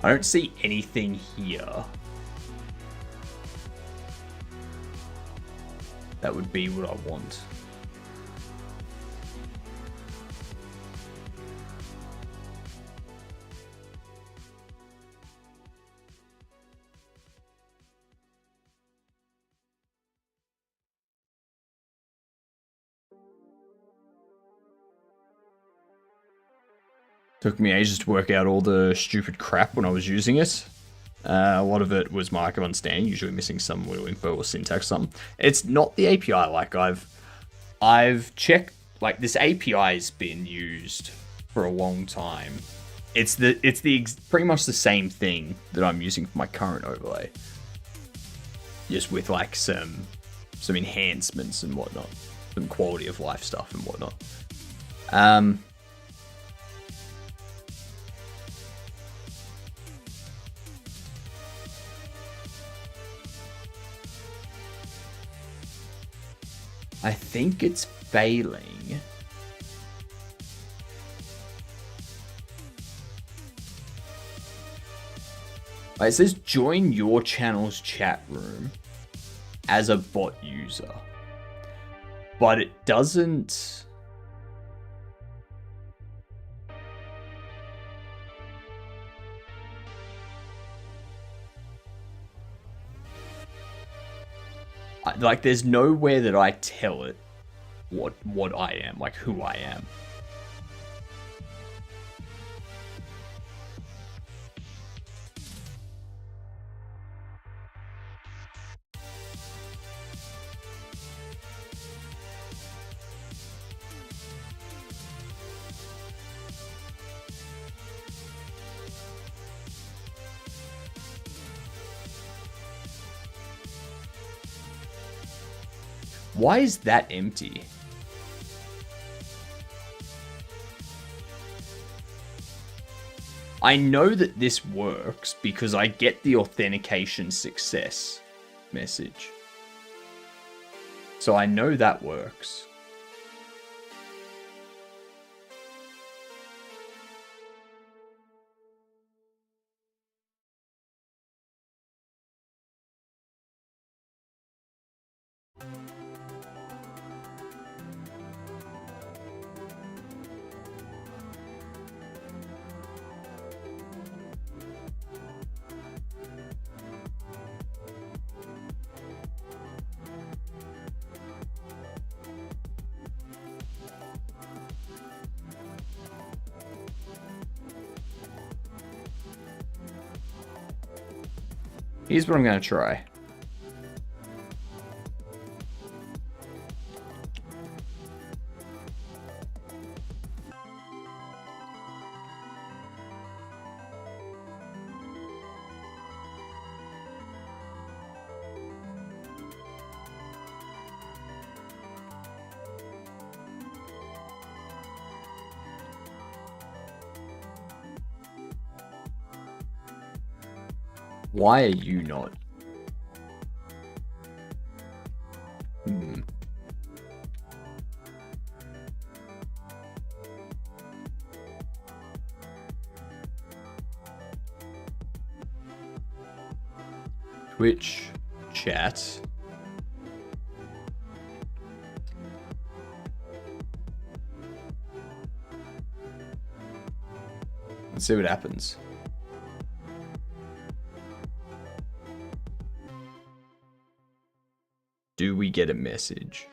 I don't see anything here that would be what I want. Took me ages to work out all the stupid crap when I was using it. A lot of it was mark of understanding, usually missing some little info or syntax or something. It's not the API. Like I've checked. Like this API has been used for a long time. It's pretty much the same thing that I'm using for my current overlay, just with like some enhancements and whatnot, some quality of life stuff and whatnot. I think it's failing. It says join your channel's chat room as a bot user, but it doesn't. Like, there's nowhere that I tell it what I am, like who I am. Why is that empty? I know that this works because I get the authentication success message. So I know that works. Here's what I'm going to try. Why are you not? Twitch chat. Let's see what happens. Do we get a message?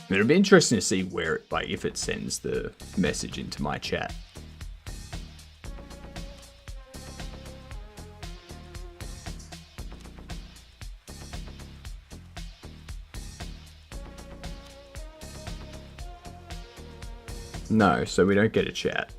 It'll be interesting to see where it, like, if it sends the message into my chat. No, so we don't get a chat.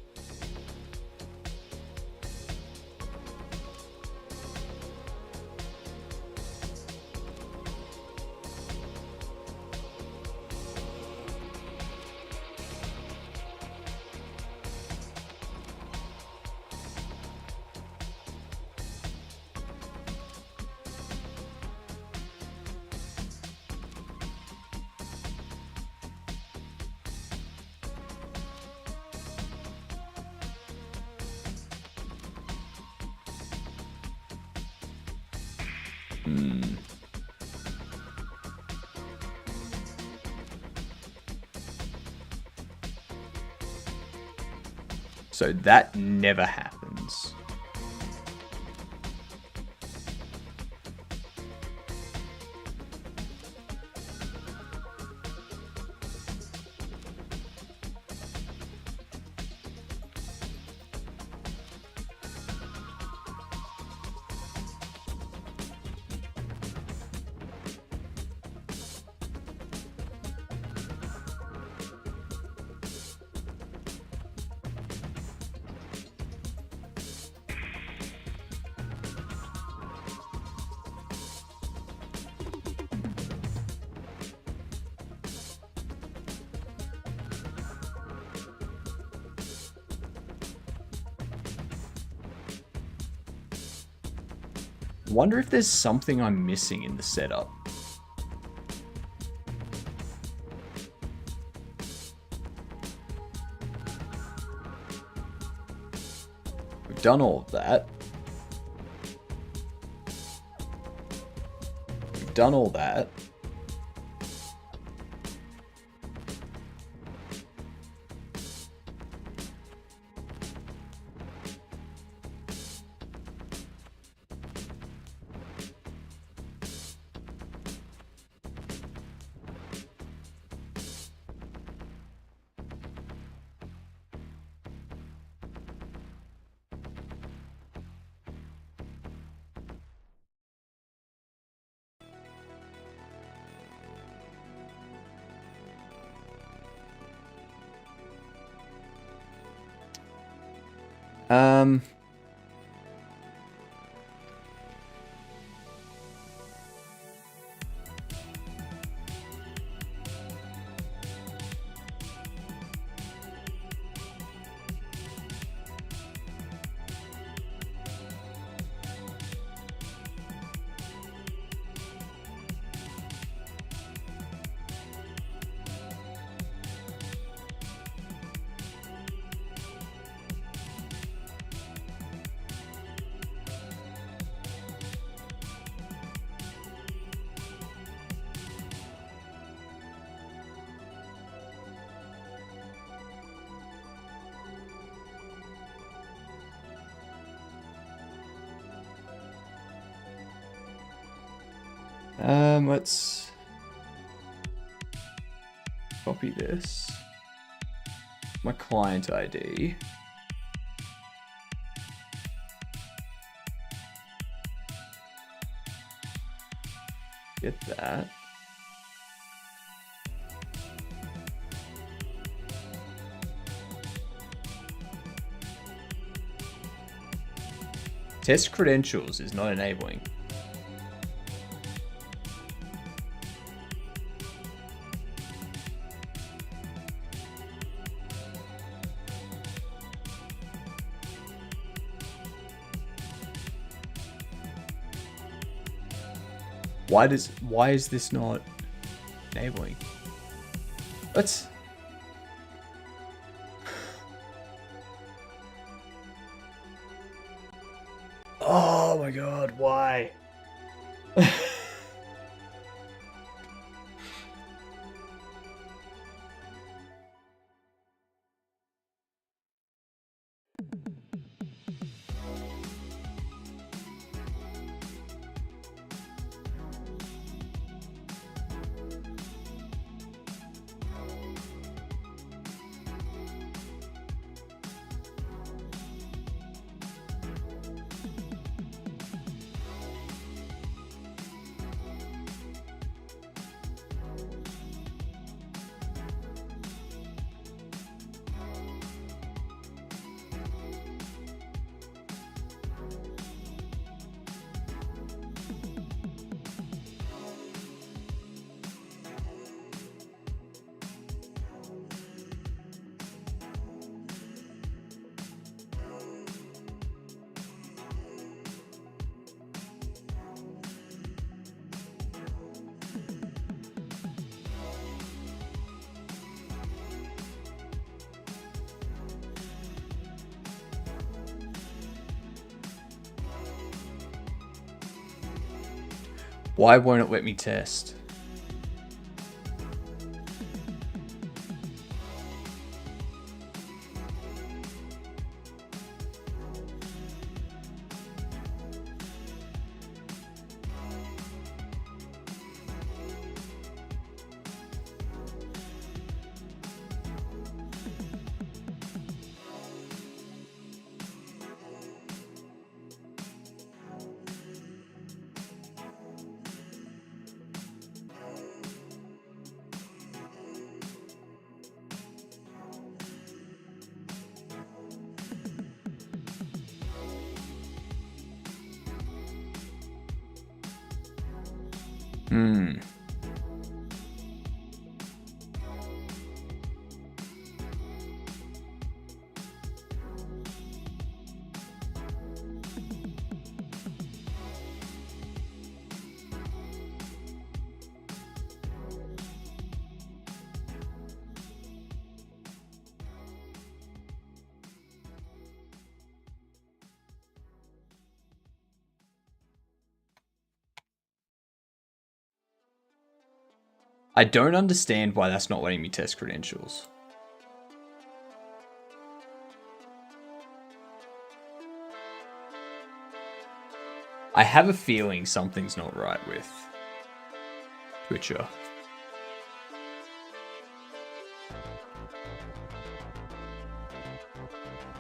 So that never happens. Wonder if there's something I'm missing in the setup. We've done all of that. We've done all that. Um, let's... copy this. My client ID. Get that. Test credentials is not enabling. Why is this not enabling? Let's... Oh my god, why? Why won't it let me test? I don't understand why that's not letting me test credentials. I have a feeling something's not right with Twitcher.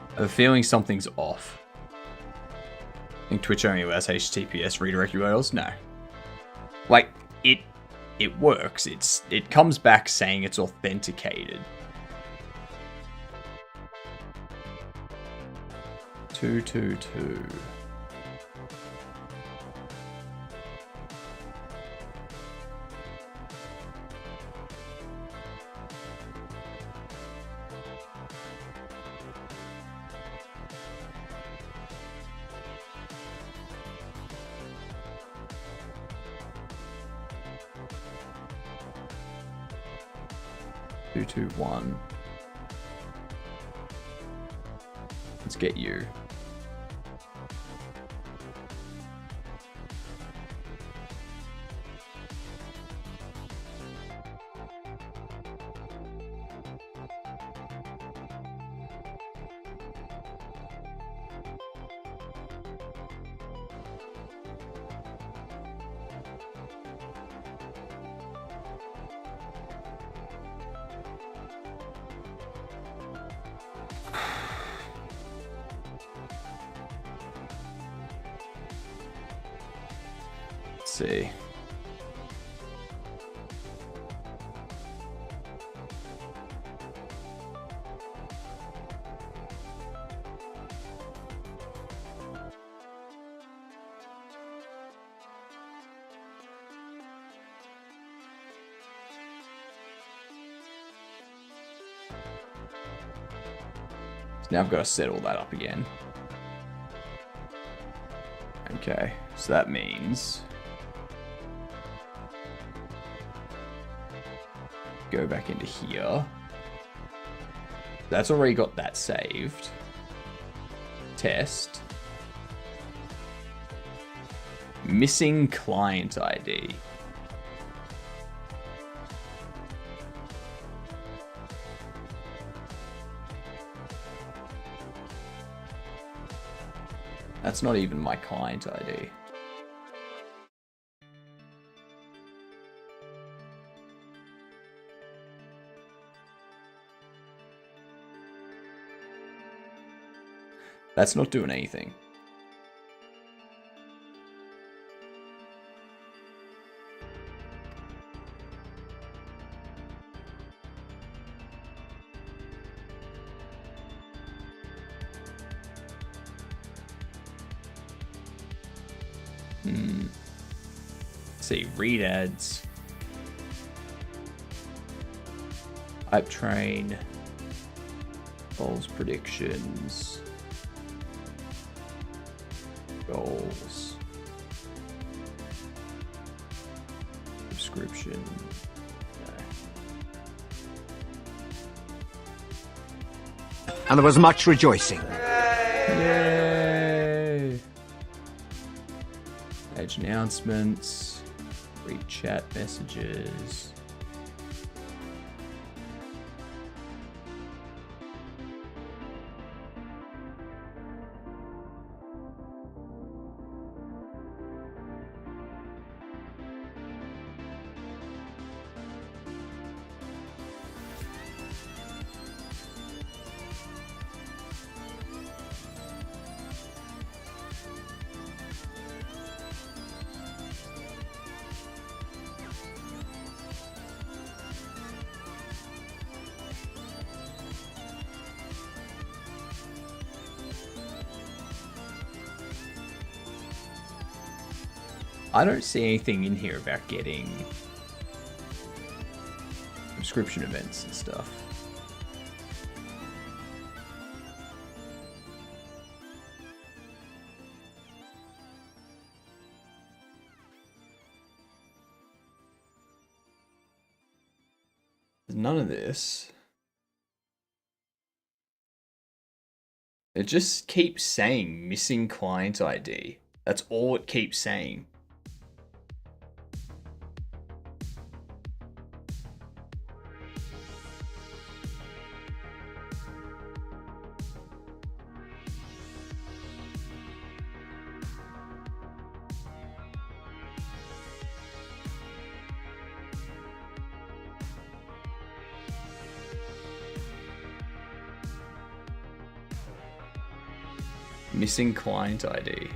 I have a feeling something's off. I think Twitch only allows HTTPS redirect URLs? No. Like, it works. It comes back saying it's authenticated. 222. One. Let's get you. see. Now I've got to set all that up again. Okay, so that means go back into here. That's already got that saved. Test. Missing client ID. That's not even my client ID. That's not doing anything. See, read ads. Hype train. Goals predictions. Goals. Subscription. And there was much rejoicing. Yay! Page announcements. Read chat messages. I don't see anything in here about getting subscription events and stuff. There's none of this. It just keeps saying missing client ID. That's all it keeps saying. Missing client ID.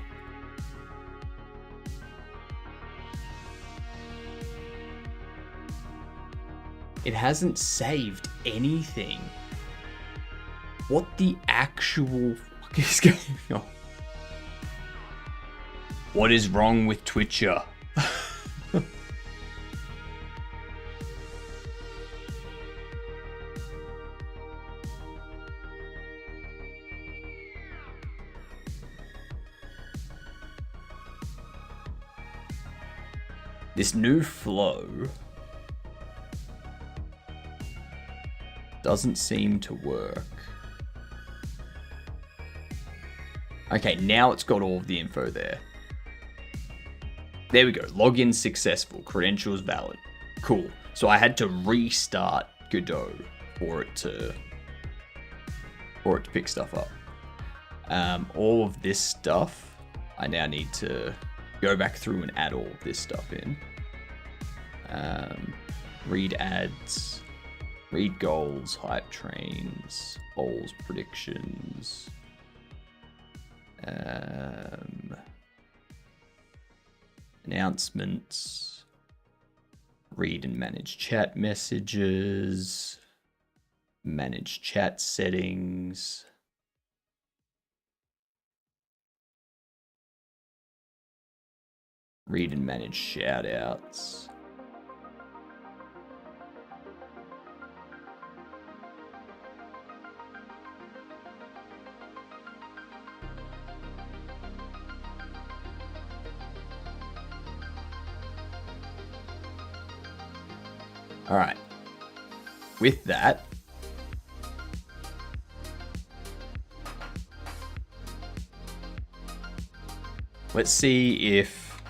It hasn't saved anything. What the actual fuck is going on? What is wrong with Twitcher? This new flow doesn't seem to work. Okay, now it's got all of the info there. There we go. Login successful. Credentials valid. Cool. So I had to restart Godot for it to pick stuff up. All of this stuff, I now need to go back through and add all of this stuff in. Read ads, read goals, hype trains, polls, predictions. Announcements. Read and manage chat messages. Manage chat settings. Read and manage shoutouts. All right. With that, let's see if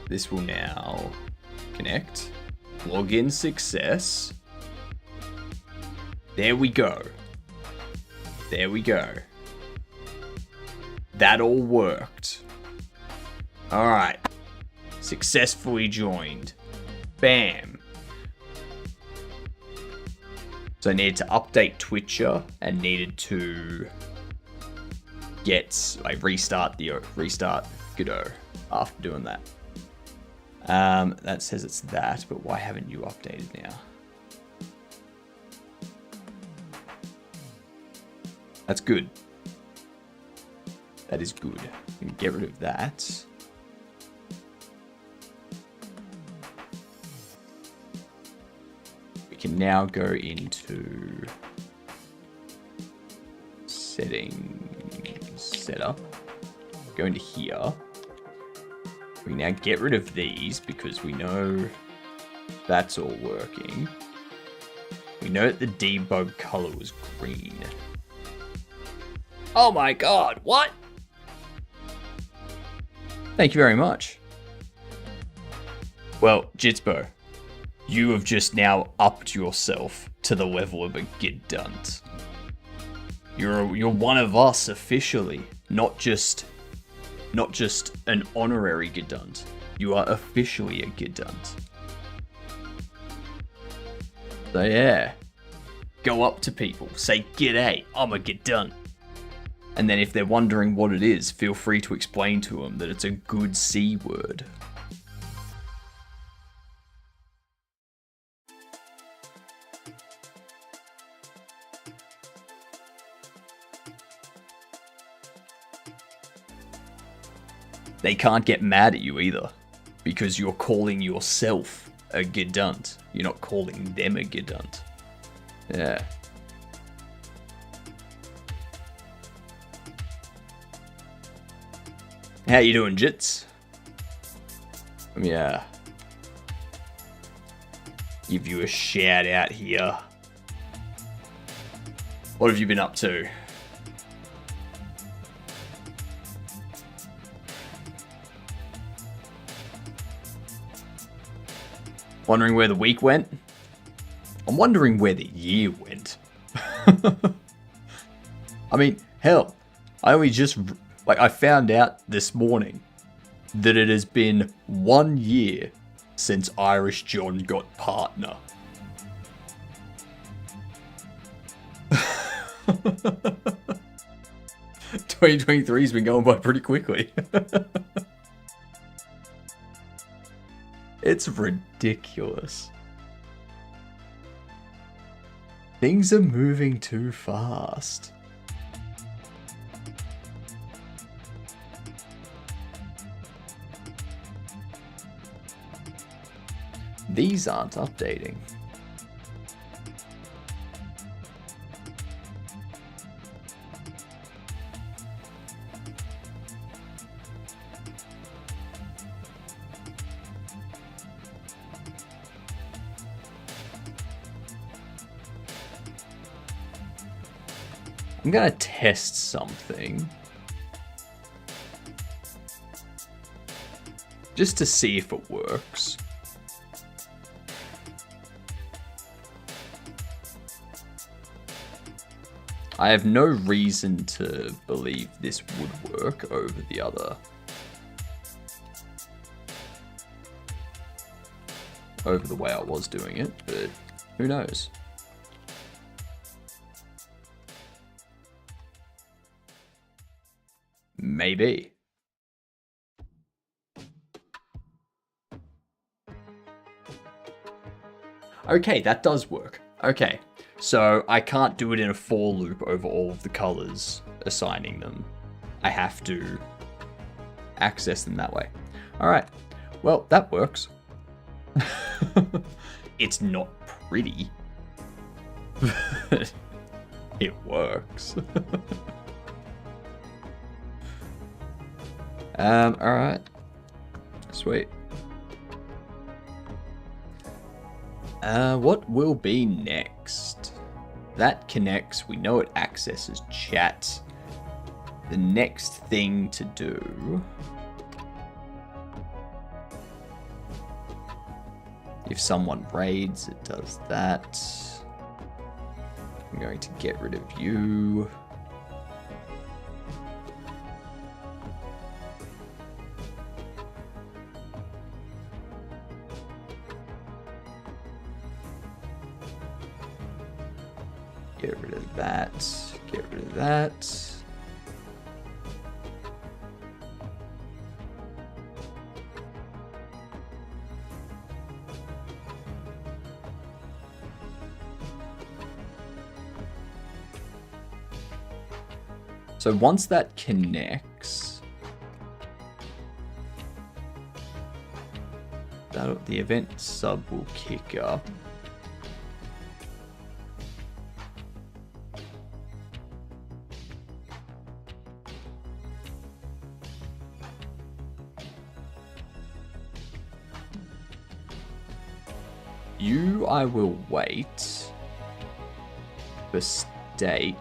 this will now connect. Login success. There we go. There we go. That all worked. All right. Successfully joined. Bam. So I needed to update Twitcher and needed to restart Godot after doing that. That says it's that, but why haven't you updated now? That's good. That is good. We can get rid of that. We can now go into settings, setup. Go into here. We now get rid of these because we know that's all working. We know that the debug color was green. Oh my god, what? Thank you very much. Well, Jitsbo, you have just now upped yourself to the level of a Gidunt. You're one of us officially, not just an honorary Gidunt. You are officially a Gidunt. So yeah, go up to people, say g'day, I'm a Gidunt. And then if they're wondering what it is, feel free to explain to them that it's a good C word. They can't get mad at you either, because you're calling yourself a Gidunt. You're not calling them a Gidunt. Yeah. How you doing, Jits? Let me give you a shout out here. What have you been up to? Wondering where the week went? I'm wondering where the year went. I mean, hell, I only just... I found out this morning that it has been 1 year since Irish John got partner. (2023's been going by pretty quickly. It's ridiculous. Things are moving too fast. These aren't updating. I'm gonna test something. Just to see if it works. I have no reason to believe this would work over the other. Over the way I was doing it, but who knows? Maybe. Okay, that does work. Okay, so I can't do it in a for loop over all of the colors, assigning them. I have to access them that way. All right, well, that works. It's not pretty, but it works. All right, sweet. What will be next? That connects. We know it accesses chat. The next thing to do, if someone raids, it does that. I'm going to get rid of you. Get rid of that. Get rid of that. So once that connects, the event sub will kick up. I will wait for state.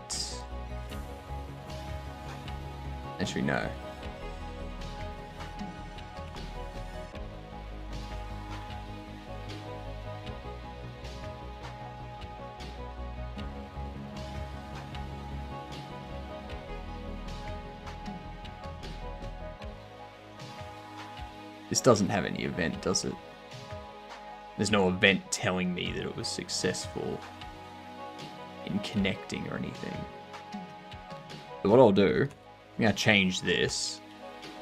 Actually, no. This doesn't have any event, does it? There's no event telling me that it was successful in connecting or anything. So what I'll do, I'm going to change this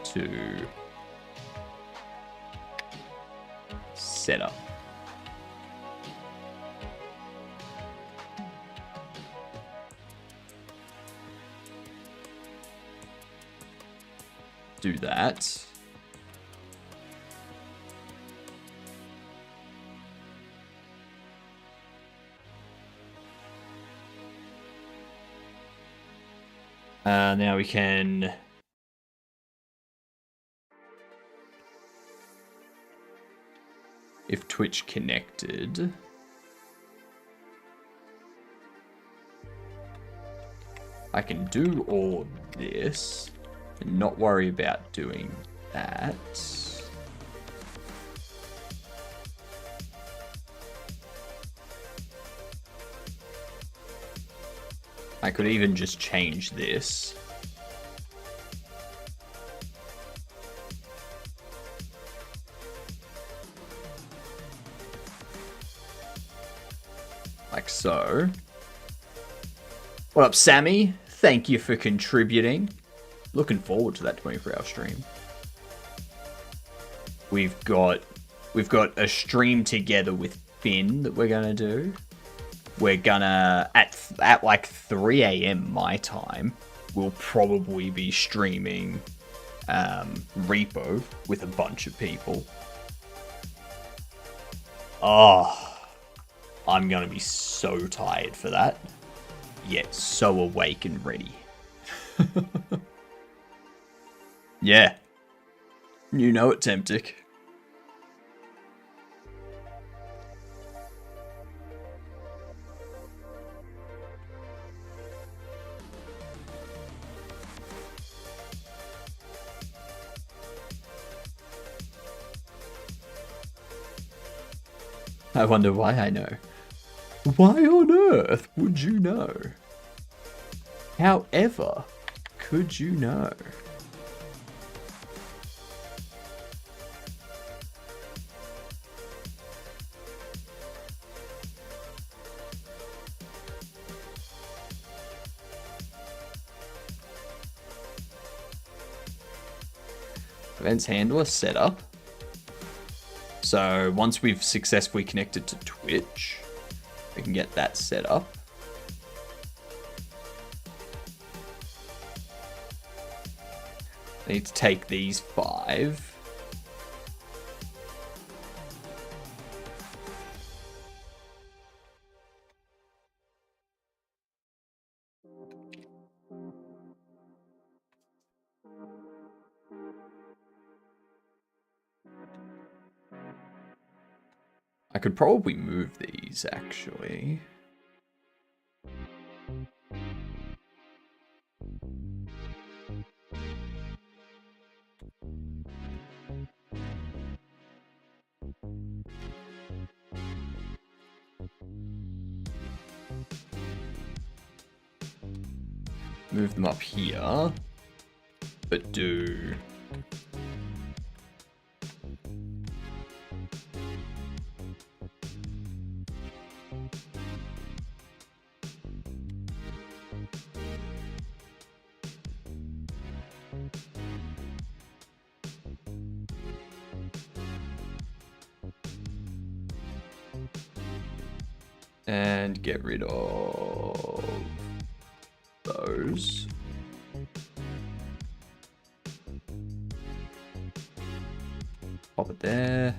to setup. Do that. Now we can if Twitch connected, I can do all of this and not worry about doing that. I could even just change this. Like so. What up, Sammy? Thank you for contributing. Looking forward to that 24-hour stream. We've got a stream together with Finn that we're gonna do. We're gonna at like 3 a.m. my time, we'll probably be streaming Repo with a bunch of people. Oh, I'm gonna be so tired for that, yet so awake and ready. Yeah, you know it, Temptic. I wonder why I know. Why on earth would you know? However, could you know? Events handler setup. So once we've successfully connected to Twitch, we can get that set up. I need to take these 5. I could probably move these, actually. Move them up here, but do... and get rid of those. Pop it there.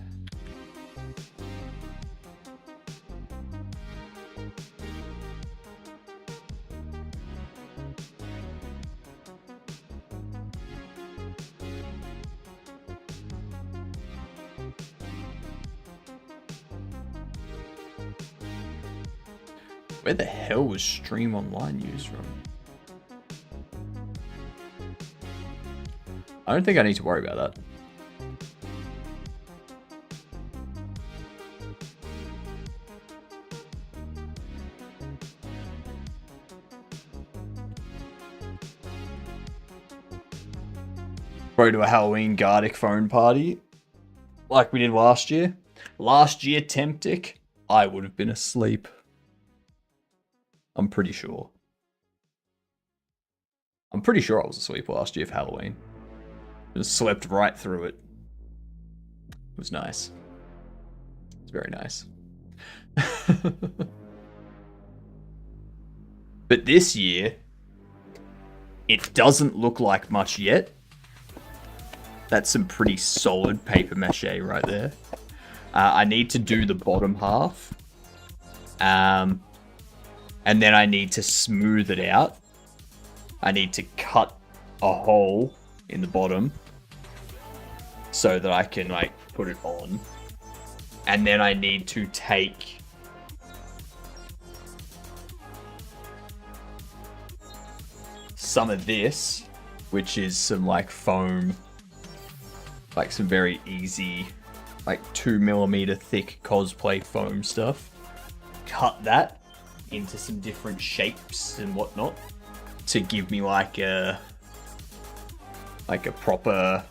Where the hell was Stream Online used from? I don't think I need to worry about that. Go to a Halloween Gardic phone party like we did last year. Last year, Temptic, I would have been asleep. I'm pretty sure. I'm pretty sure I was asleep last year for Halloween. Just slept right through it. It was nice. It was very nice. But this year, it doesn't look like much yet. That's some pretty solid paper mache right there. I need to do the bottom half. And then I need to smooth it out. I need to cut a hole in the bottom so that I can like put it on. And then I need to take some of this, which is some like foam, like some very easy, like 2mm thick cosplay foam stuff. Cut that into some different shapes and whatnot to give me like a proper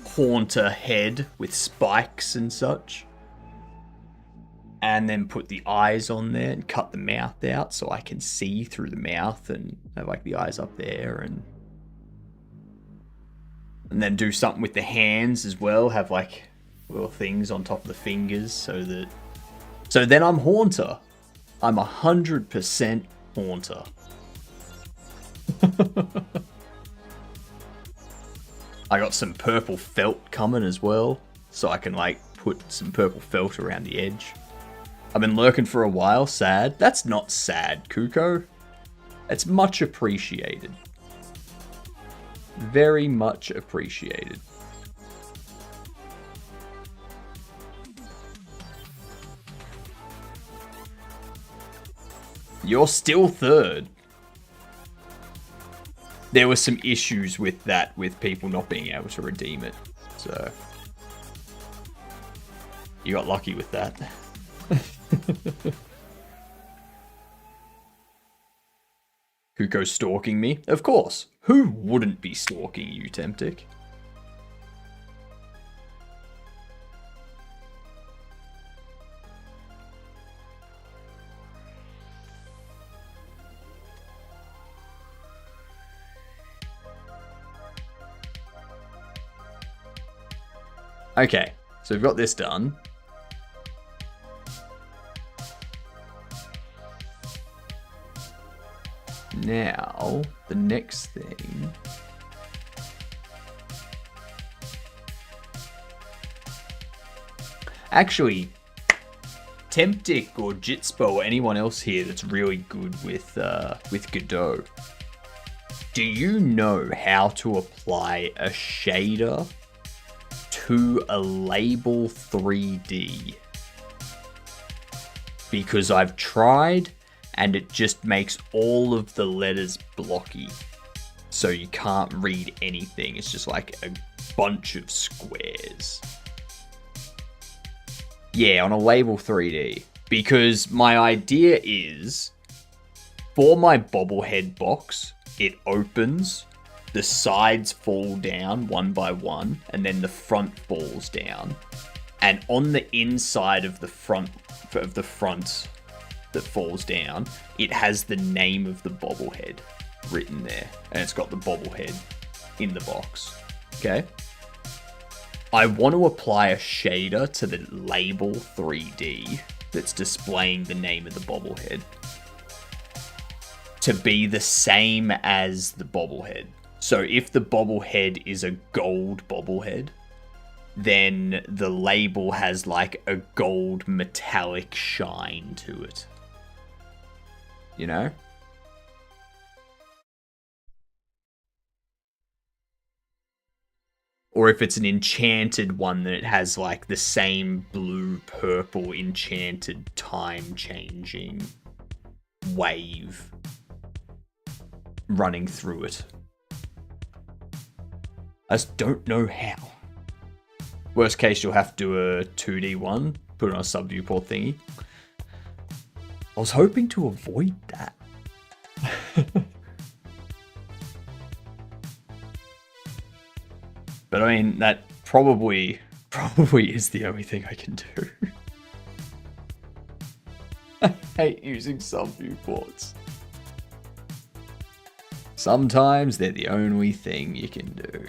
haunter head with spikes and such. And then put the eyes on there and cut the mouth out so I can see through the mouth and have like the eyes up there, and then do something with the hands as well, have like little things on top of the fingers so then I'm Haunter. I'm 100% Haunter. I got some purple felt coming as well, so I can like put some purple felt around the edge. I've been lurking for a while, sad. That's not sad, Kuko. It's much appreciated. Very much appreciated. You're still third. There were some issues with that, with people not being able to redeem it. So, you got lucky with that. Kuko stalking me? Of course. Who wouldn't be stalking you, Temptic? Okay, so we've got this done. the next thing. Actually, Temptic or Jitspo or anyone else here that's really good with Godot, do you know how to apply a shader to a label 3D? Because I've tried and it just makes all of the letters blocky. So you can't read anything. It's just like a bunch of squares. Yeah, on a label 3D. Because my idea is, for my bobblehead box, it opens, the sides fall down one by one, and then the front falls down. And on the inside of the front that falls down, it has the name of the bobblehead written there. And it's got the bobblehead in the box. Okay? I want to apply a shader to the label 3D that's displaying the name of the bobblehead to be the same as the bobblehead. So if the bobblehead is a gold bobblehead, then the label has like a gold metallic shine to it. You know? Or if it's an enchanted one, then it has like the same blue-purple enchanted time-changing wave running through it. I just don't know how. Worst case, you'll have to do a 2D one, put it on a sub-viewport thingy. I was hoping to avoid that. But I mean, that probably is the only thing I can do. I hate using sub-viewports. Sometimes they're the only thing you can do.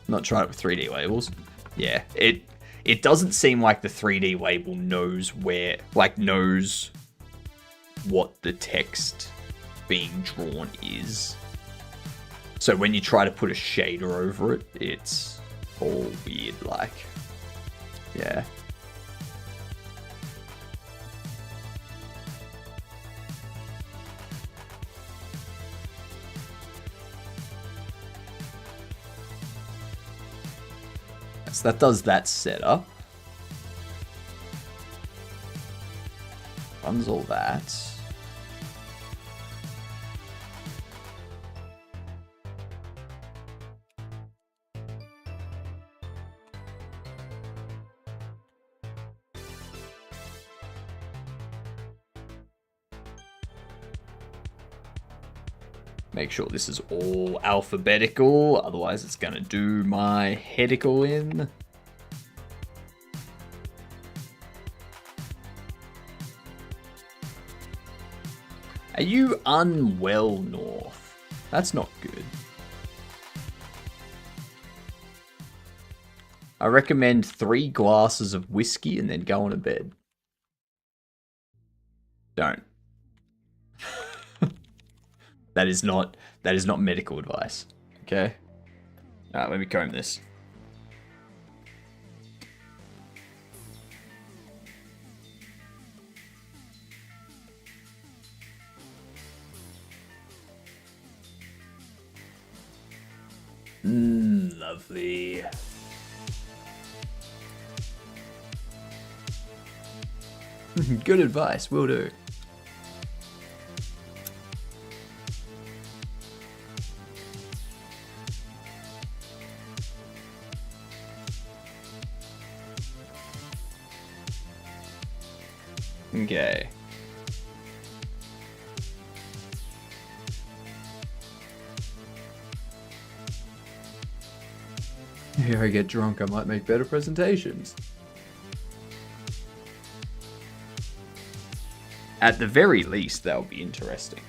Not try it with 3D labels. Yeah, it doesn't seem like the 3D label knows what the text being drawn is. So when you try to put a shader over it, it's all weird, like, yeah. So that does that setup. Runs all that. Make sure this is all alphabetical, otherwise it's gonna do my headical in. Are you unwell, North? That's not good. I recommend 3 glasses of whiskey and then go on to bed. Don't. That is not medical advice. Okay? Alright, let me comb this. Lovely. Good advice, will do. Okay. Here I get drunk, I might make better presentations. At the very least, that would be interesting.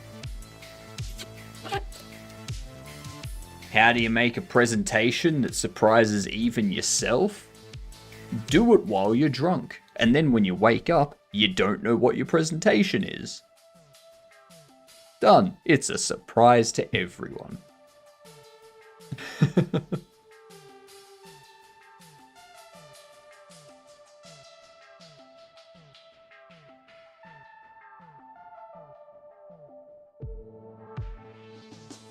How do you make a presentation that surprises even yourself? Do it while you're drunk, and then when you wake up, you don't know what your presentation is. Done. It's a surprise to everyone.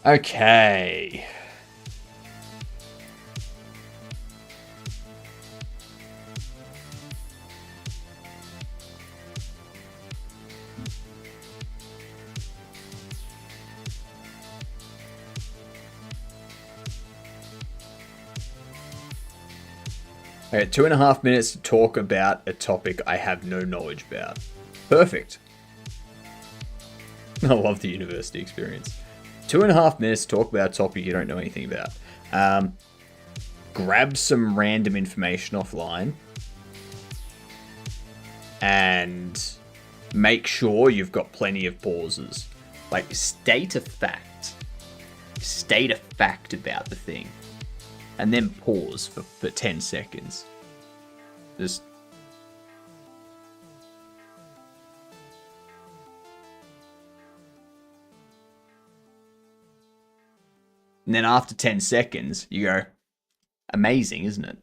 Okay. Okay, 2.5 minutes to talk about a topic I have no knowledge about. Perfect. I love the university experience. 2.5 minutes to talk about a topic you don't know anything about. Grab some random information offline and make sure you've got plenty of pauses. Like, state a fact. State a fact about the thing. And then pause for 10 seconds. Just... And then after 10 seconds, you go, amazing, isn't it?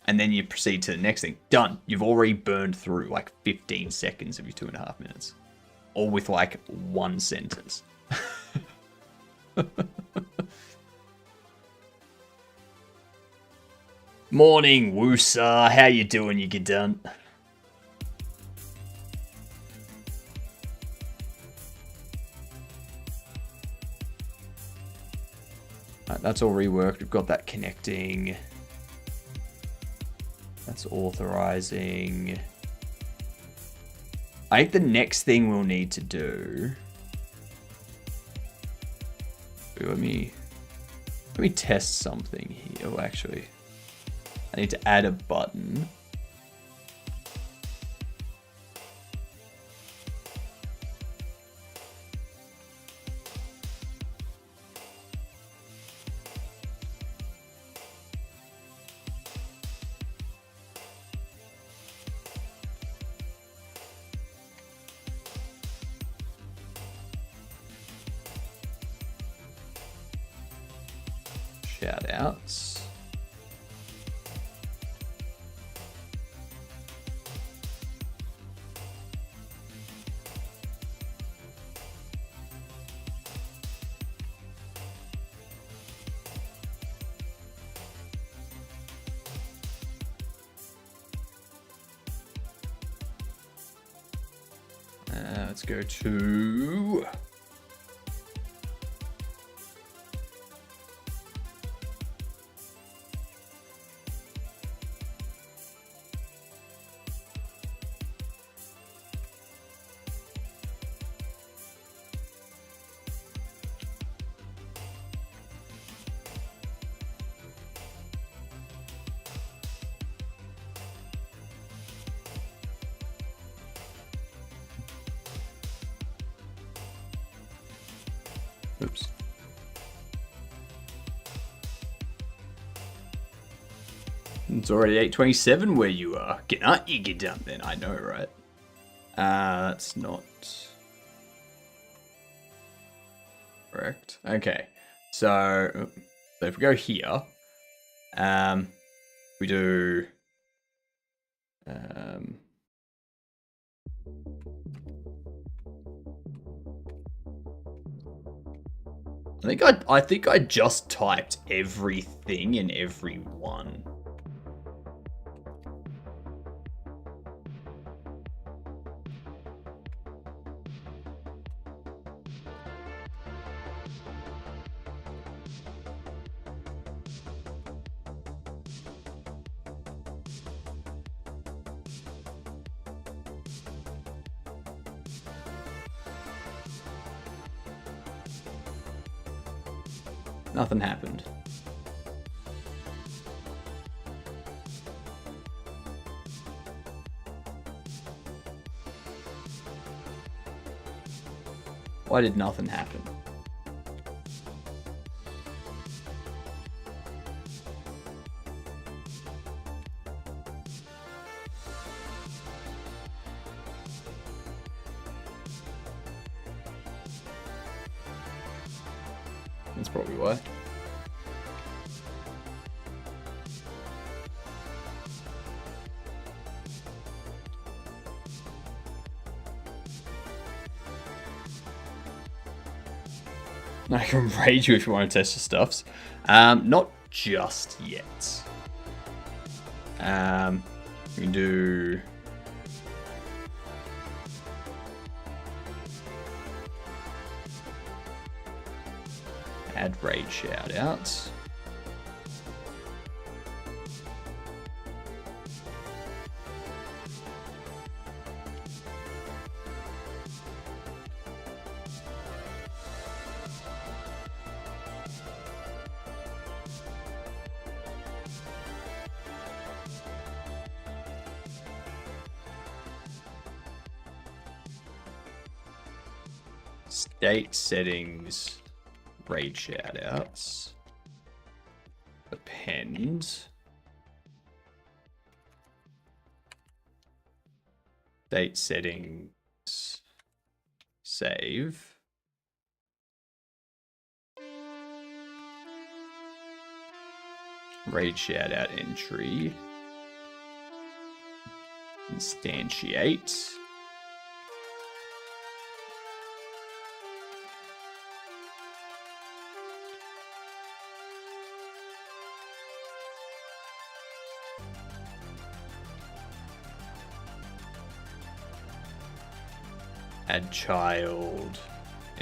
And then you proceed to the next thing. Done. You've already burned through like 15 seconds of your 2.5 minutes. All with like one sentence. Morning, Woosa. How you doing, you gedunt? Right, that's all reworked. We've got that connecting. That's authorizing. I think the next thing we'll need to do... Let me test something here. Oh, actually, I need to add a button. Shout outs. Let's go to... Oops. It's already 8:27 where you are. Aren't you get done then? I know, right? That's not correct. Okay. So if we go here, we do I think I just typed everything in everyone. Nothing happened. Why did nothing happen? That's probably why. I can raid you if you want to test your stuffs. Not just yet. We can do... add raid shoutouts. State settings, raid shoutouts, append, state settings, save, raid shoutout entry, instantiate. Add child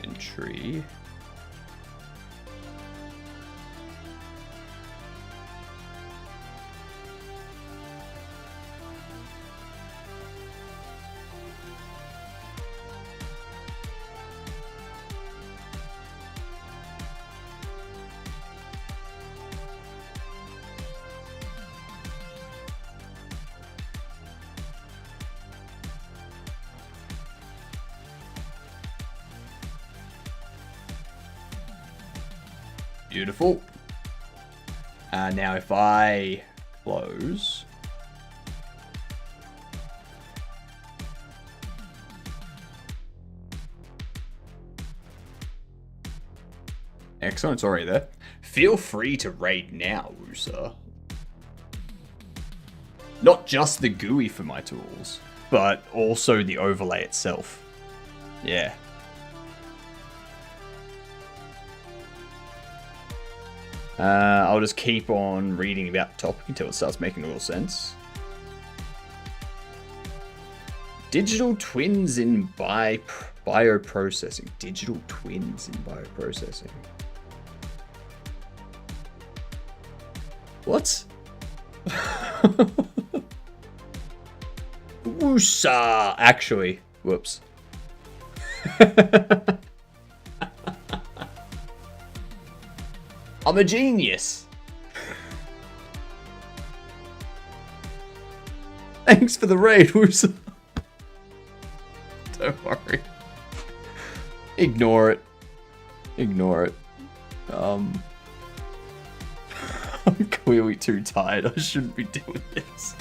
entry. Beautiful. Now if I close, excellent, it's already there. Feel free to raid now, Woosa. Not just the GUI for my tools, but also the overlay itself. Yeah. I'll just keep on reading about the topic until it starts making a little sense. Digital twins in bioprocessing. Digital twins in bioprocessing. What? Woosa! Actually, whoops. I'm a genius. Thanks for the raid, Woosa. Don't worry. Ignore it. Ignore it. I'm clearly too tired. I shouldn't be doing this.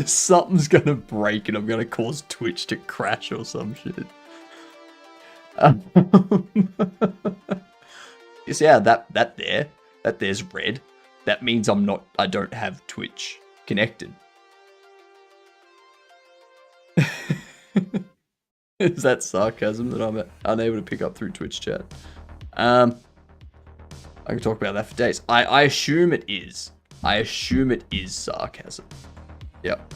Something's gonna break and I'm gonna cause Twitch to crash or some shit. You see how that there's red? That means I don't have Twitch connected. Is that sarcasm that I'm unable to pick up through Twitch chat? I can talk about that for days. I assume it is. I assume it is sarcasm. Yep.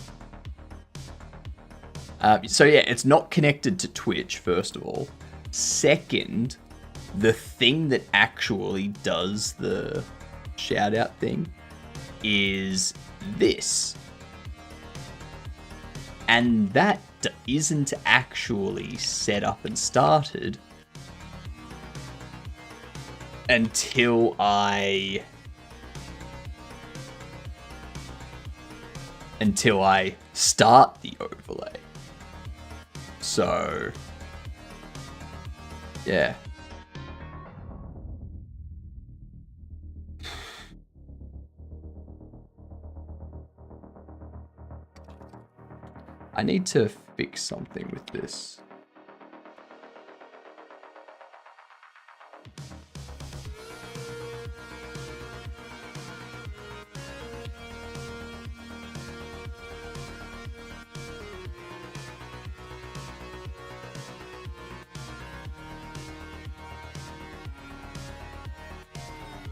So yeah, it's not connected to Twitch, first of all. Second, the thing that actually does the shout out thing is this. And that isn't actually set up and started until I start the overlay. So yeah. I need to fix something with this.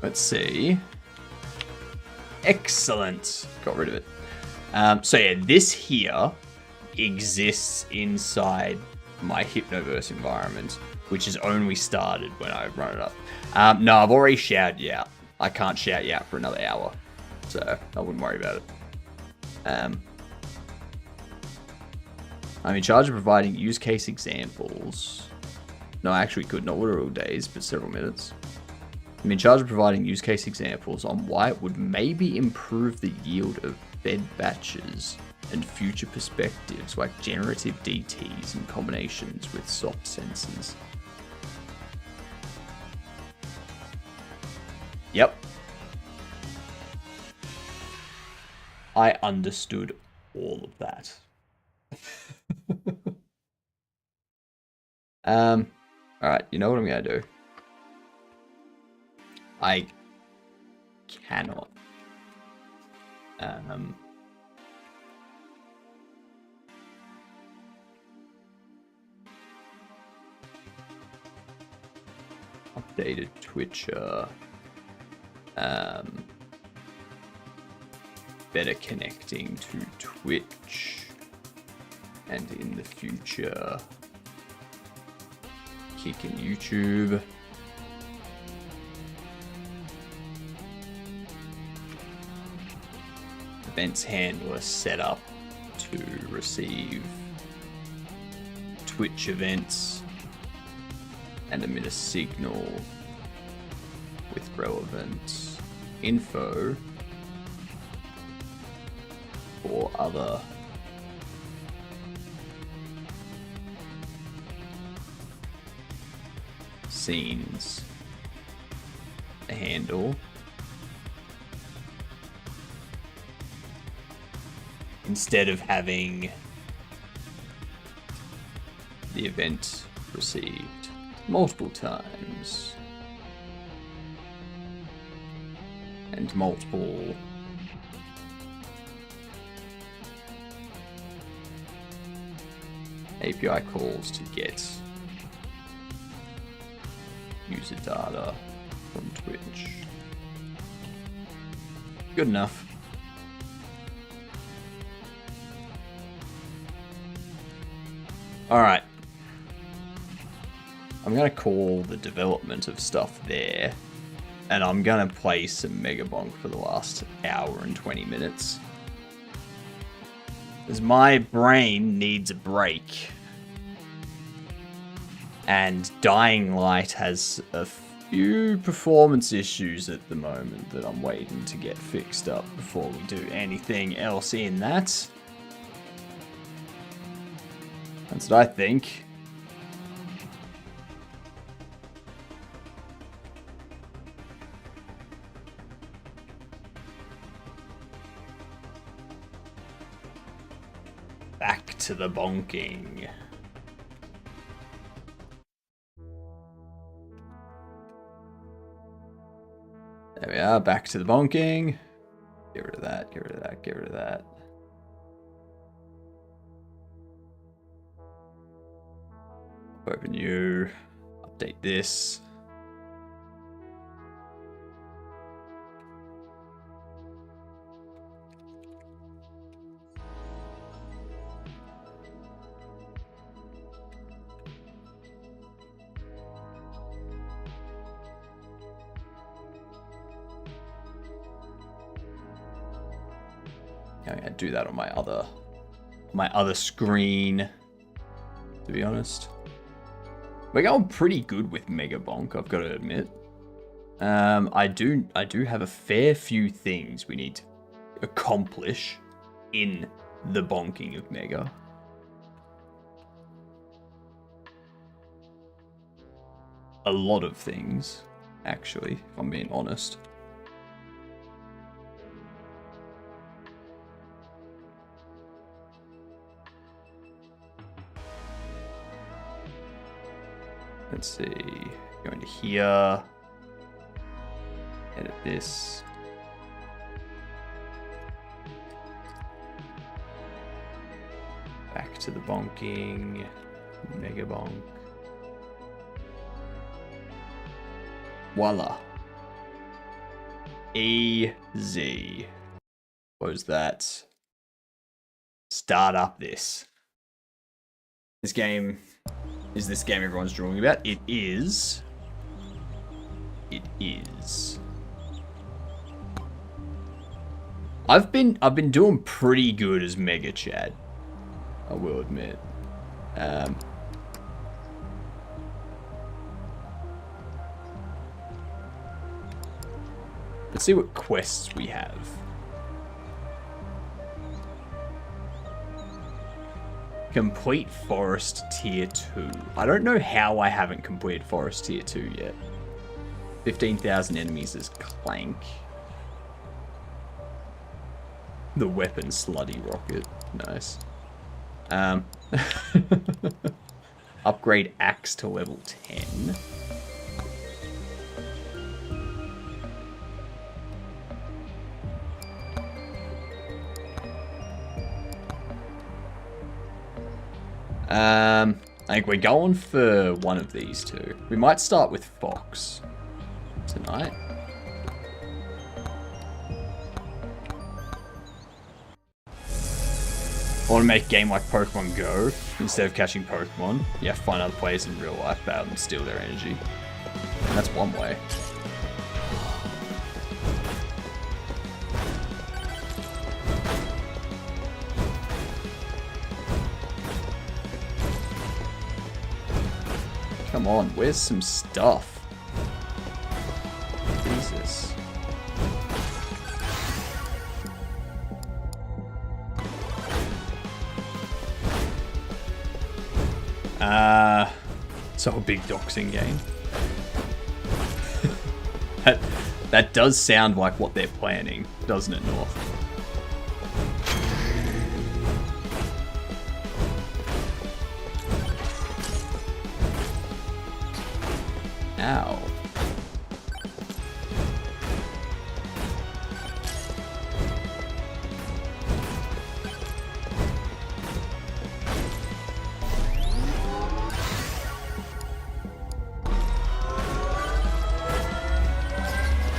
Let's see. Excellent. Got rid of it. So yeah, this here exists inside my Hypnoverse environment, which has only started when I run it up. No, I've already shouted you out. I can't shout you out for another hour, so I wouldn't worry about it. I'm in charge of providing use case examples. No, I actually could, not literal days, but several minutes. I'm in charge of providing use case examples on why it would maybe improve the yield of fed batches and future perspectives like generative DTs and combinations with soft sensors. Yep. I understood all of that. Alright, you know what I'm gonna do? I cannot. Updated Twitcher. Better connecting to Twitch. And in the future, kicking YouTube. Events handler set up to receive Twitch events and emit a signal with relevant info for other scenes to handle. Instead of having the event received multiple times and multiple API calls to get user data from Twitch. Good enough. Alright. I'm going to call the development of stuff there. And I'm going to play some Mega Bonk for the last hour and 20 minutes. Because my brain needs a break. And Dying Light has a few performance issues at the moment that I'm waiting to get fixed up before we do anything else in that. That's what I think. Back to the bonking. There we are, back to the bonking. Get rid of that, get rid of that, get rid of that. Open you, update this. I'm gonna do that on my other screen, to be honest. We're going pretty good with Mega Bonk, I've got to admit. I do have a fair few things we need to accomplish in the bonking of Mega. A lot of things, actually, if I'm being honest. Let's see. Go into here. Edit this. Back to the bonking. Mega bonk. Voila. Easy. Close that. Start up this. This game is this game everyone's drawing about. It is. It is. I've been doing pretty good as Mega Chad. I will admit. Let's see what quests we have. Complete Forest Tier 2. I don't know how I haven't completed Forest Tier 2 yet. 15,000 enemies is Clank. The weapon Slutty Rocket. Nice. Upgrade Axe to level 10. I think we're going for one of these two. We might start with Fox tonight. I want to make a game like Pokemon Go. Instead of catching Pokemon, you have to find other players in real life, battle them, steal their energy. And that's one way. Come on, where's some stuff? Jesus. So a big doxing game. that does sound like what they're planning, doesn't it, North? Ow.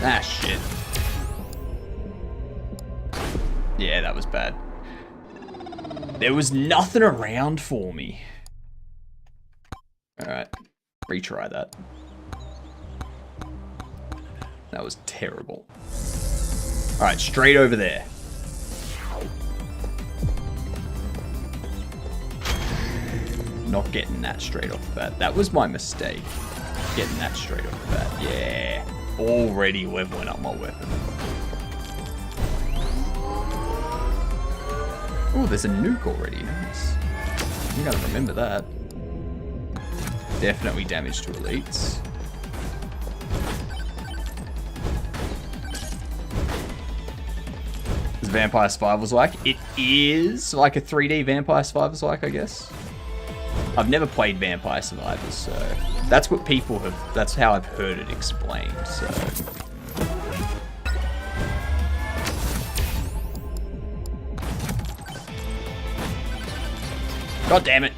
Ah, shit. Yeah, that was bad. There was nothing around for me. Alright. Retry that. That was terrible. Alright, straight over there. Not getting that straight off the bat. That was my mistake. Getting that straight off the bat. Yeah. Already leveling up my weapon. Oh, there's a nuke already. Nice. You gotta remember that. Definitely damage to elites. Is Vampire Survivors like? It is like a 3D Vampire Survivors like, I guess. I've never played Vampire Survivors, so that's what people have, that's how I've heard it explained, so. God damn it.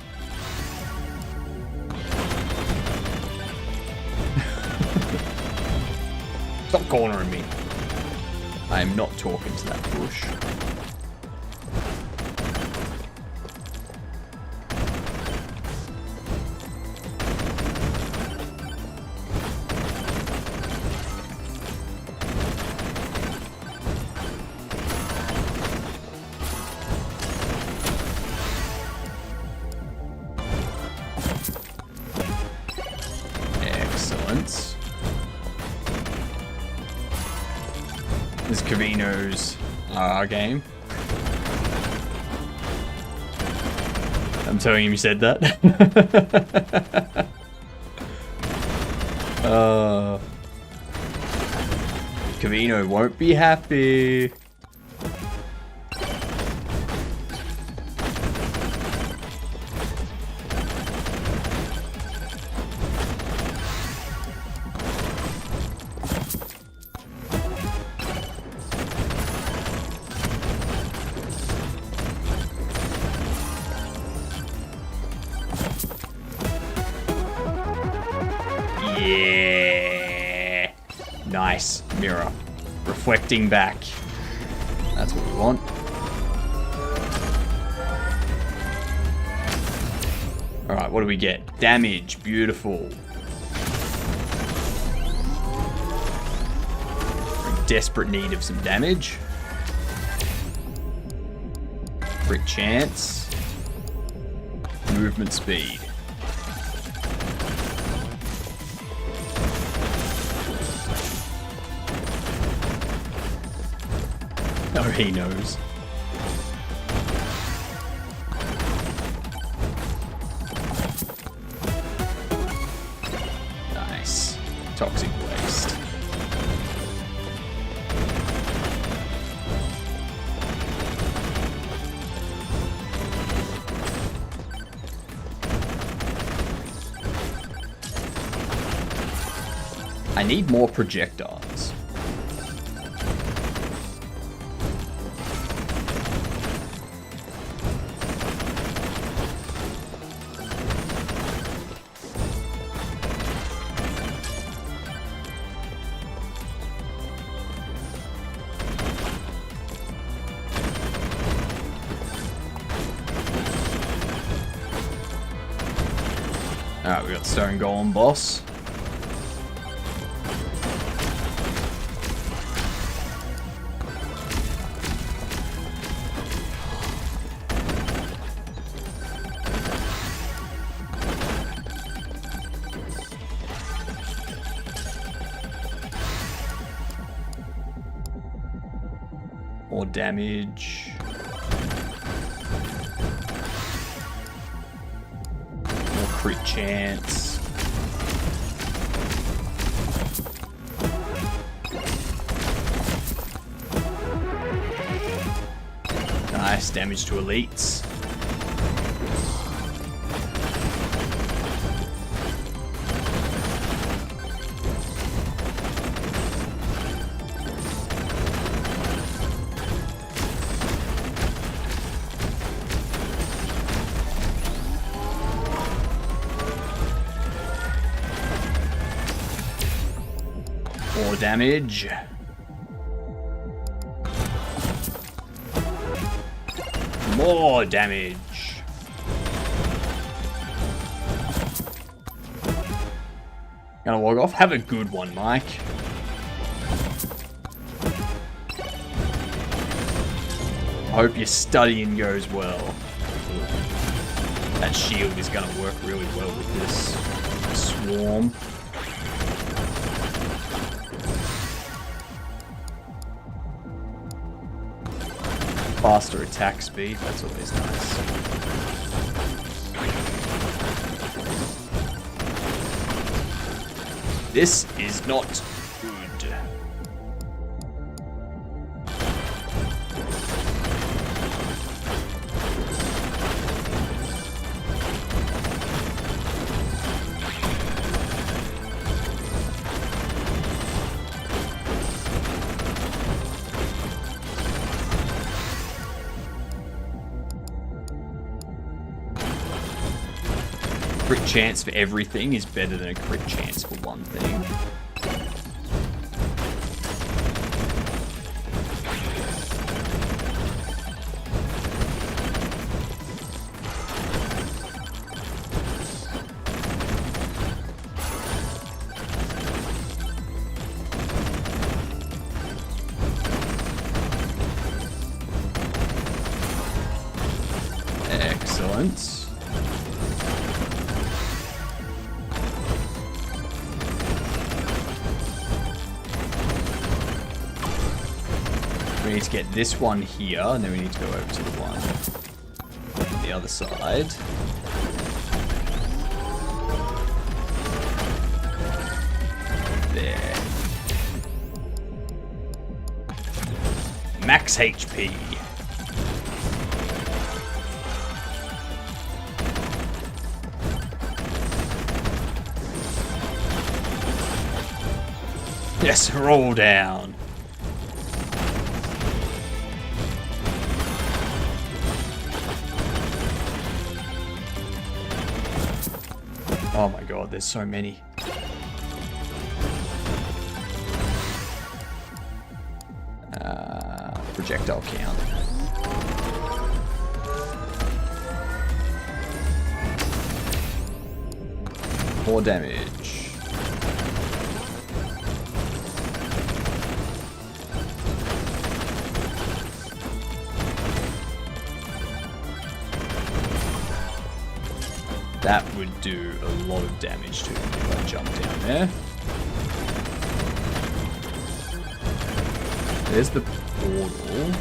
Stop cornering me. I am not talking to that bush. Excellent. This is Cavino's game. I'm telling him you said that. Cavino won't be happy. Yeah. Nice. Mirror. Reflecting back. That's what we want. Alright, what do we get? Damage. Beautiful. We're in desperate need of some damage. Crit chance. Movement speed. Oh, he knows. Nice. Toxic waste. I need more projectiles. Alright, we got Stone Golem boss. More damage. More crit chance. Nice damage to elites. More damage. More damage. Gonna log off. Have a good one, Mike. I hope your studying goes well. That shield is gonna work really well with this swarm. Faster attack speed, that's always nice. This is not good. Crit chance for everything is better than a crit chance for one thing. Excellent. We need to get this one here, and then we need to go over to the one on the other side. There. Max HP. Yes, roll down. Oh my god, there's so many. projectile count. More damage. That would do a lot of damage to him if I jump down there. There's the portal.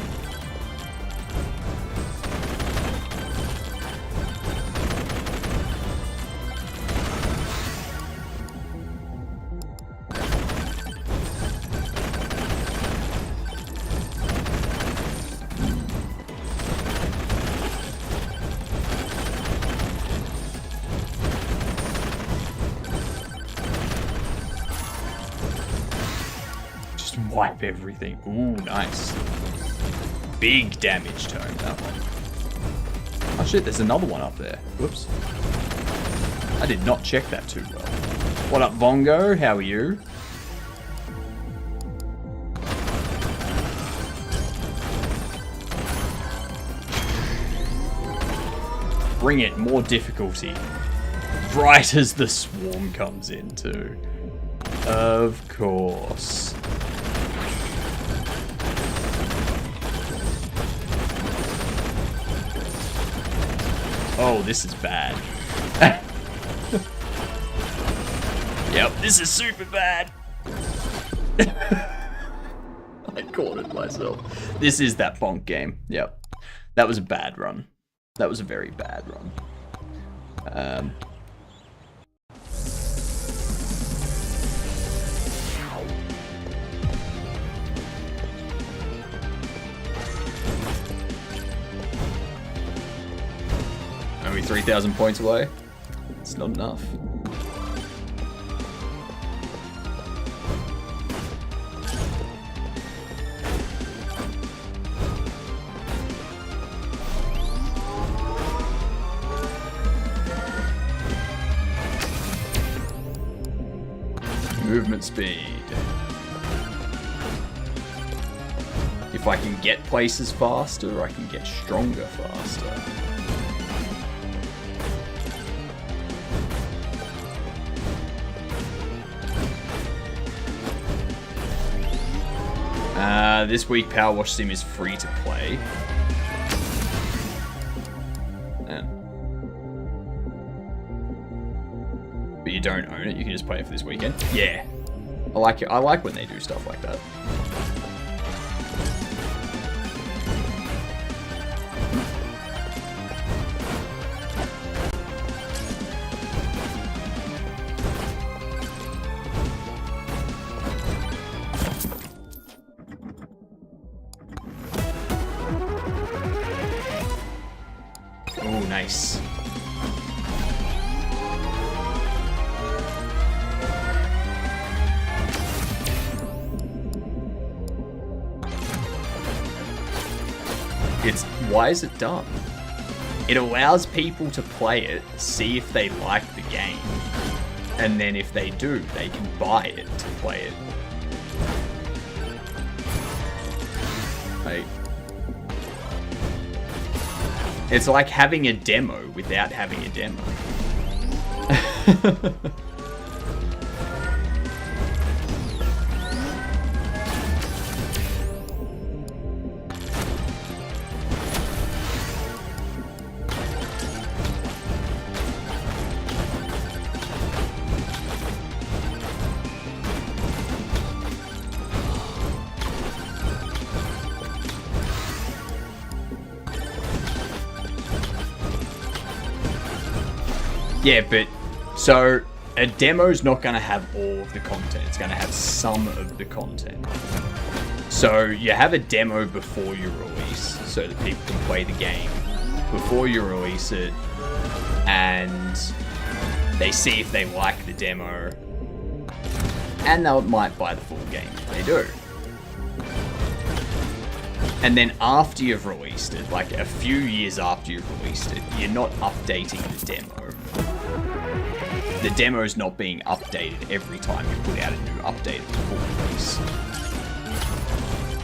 Wipe everything. Ooh, nice. Big damage tone, that one. Oh shit, there's another one up there. Whoops. I did not check that too well. What up, Vongo? How are you? Bring it, more difficulty. Right as the swarm comes in too. Of course. Oh, this is bad. Yep, this is super bad. I caught it myself. This is that bonk game. Yep. That was a bad run. That was a very bad run. Only 3,000 points away. It's not enough. Movement speed. If I can get places faster, I can get stronger faster. This week, Power Wash Sim is free to play. Yeah. But you don't own it, you can just play it for this weekend. Yeah. I like it. I like when they do stuff like that. Oh, nice. Why is it done? It allows people to play it, see if they like the game, and then if they do, they can buy it to play it. Right. It's like having a demo without having a demo. Yeah, but so a demo's not going to have all of the content. It's going to have some of the content. So you have a demo before you release so that people can play the game before you release it, and they see if they like the demo, and they might buy the full game if they do. And then after you've released it, like a few years after you've released it, you're not updating the demo. The demo is not being updated every time you put out a new update before release.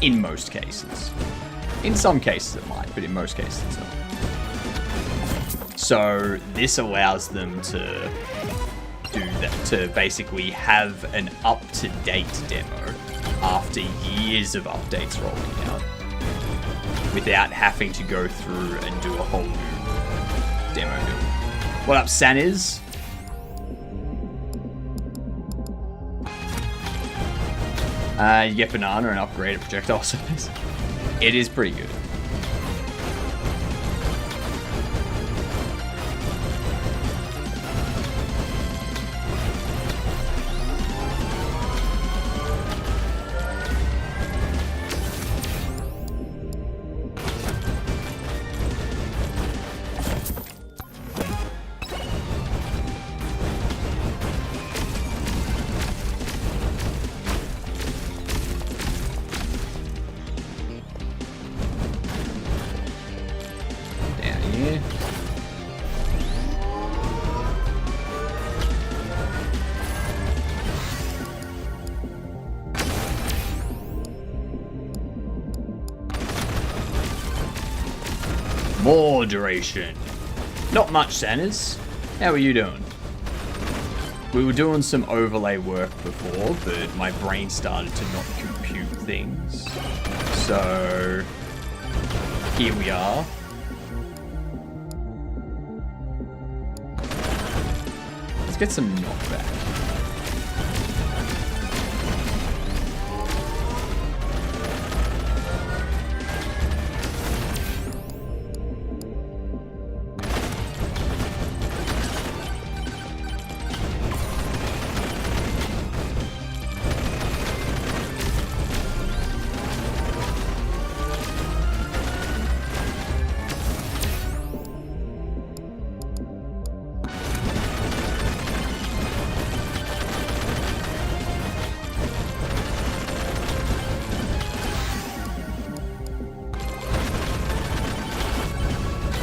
In most cases. In some cases it might, but in most cases it's not. So this allows them to do that, to basically have an up-to-date demo after years of updates rolling out, without having to go through and do a whole new demo build. What up, Saniz? You get banana and upgrade a projectile surface. It is pretty good. More duration. Not much, Sanders. How are you doing? We were doing some overlay work before, but my brain started to not compute things. So here we are. Let's get some knockback.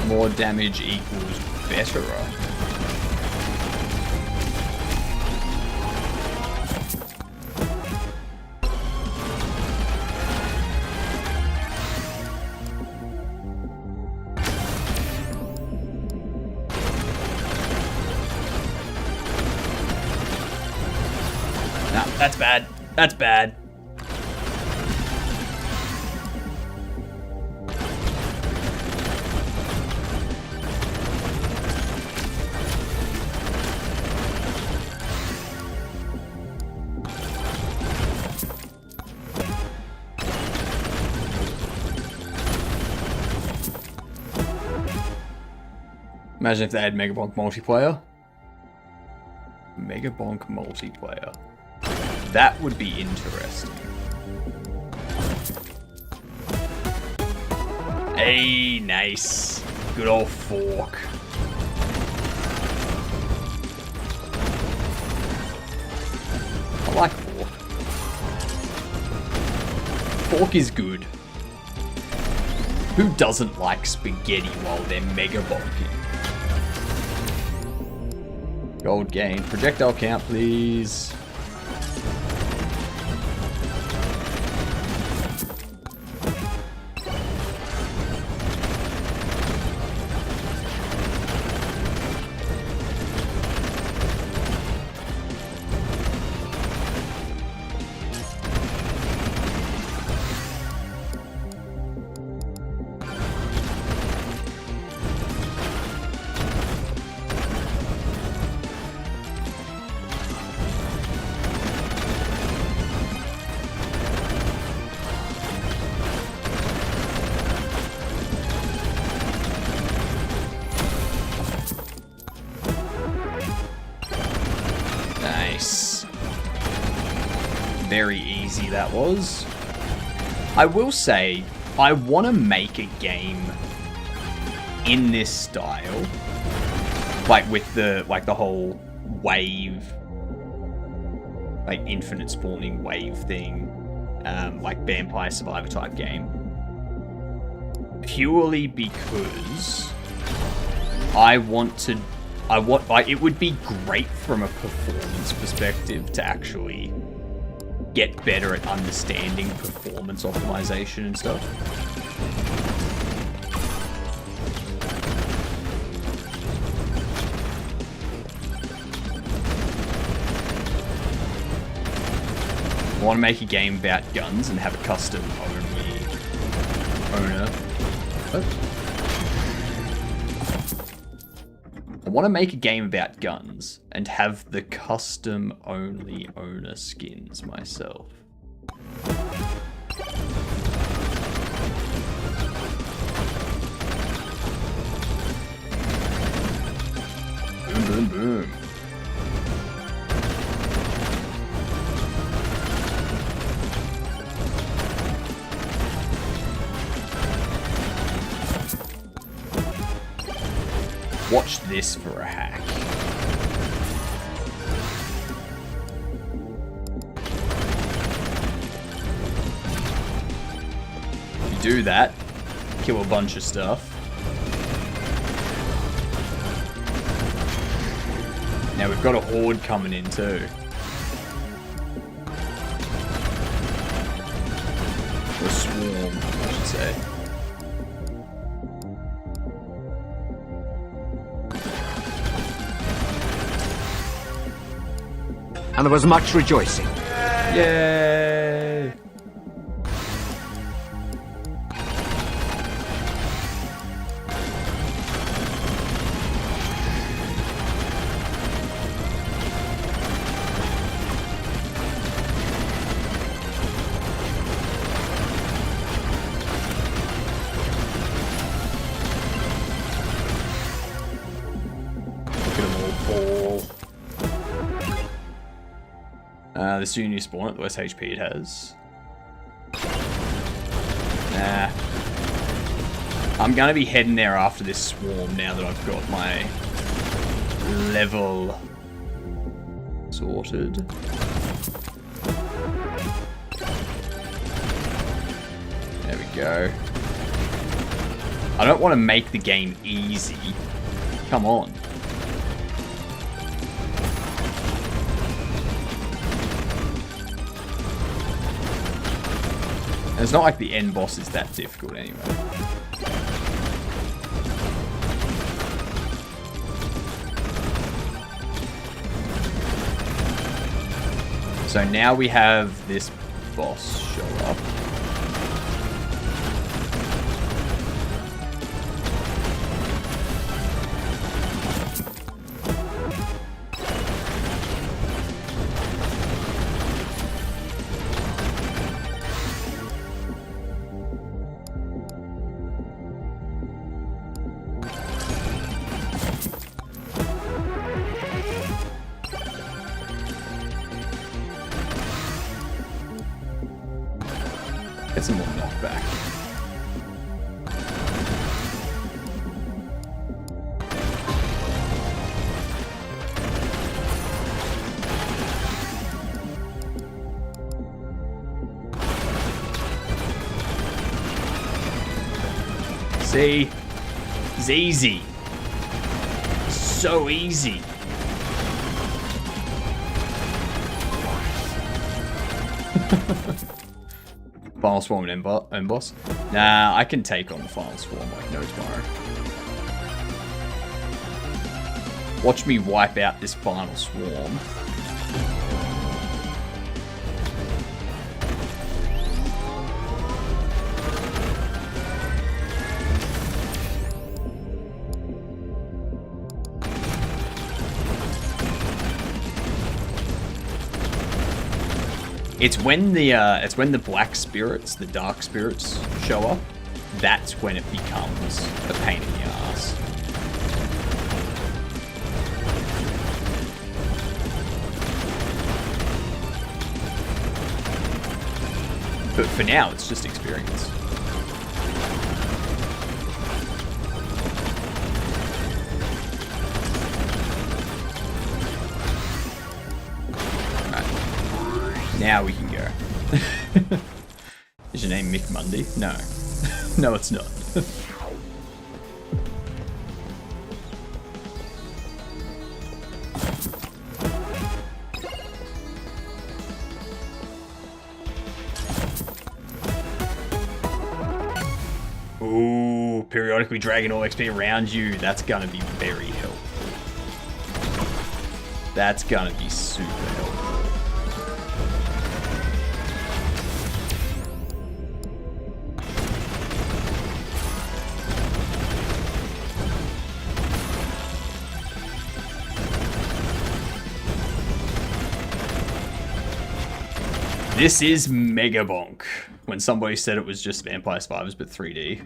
More damage equals better. Nah, that's bad. That's bad. Imagine if they had Mega Bonk multiplayer. Mega Bonk multiplayer. That would be interesting. Hey, nice. Good old fork. I like fork. Fork is good. Who doesn't like spaghetti while they're Mega Bonking? Gold gain. Projectile count, please. Nice. Very easy that was. I will say, I want to make a game in this style. Like with the whole wave, like infinite spawning wave thing. Like Vampire Survivor type game. Purely because it would be great from a performance perspective to actually get better at understanding performance optimization and stuff. I want to make a game about guns and have a custom owner. What? I want to make a game about guns and have the custom only owner skins myself. Boom, boom, boom. Watch this for a hack. You do that, kill a bunch of stuff. Now we've got a horde coming in too. Or a swarm, I should say. And there was much rejoicing. Yay! Look at them all fall. The sooner you spawn it, the less HP it has. Nah. I'm gonna be heading there after this swarm now that I've got my level sorted. There we go. I don't want to make the game easy. Come on. It's not like the end boss is that difficult anyway. So now we have this boss show up. Get some more knockback. See? It's easy. So easy. Final Swarm and end boss? Nah, I can take on the Final Swarm like no tomorrow. Watch me wipe out this Final Swarm. It's when the black spirits, the dark spirits show up. That's when it becomes a pain in the ass. But for now, it's just experience. Now we can go. Is your name Mick Mundy? No. No, it's not. periodically dragging all XP around you, that's gonna be very helpful. That's gonna be super helpful. This is Mega Bonk. When somebody said it was just Vampire Survivors but 3D.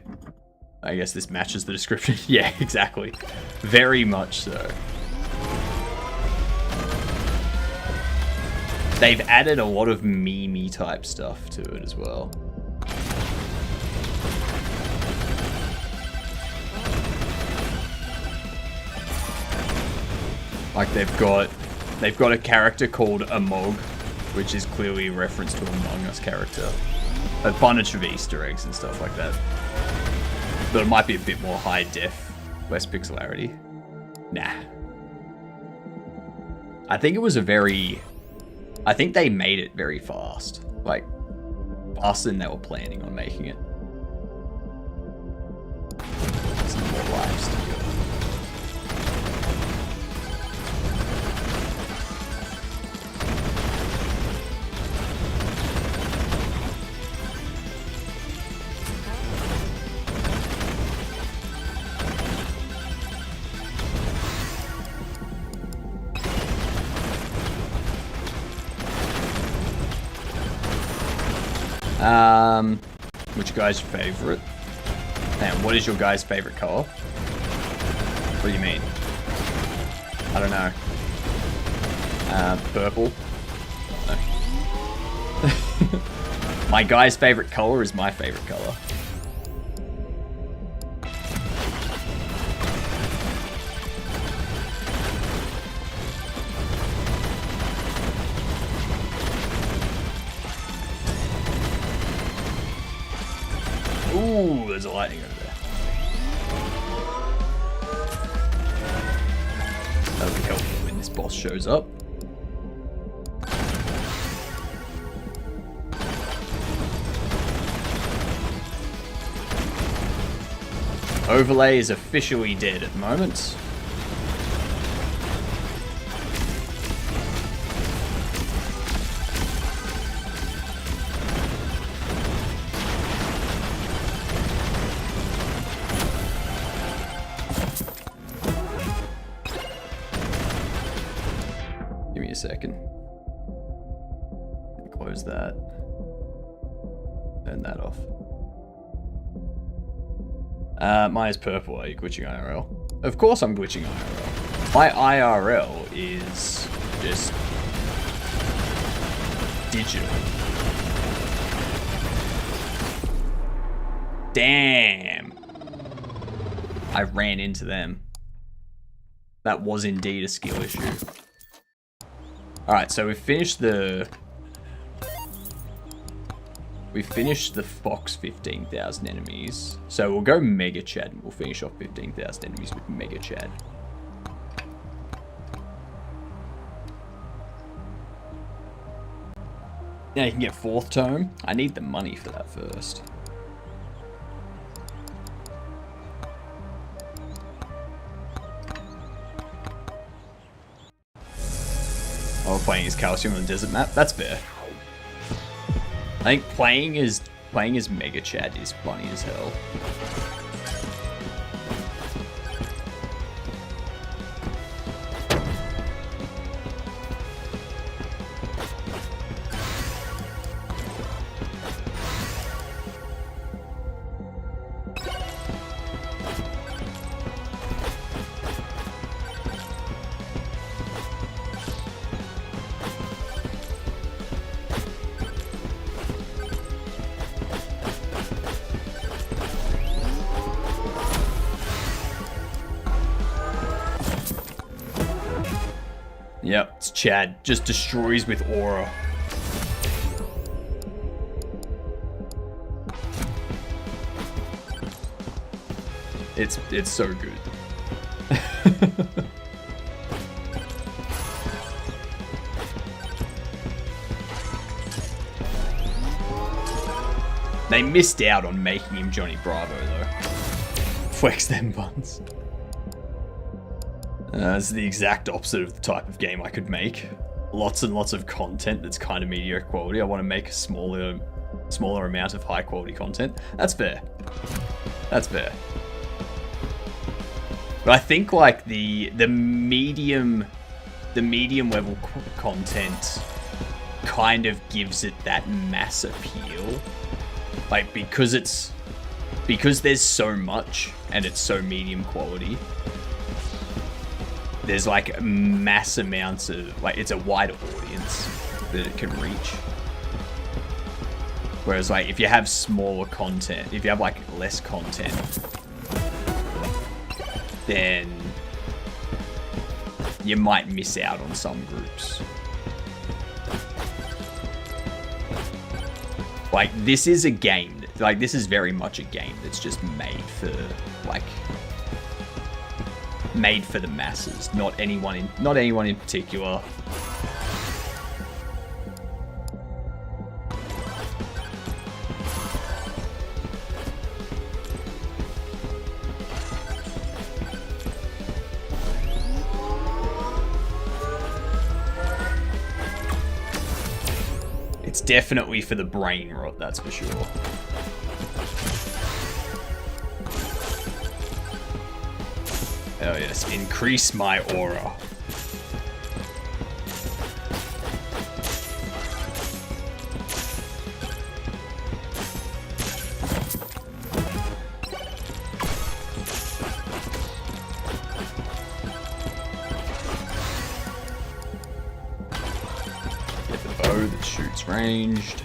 I guess this matches the description. Yeah, exactly. Very much so. They've added a lot of meme type stuff to it as well. Like they've got a character called Amog, which is clearly a reference to Among Us character. A bunch of Easter eggs and stuff like that. But it might be a bit more high def, less pixelarity. Nah. I think it was I think they made it very fast. Like, faster than they were planning on making it. Some more lives to go. Which guy's your favorite? And what is your guy's favorite color? What do you mean? I don't know. Purple? No. My guy's favorite color is my favorite color. Ooh, there's a lightning over there. That'll be helpful when this boss shows up. Overlay is officially dead at the moment. Give me a second. Close that. Turn that off. Mine is purple. Are you glitching IRL? Of course I'm glitching IRL. My IRL is just digital. Damn. I ran into them. That was indeed a skill issue. Alright, so we finished the Fox 15,000 enemies. So we'll go Mega Chad and we'll finish off 15,000 enemies with Mega Chad. Now you can get 4th tome. I need the money for that first. Oh, playing as Calcium on the desert map. That's fair. I think playing as Mega Chad is funny as hell. Yep, it's Chad. Just destroys with aura. It's so good. They missed out on making him Johnny Bravo though. Flex them buns. This is the exact opposite of the type of game I could make. Lots and lots of content that's kind of mediocre quality. I want to make a smaller amount of high quality content. That's fair. That's fair. But I think like the medium level content kind of gives it that mass appeal. Like because there's so much and it's so medium quality. There's like mass amounts of like it's a wide audience that it can reach. Whereas like if you have smaller content, if you have like less content, then you might miss out on some groups. Like this is a game, like this is very much a game that's just made for the masses, not anyone in particular. It's definitely for the brain rot, that's for sure. Oh yes, increase my aura. Get the bow that shoots ranged.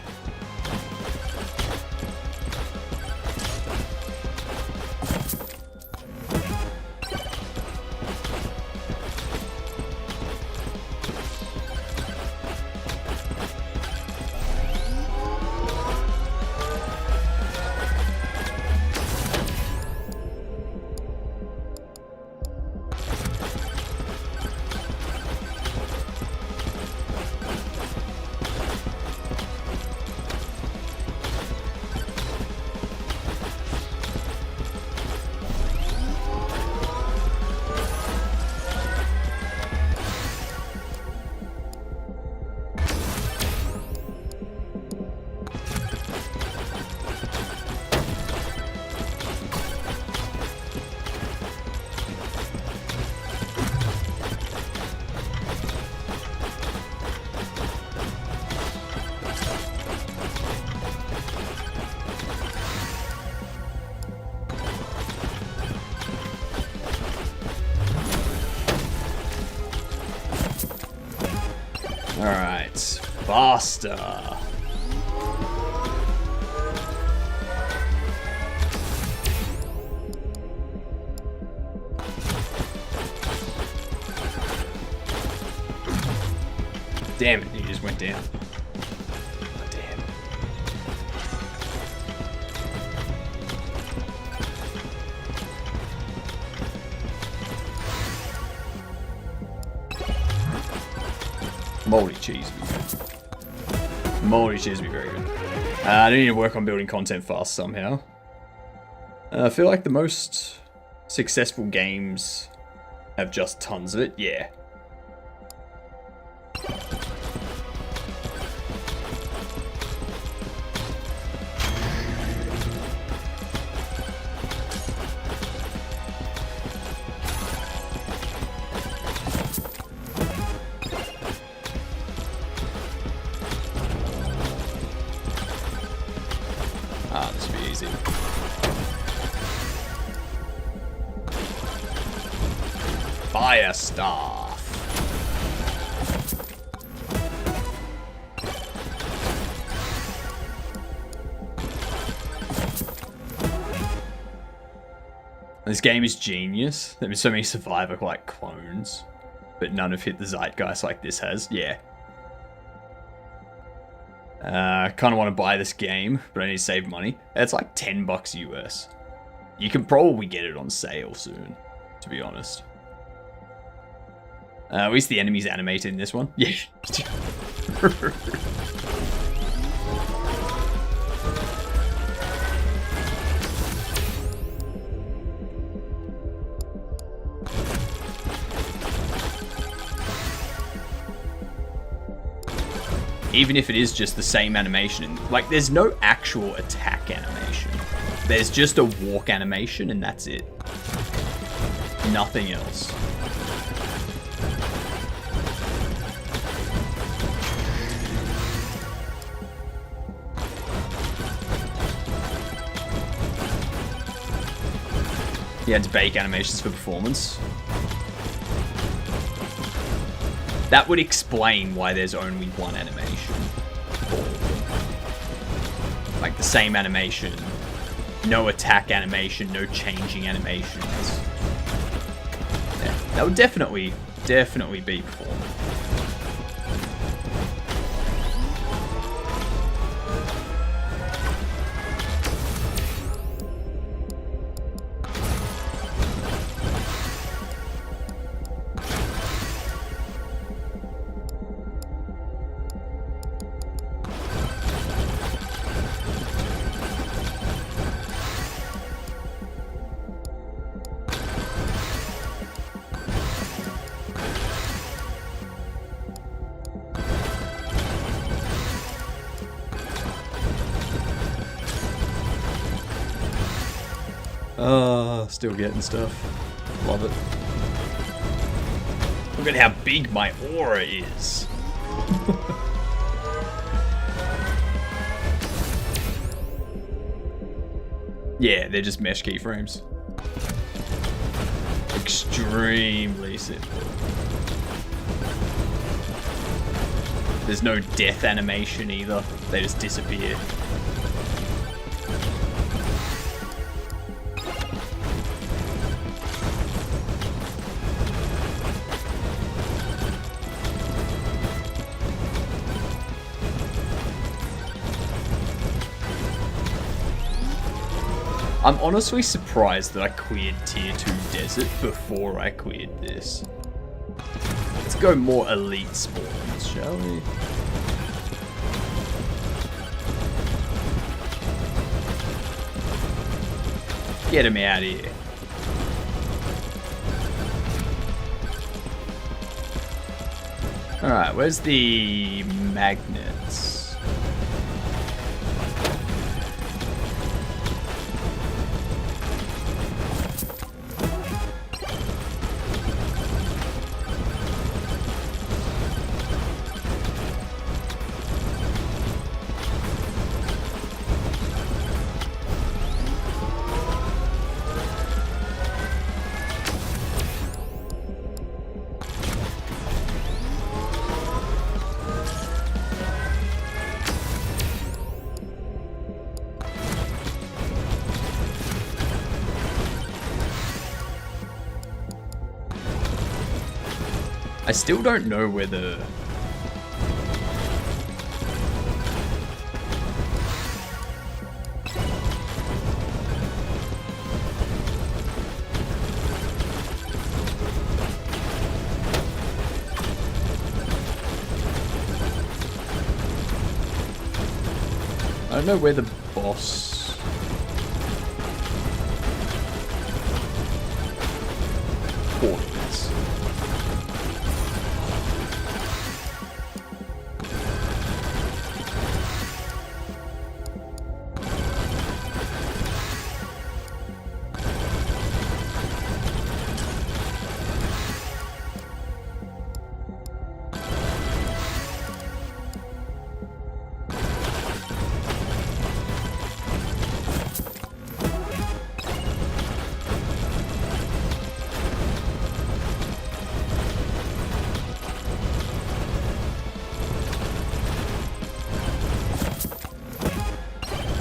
Alright, faster. Damn it, he just went down. Damn. Moldy cheese would be good. Moldy cheese would be very good. I need to work on building content fast somehow. I feel like the most successful games have just tons of it. Yeah. This will be easy. Fire staff. This game is genius. There have been so many Survivor-like clones, but none have hit the zeitgeist like this has. Yeah. Kind of want to buy this game, but I need to save money. It's like $10 US. You can probably get it on sale soon, to be honest. At least the enemy's animated in this one. Yeah. Even if it is just the same animation. Like, there's no actual attack animation. There's just a walk animation, and that's it. Nothing else. He had to bake animations for performance. That would explain why there's only one animation. Like the same animation. No attack animation, no changing animations. Yeah, that would definitely be performance. Still getting stuff. Love it. Look at how big my aura is. Yeah, they're just mesh keyframes. Extremely simple. There's no death animation either. They just disappear. I'm honestly surprised that I cleared Tier 2 Desert before I cleared this. Let's go more elite spawns, shall we? Get him out of here. Alright, where's the magnets? I still don't know whether... I don't know where the boss... portal is.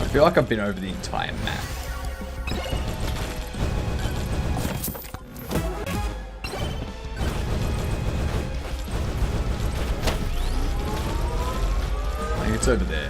I feel like I've been over the entire map. I think it's over there.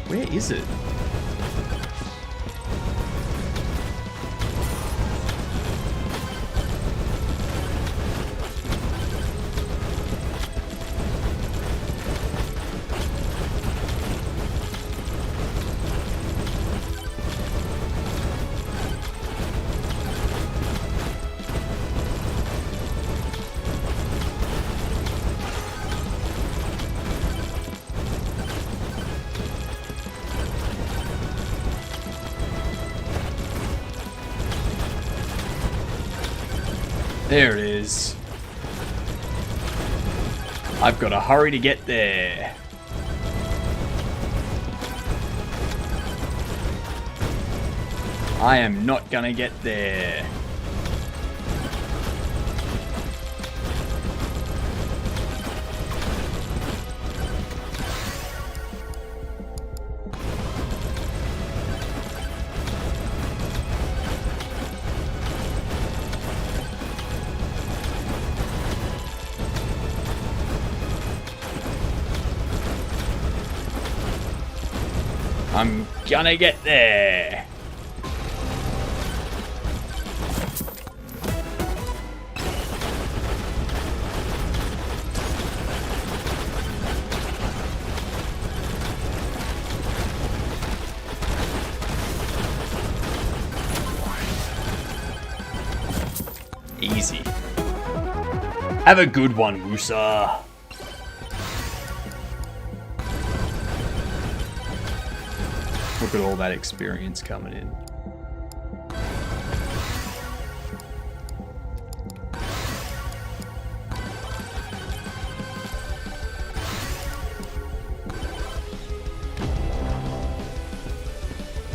Where is it? There it is. I've got to hurry to get there. I am not gonna get there. I'm gonna get there. Easy. Have a good one, Musa. Look at all that experience coming in.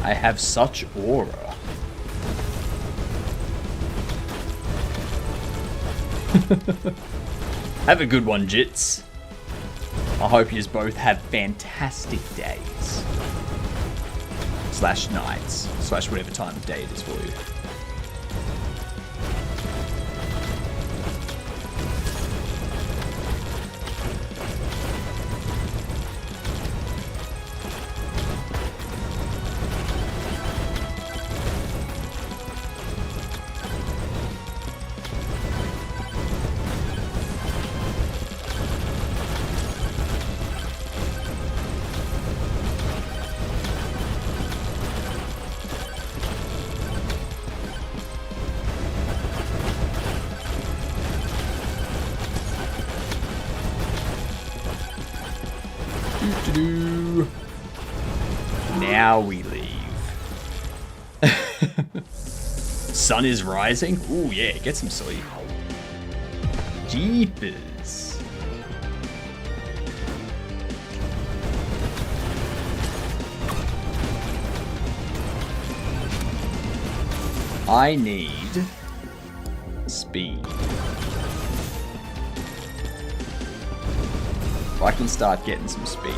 I have such aura. Have a good one, Jits. I hope you both have fantastic days. Slash nights. Slash whatever time of day it is for you. Now we leave. Sun is rising. Ooh, yeah, get some sleep. Jeepers. I need speed. If I can start getting some speed,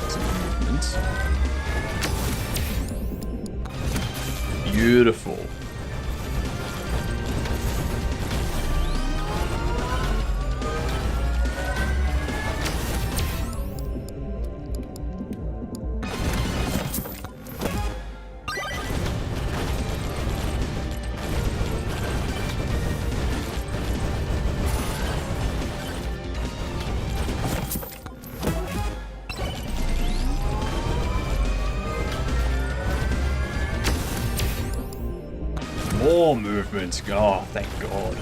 some movement. Beautiful. More movement. Oh, thank God.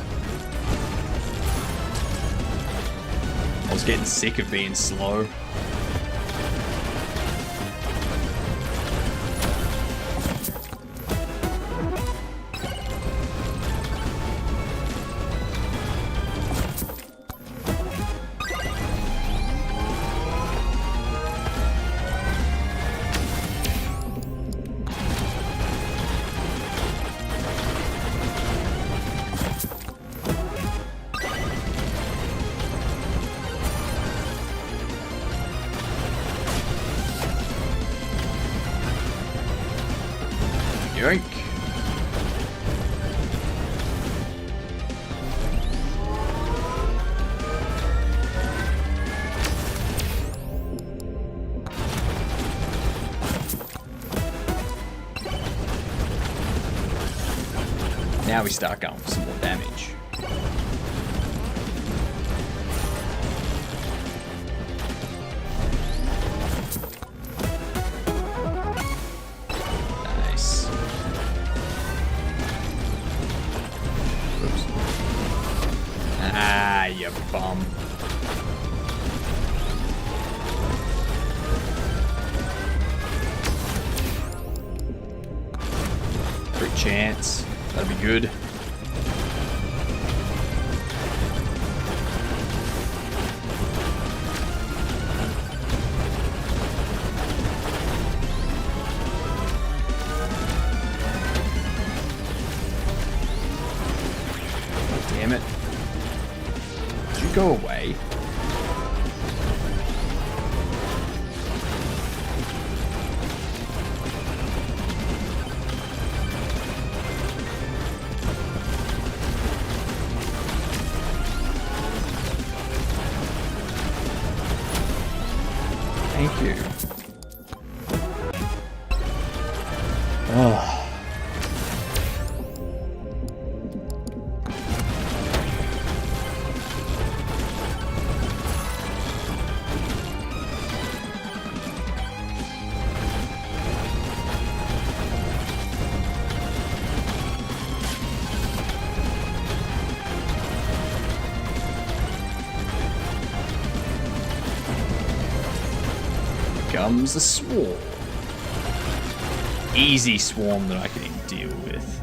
I was getting sick of being slow. Now we start going for some more damage. Nice. Oops. Ah, you bum. Quick chance. That'll be good. Damn it. Did you go away? Thank you. Oh. Comes the swarm. Easy swarm that I can deal with.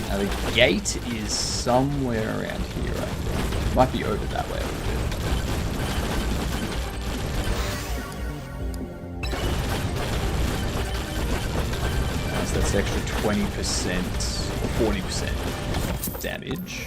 Now the gate is somewhere around here, I think. Might be over that way a little bit. That's extra 20% or 40% damage.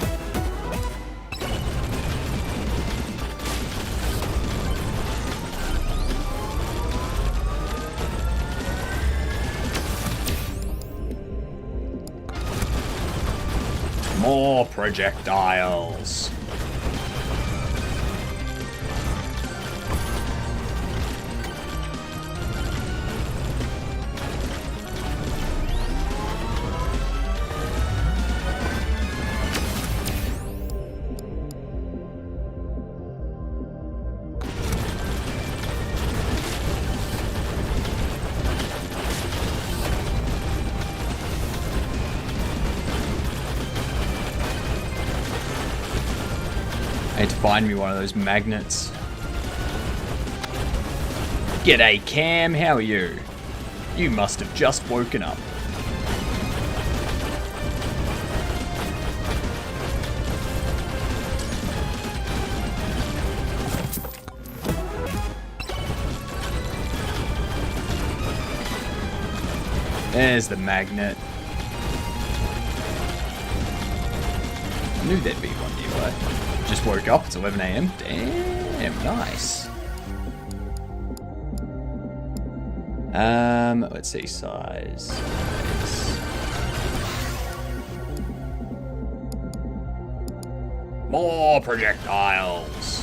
More projectiles. I need to find me one of those magnets. G'day, Cam. How are you? You must have just woken up. There's the magnet. I knew there'd be one nearby. Just woke up, it's 11 AM. Damn, nice. Let's see, size. More projectiles.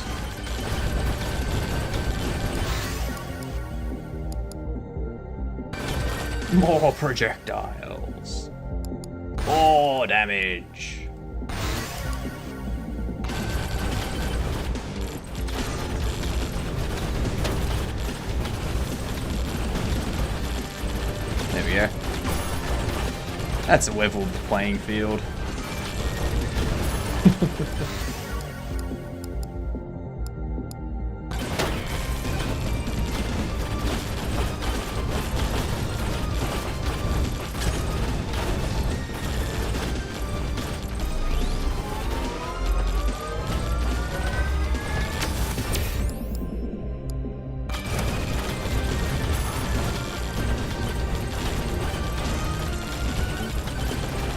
More projectiles. More damage. There we go. That's a leveled playing field.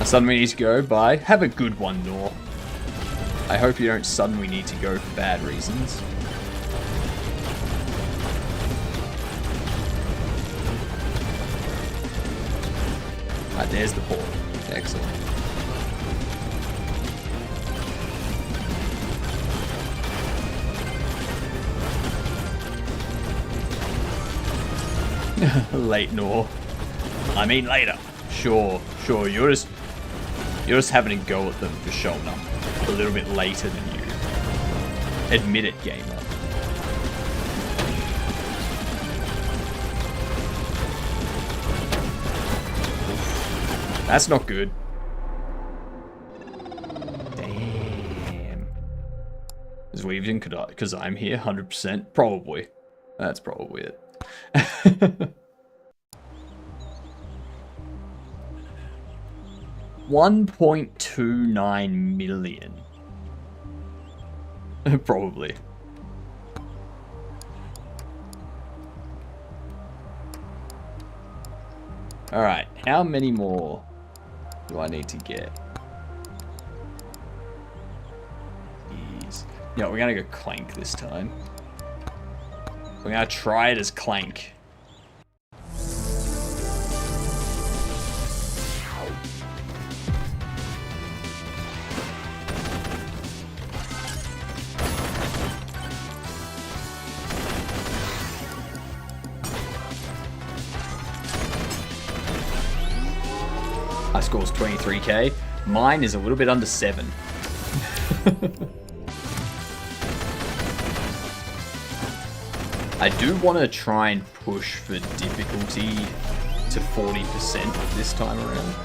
Suddenly need to go by. Have a good one, Nor. I hope you don't suddenly need to go for bad reasons. There's the port. Excellent. Late nor. I mean later. Sure. You're just having a go at them for showing up a little bit later than you. Admit it, gamer. That's not good. Damn. Is Weaving because I'm here? 100%? Probably. That's probably it. 1.29 million. Probably. Alright, how many more do I need to get? Jeez. Yeah, we're gonna go Clank this time. We're gonna try it as Clank. My score's 23k. Mine is a little bit under 7. I do want to try and push for difficulty to 40% this time around.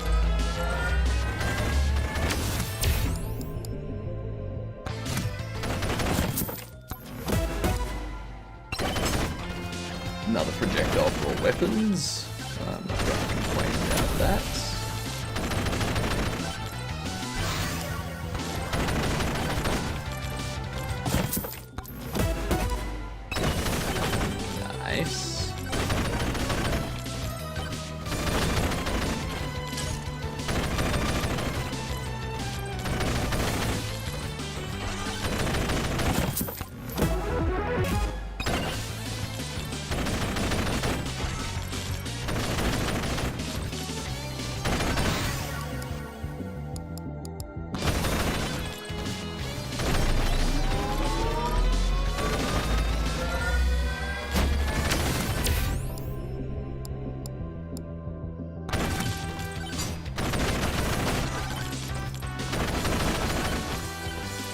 Another projectile for all weapons. I'm not going to complain about that. Nice.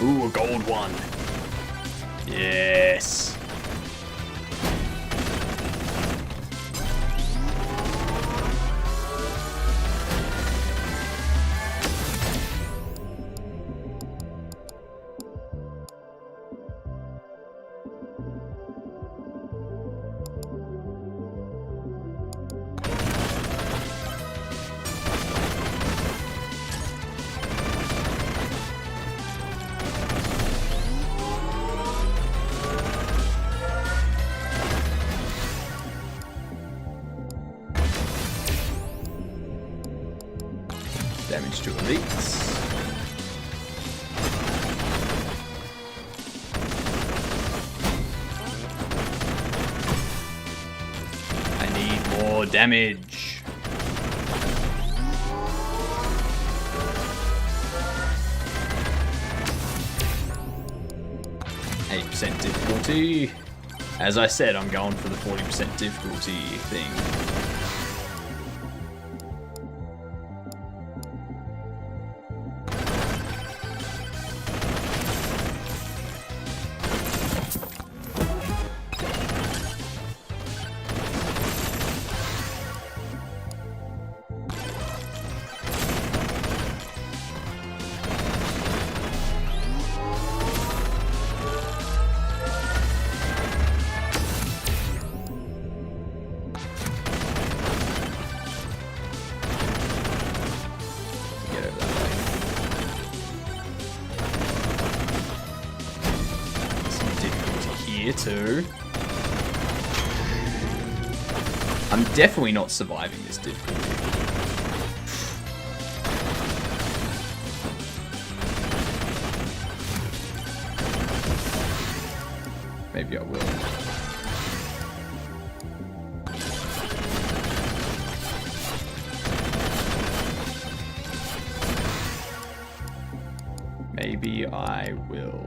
Ooh, a gold one. Yes. Damage to elites. I need more damage. %, difficulty. As I said, I'm going for the 40% difficulty thing. Too. I'm definitely not surviving this difficulty. Maybe I will. Maybe I will.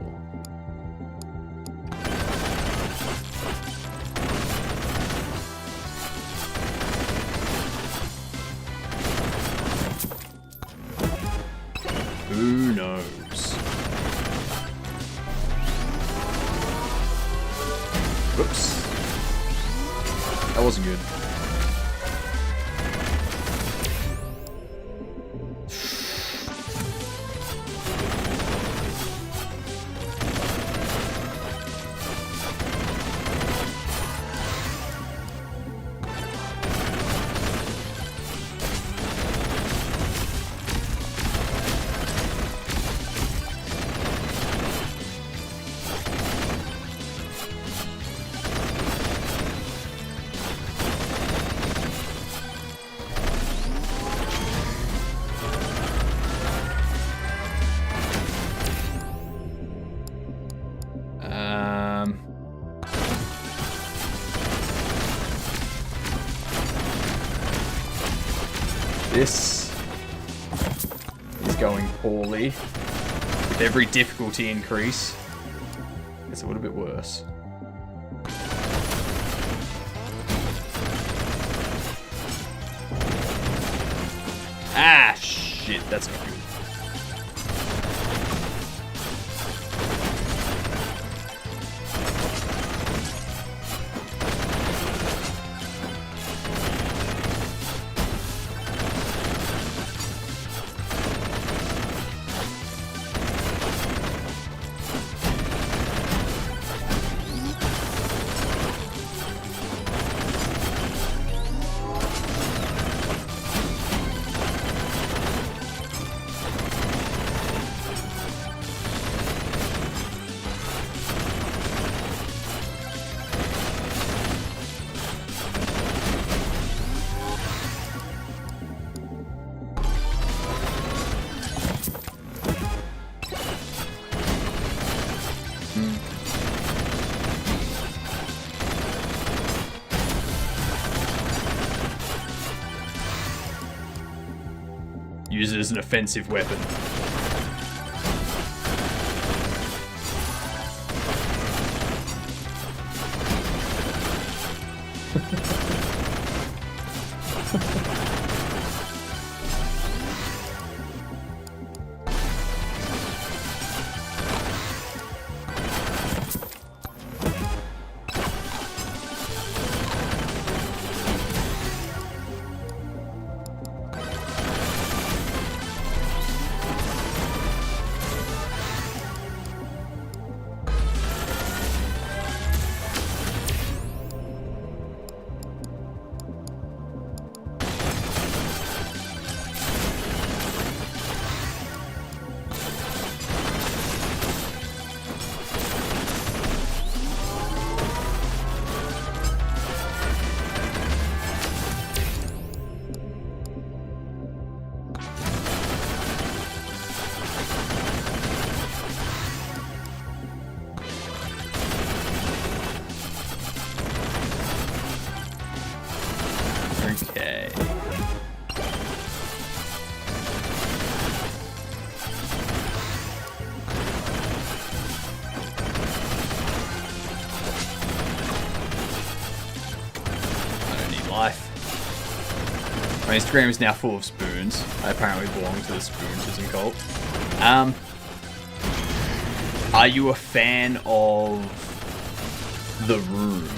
nose. Whoops. That wasn't good. This is going poorly. With every difficulty increase, it's a little bit worse. Ah, shit, that's not good. Use it as an offensive weapon. Okay. I don't need life. My Instagram is now full of spoons. I apparently belong to the Spoonsism cult. Are you a fan of The Room?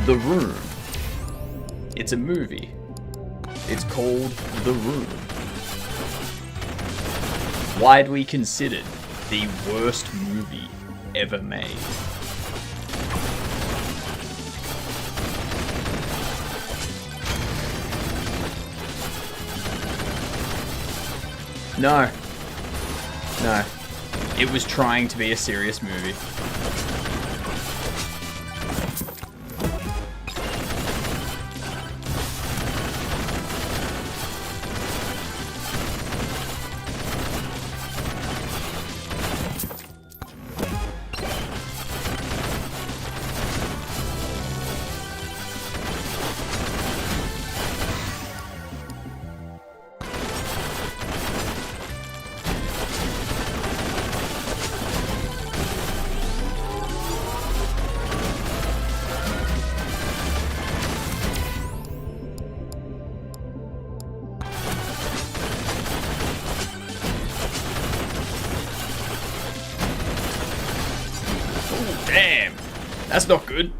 The Room. It's a movie. It's called The Room. Widely considered the worst movie ever made. No. No. It was trying to be a serious movie. That's not good.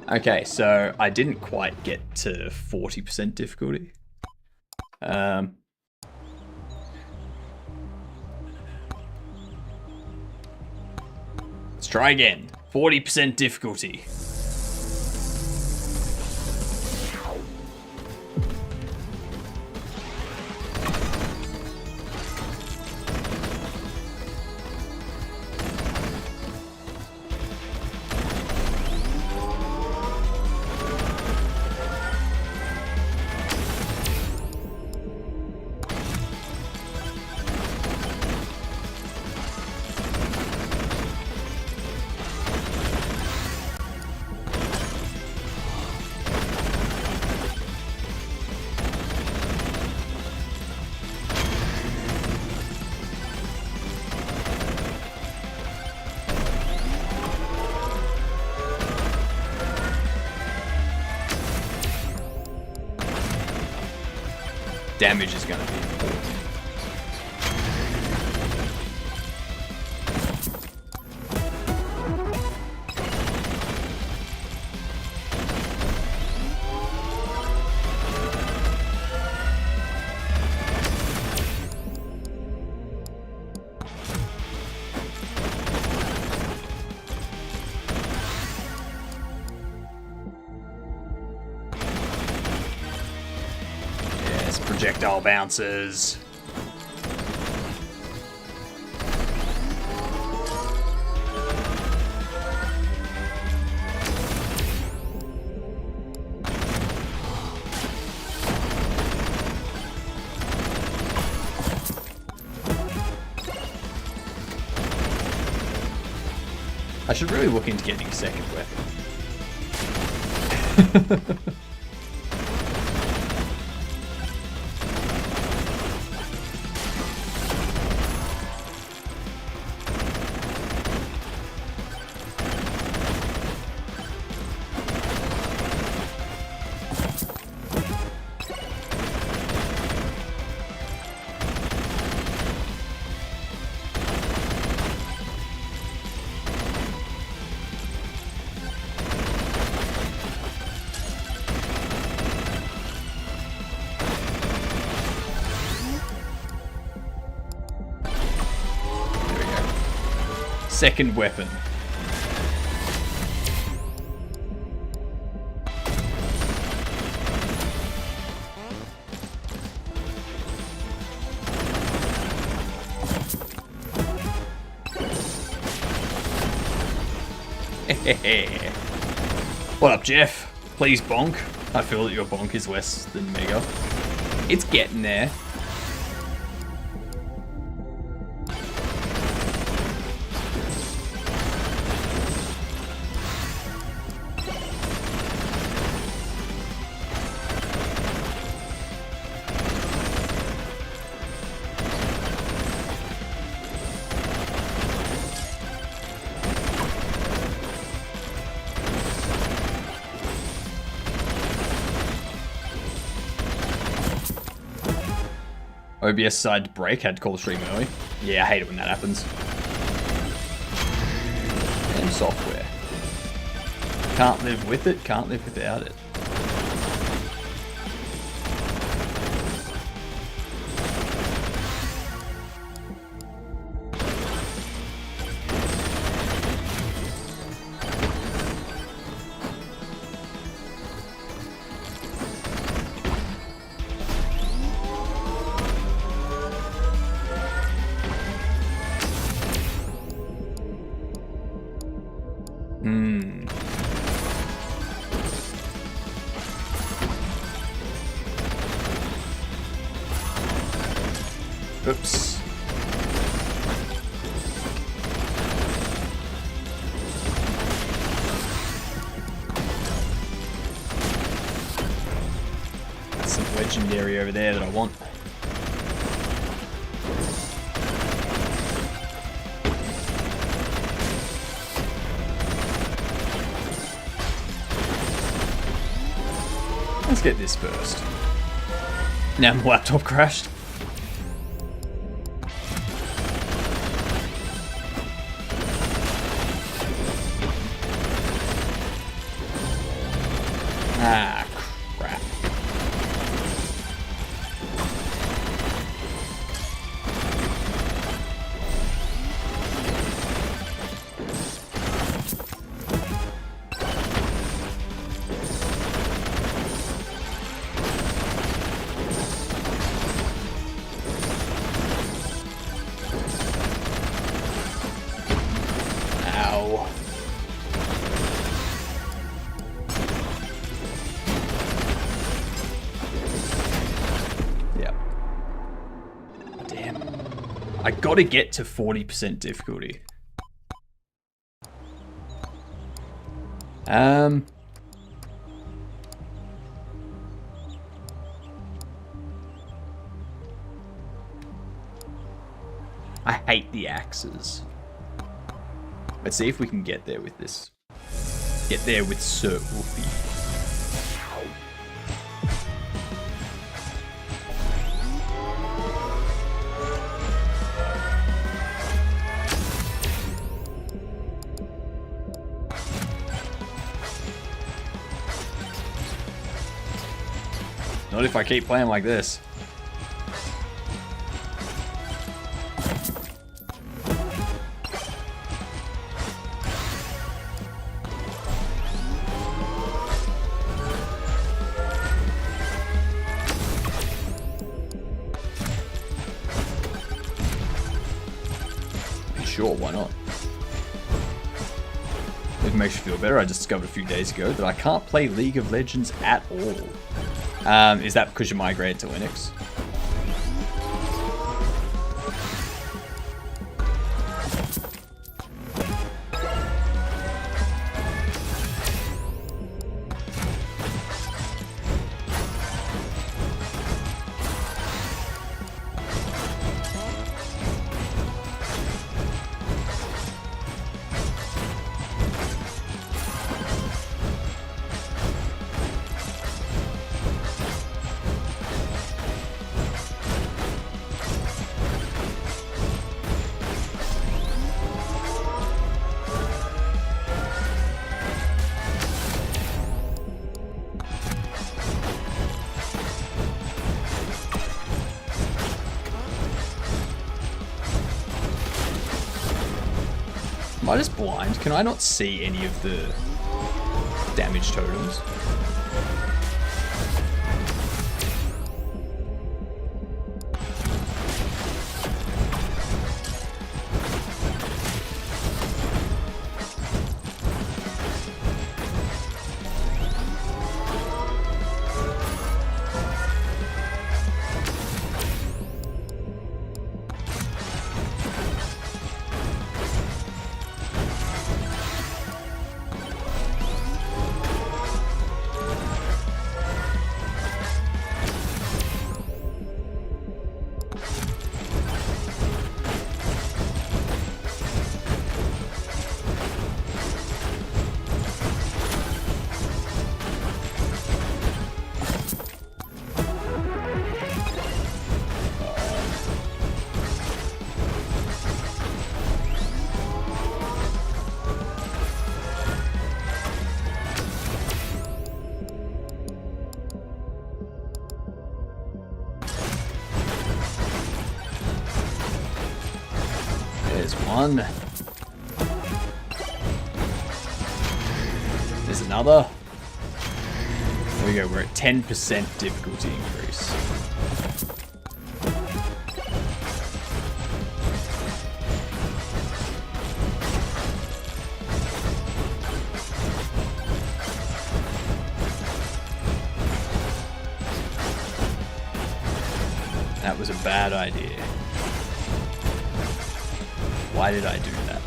Okay, so I didn't quite get to 40% difficulty. Let's try again. 40% difficulty. Damage is going to be important. Projectile bounces. I should really look into getting a second weapon. Second weapon. What up, Jeff? Please bonk. I feel that your bonk is less than mega. It's getting there. OBS decided to break, had to call the stream early. Yeah, I hate it when that happens. And software. Can't live with it, can't live without it. Oops. That's some legendary over there that I want. Let's get this first. Now my laptop crashed. Ah, crap. Ow. Yep. Damn. I gotta get to 40% difficulty. I hate the axes. Let's see if we can get there with this. Get there with Sir Wolfie. Not if I keep playing like this. Sure, why not? If it makes you feel better, I just discovered a few days ago that I can't play League of Legends at all. Is that because you migrated to Linux? Am I just blind? Can I not see any of the damage totems? There's one. There's another. There we go, we're at 10% difficulty increase. That was a bad idea. Why did I do that?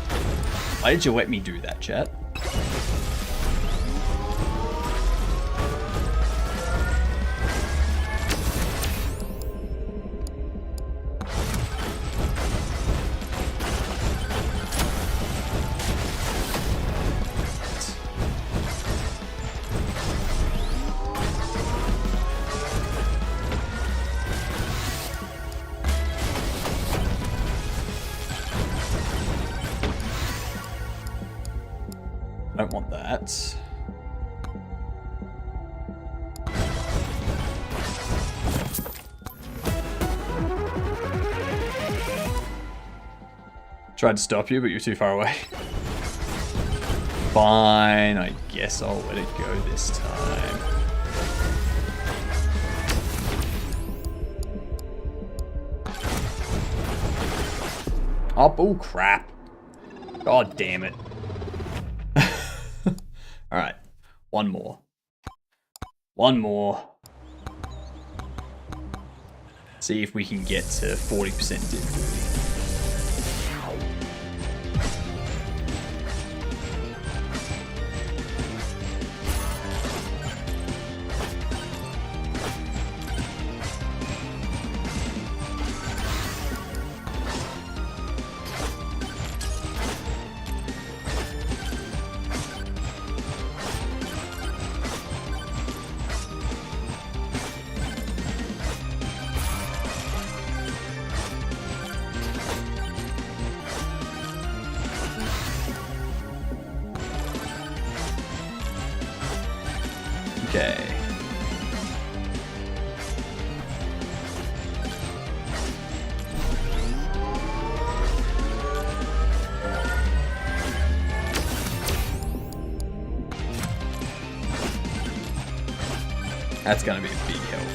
Why did you let me do that, chat? I don't want that. Tried to stop you, but you're too far away. Fine, I guess I'll let it go this time. Oh, bull crap. God damn it. Alright, one more. One more. See if we can get to 40% difficulty. Okay. That's gonna be a big help.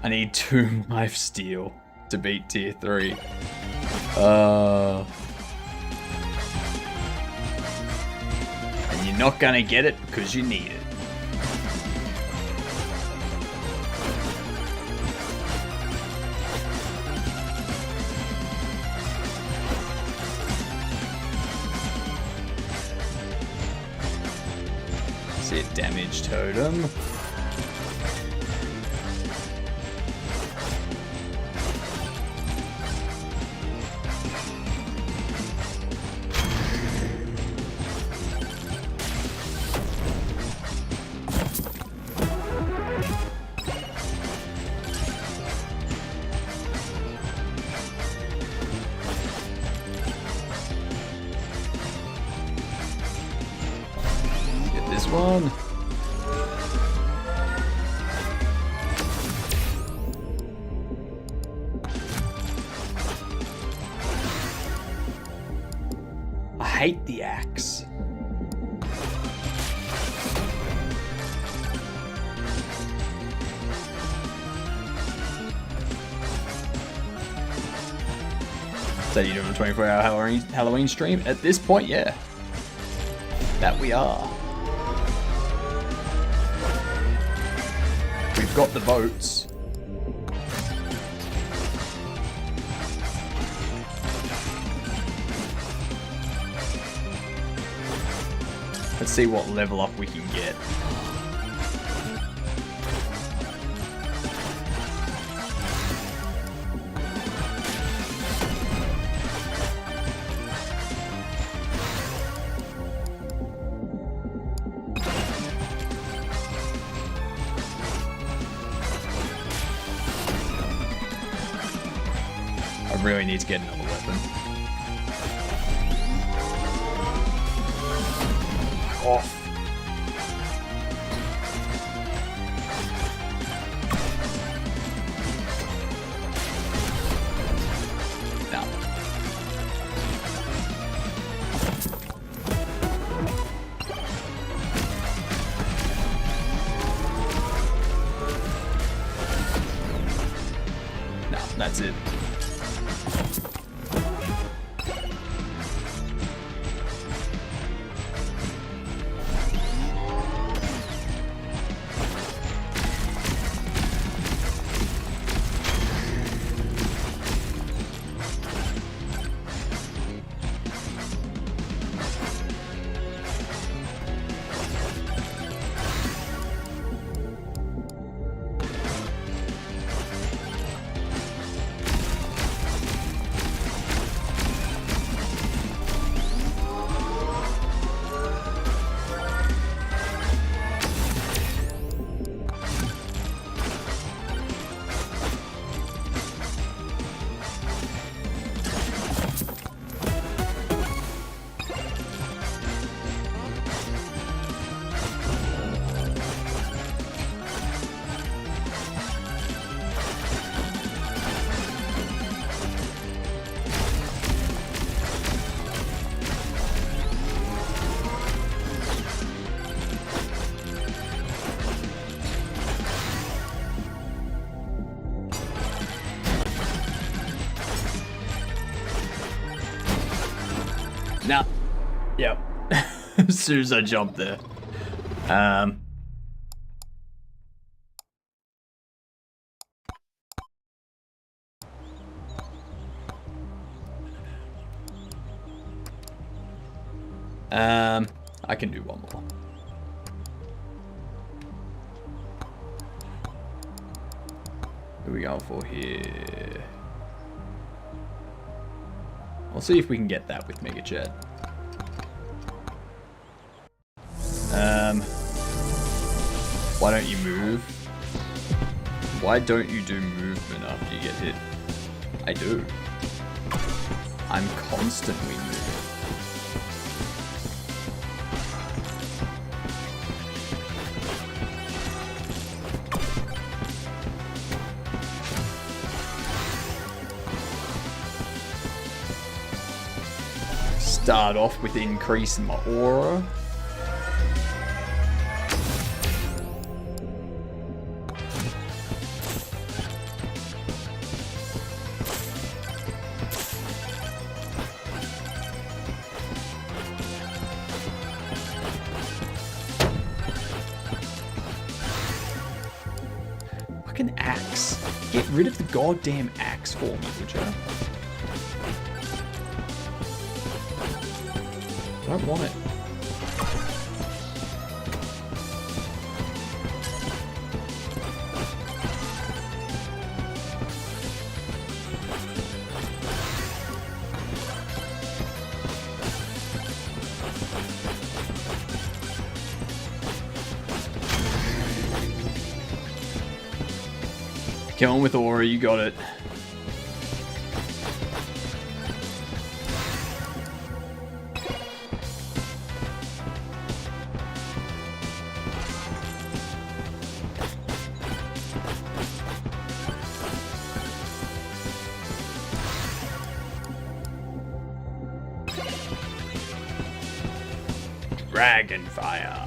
I need 2 life steal to beat tier 3. And you're not gonna get it because you need it. See it, damage totem. This one. I hate the axe. So you doing a 24-hour Halloween stream? At this point, yeah. That we are. We've got the votes. Let's see what level up we can get. I really need to get another weapon. Off. No. No, that's it. Nah. Yep. As soon as I jumped there. I can do one more. Who are we going for here? We'll see if we can get that with Mega Jet. Why don't you move? Why don't you do movement after you get hit? I do. I'm constantly moving. Start off with increase in my aura. Fucking axe. Get rid of the goddamn axe for me, would you? I don't want it. Come on with aura, you got it. Dragon fire.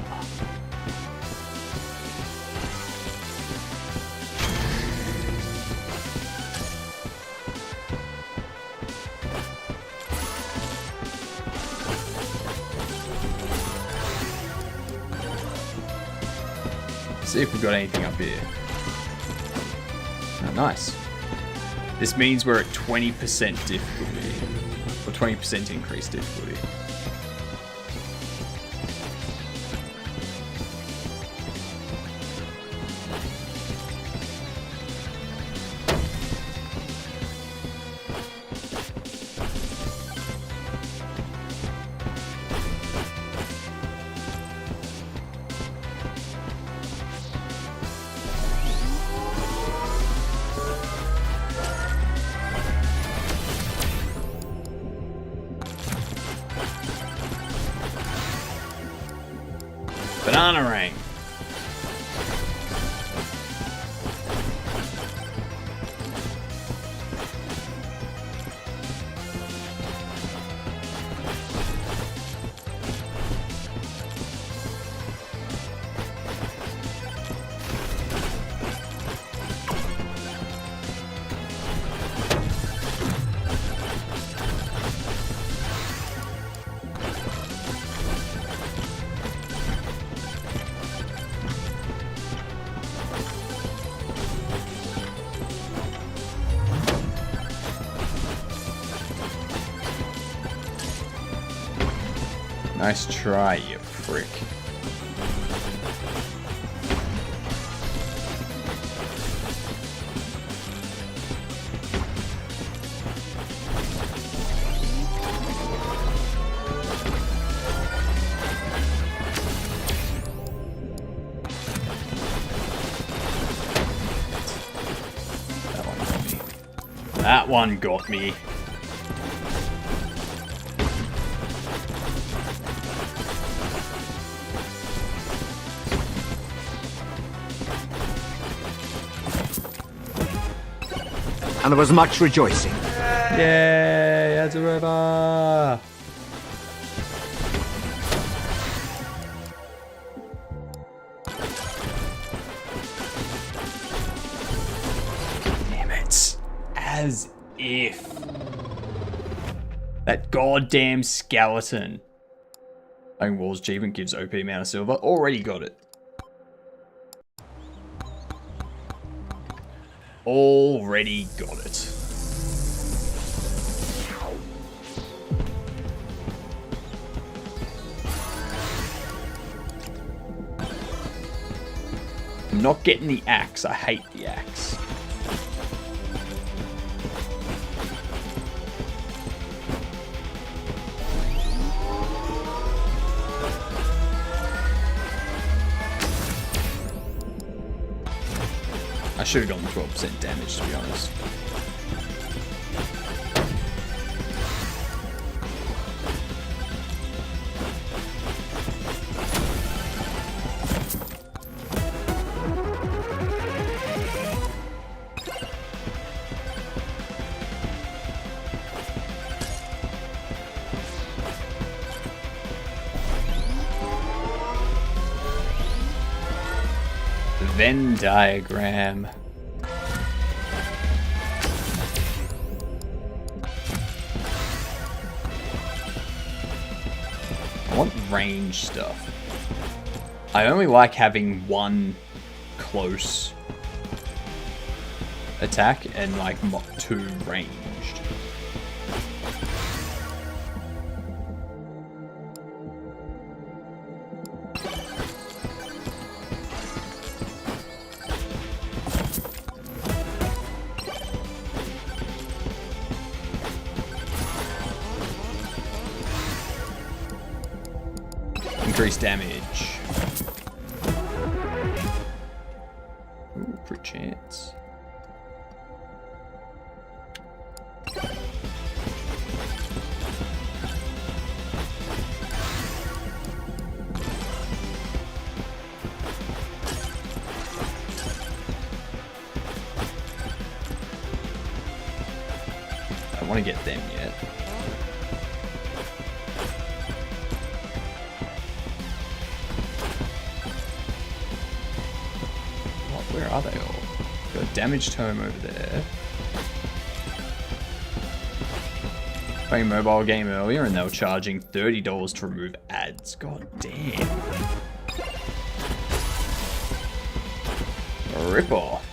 See if we've got anything up here. Oh, nice. This means we're at 20% difficulty. Or 20% increased difficulty. Banana ring. Nice try, you prick. That one got me. And there was much rejoicing. Yay, that's a river. Damn it. As if. That goddamn skeleton. Iron Walls achievement gives OP amount of silver. Already got it. Already got it. I'm not getting the axe. I hate the axe. I should have gone 12% damage, to be honest. Venn diagram. I want range stuff. I only like having one close attack and like 2 ranged. Increased damage. Ooh, per chance. I don't want to get them yet. Where are they all? Got a damaged home over there. Playing a mobile game earlier and they were charging $30 to remove ads. God damn. A rip-off.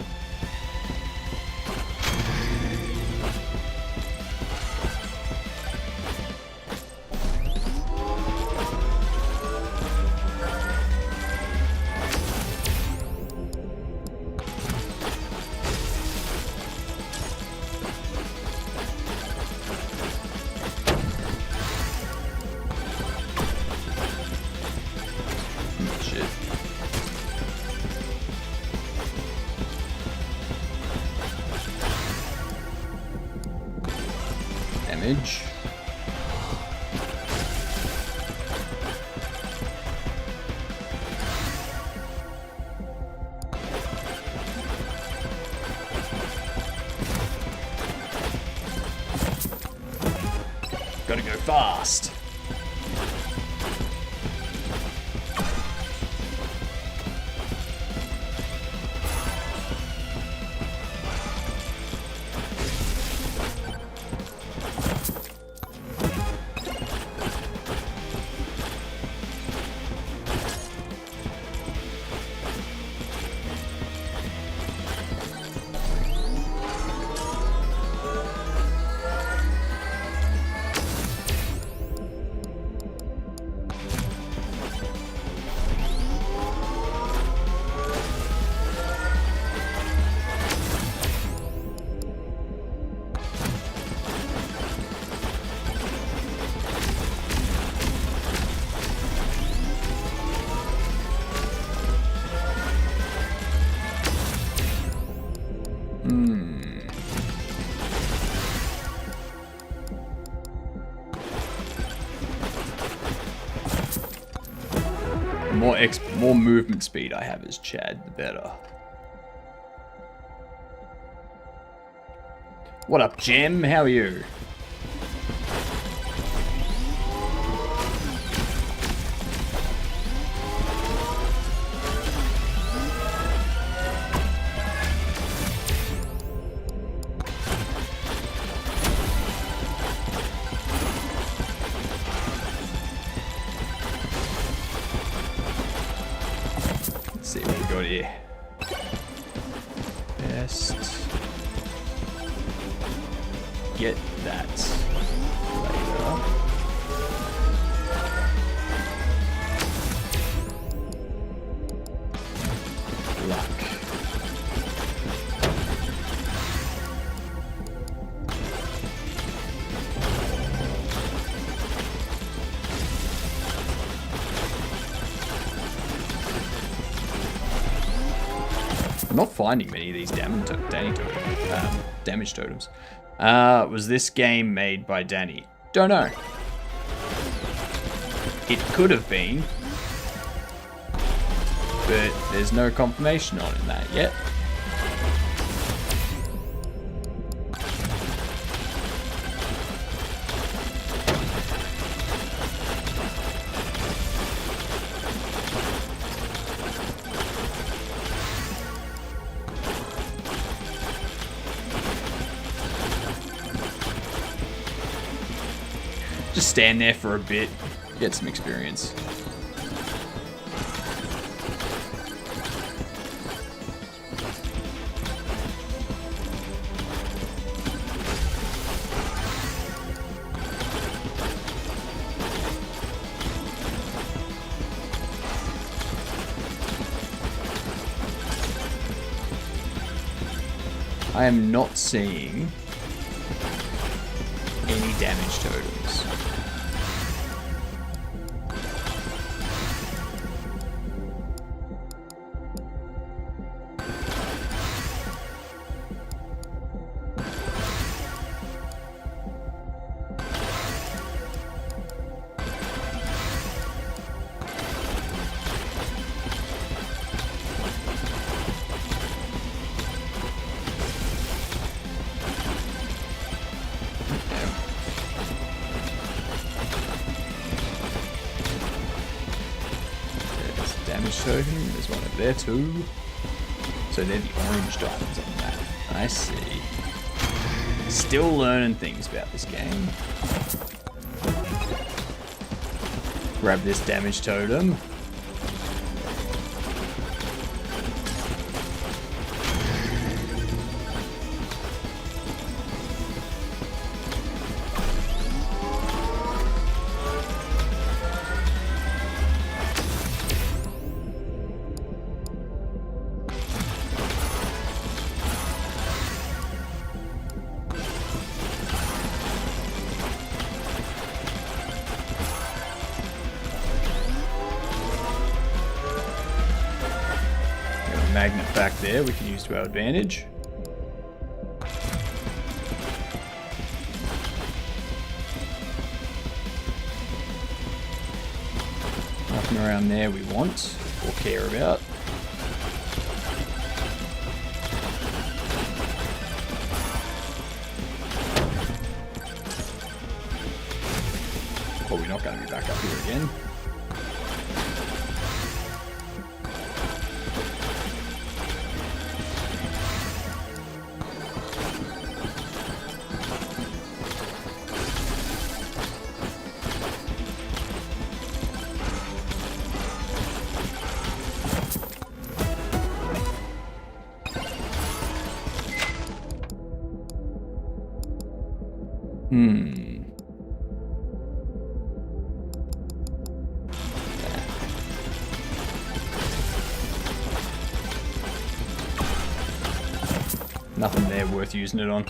Damage. Gotta go fast. More movement speed I have as Chad, the better. What up, Jim? How are you? got here? Best. Get that later. Luck. I'm not finding many of these damage totems. Was this game made by Danny? Don't know. It could have been, but there's no confirmation on that yet. Just stand there for a bit, get some experience. I am not seeing any damage totems. Token. There's one over there too. So they're the orange diamonds on that. I see. Still learning things about this game. Grab this damage totem. Magnet back there we can use to our advantage. Nothing around there we want or care about. Oh, we're not going to be back up here again. Nothing there worth using it on.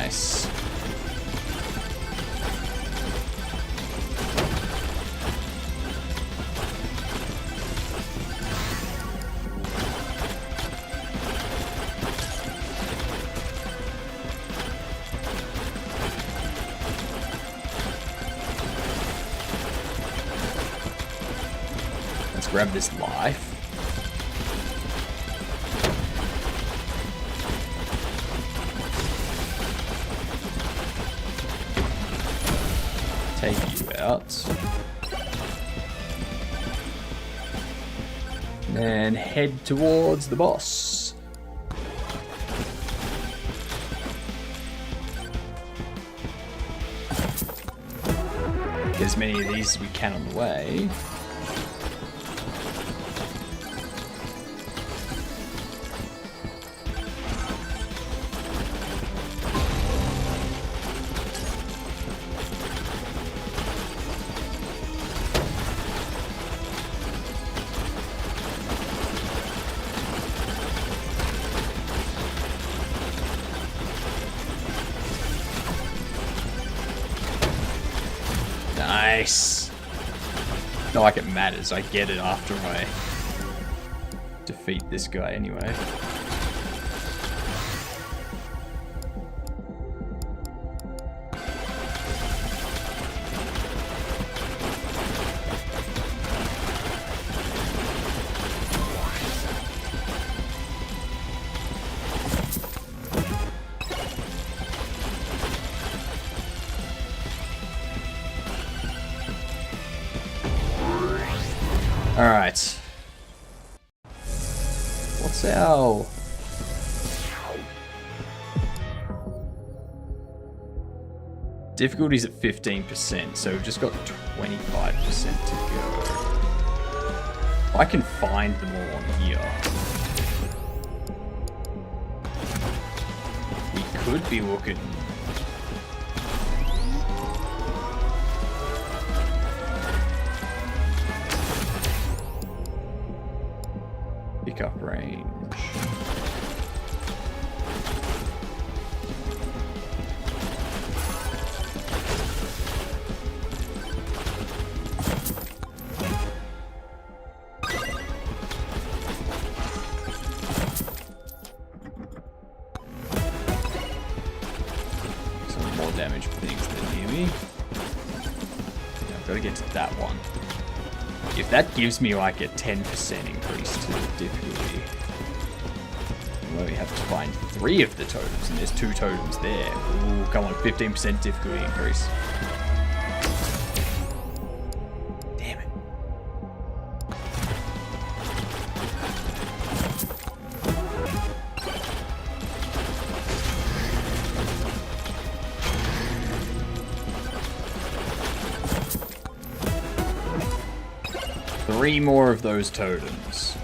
Nice. Let's grab this life. Take you out. And head towards the boss. Get as many of these as we can on the way. Nice. Not like it matters. I get it after I defeat this guy anyway. Alright. What's our... difficulty's at 15%, so we've just got 25% to go. I can find them all on here. We could be looking... Pickup range. Some more damage things that are near me. Yeah, I've got to get to that one. If that gives me like a 10% increase to the difficulty, well, we have to find 3 of the totems, and there's 2 totems there. Ooh, come on, 15% difficulty increase. Damn it. Three more of those totems.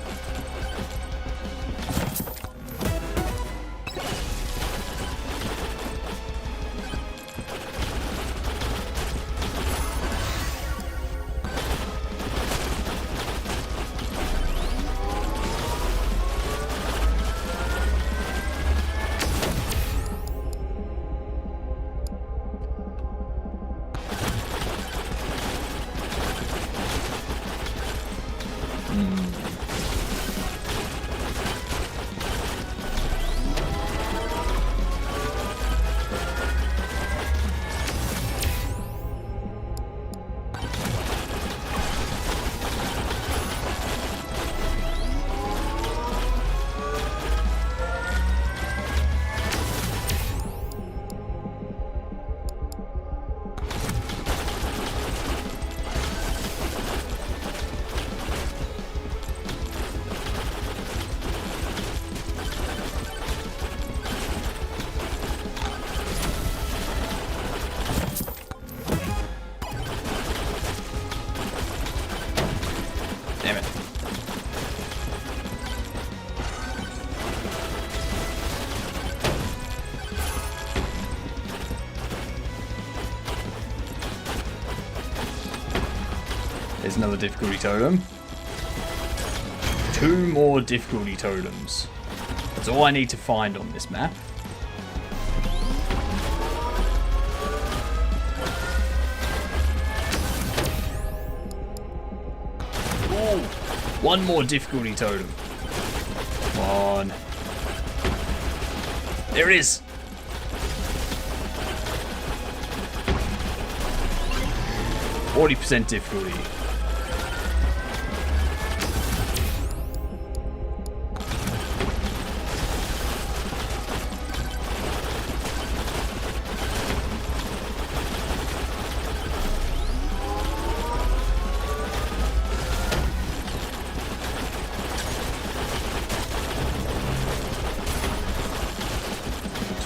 Damn it. There's another difficulty totem. 2 more difficulty totems. That's all I need to find on this map. One more difficulty totem. Come on. There it is. %40 difficulty.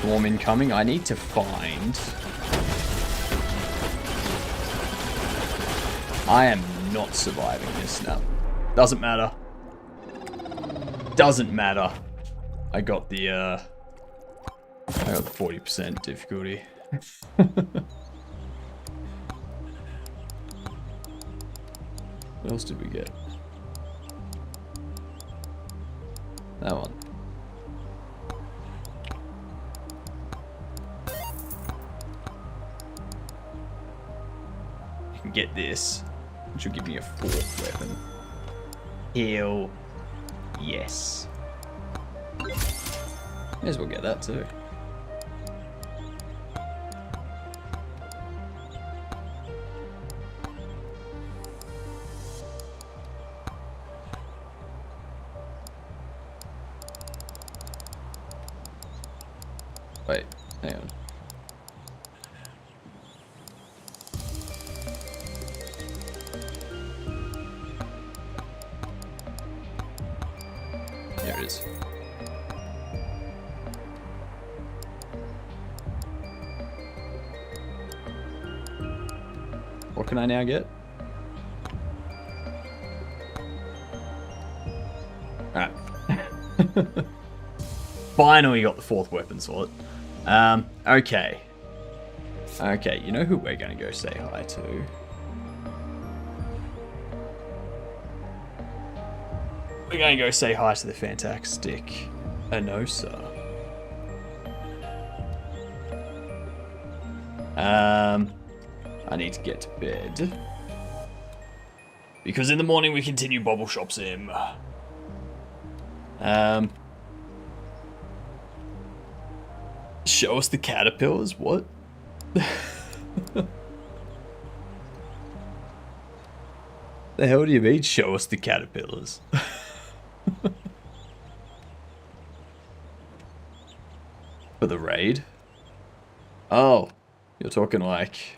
Swarm incoming. I need to find... I am not surviving this now. Doesn't matter. Doesn't matter. I got the 40% difficulty. What else did we get? That one. You can get this, which will give me a 4th weapon. Hell yes. May as well get that too. Wait, hang on. There it is. What can I now get? Alright. Finally got the 4th weapon slot. Okay. Okay, you know who we're gonna go say hi to? We're gonna go say hi to the fantastic Anosa. I need to get to bed. Because in the morning we continue Bobble Shop Sim. Show us the caterpillars? What? The hell do you mean, show us the caterpillars? For the raid? Oh, you're talking like...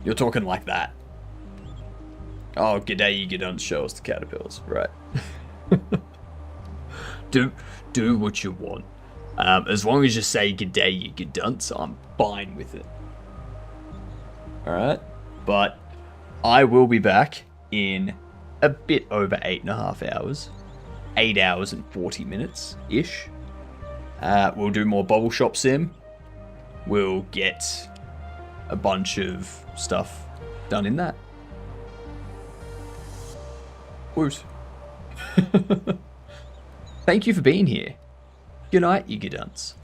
You're talking like that. Oh, g'day, you don't show us the caterpillars. Right. Do what you want. As long as you say g'day, you dunce, I'm fine with it. Alright. But I will be back in a bit over 8.5 hours. 8 hours and 40 minutes-ish. We'll do more Bobble Shop Sim. We'll get a bunch of stuff done in that. Woot. Thank you for being here. Good night, you good dunce.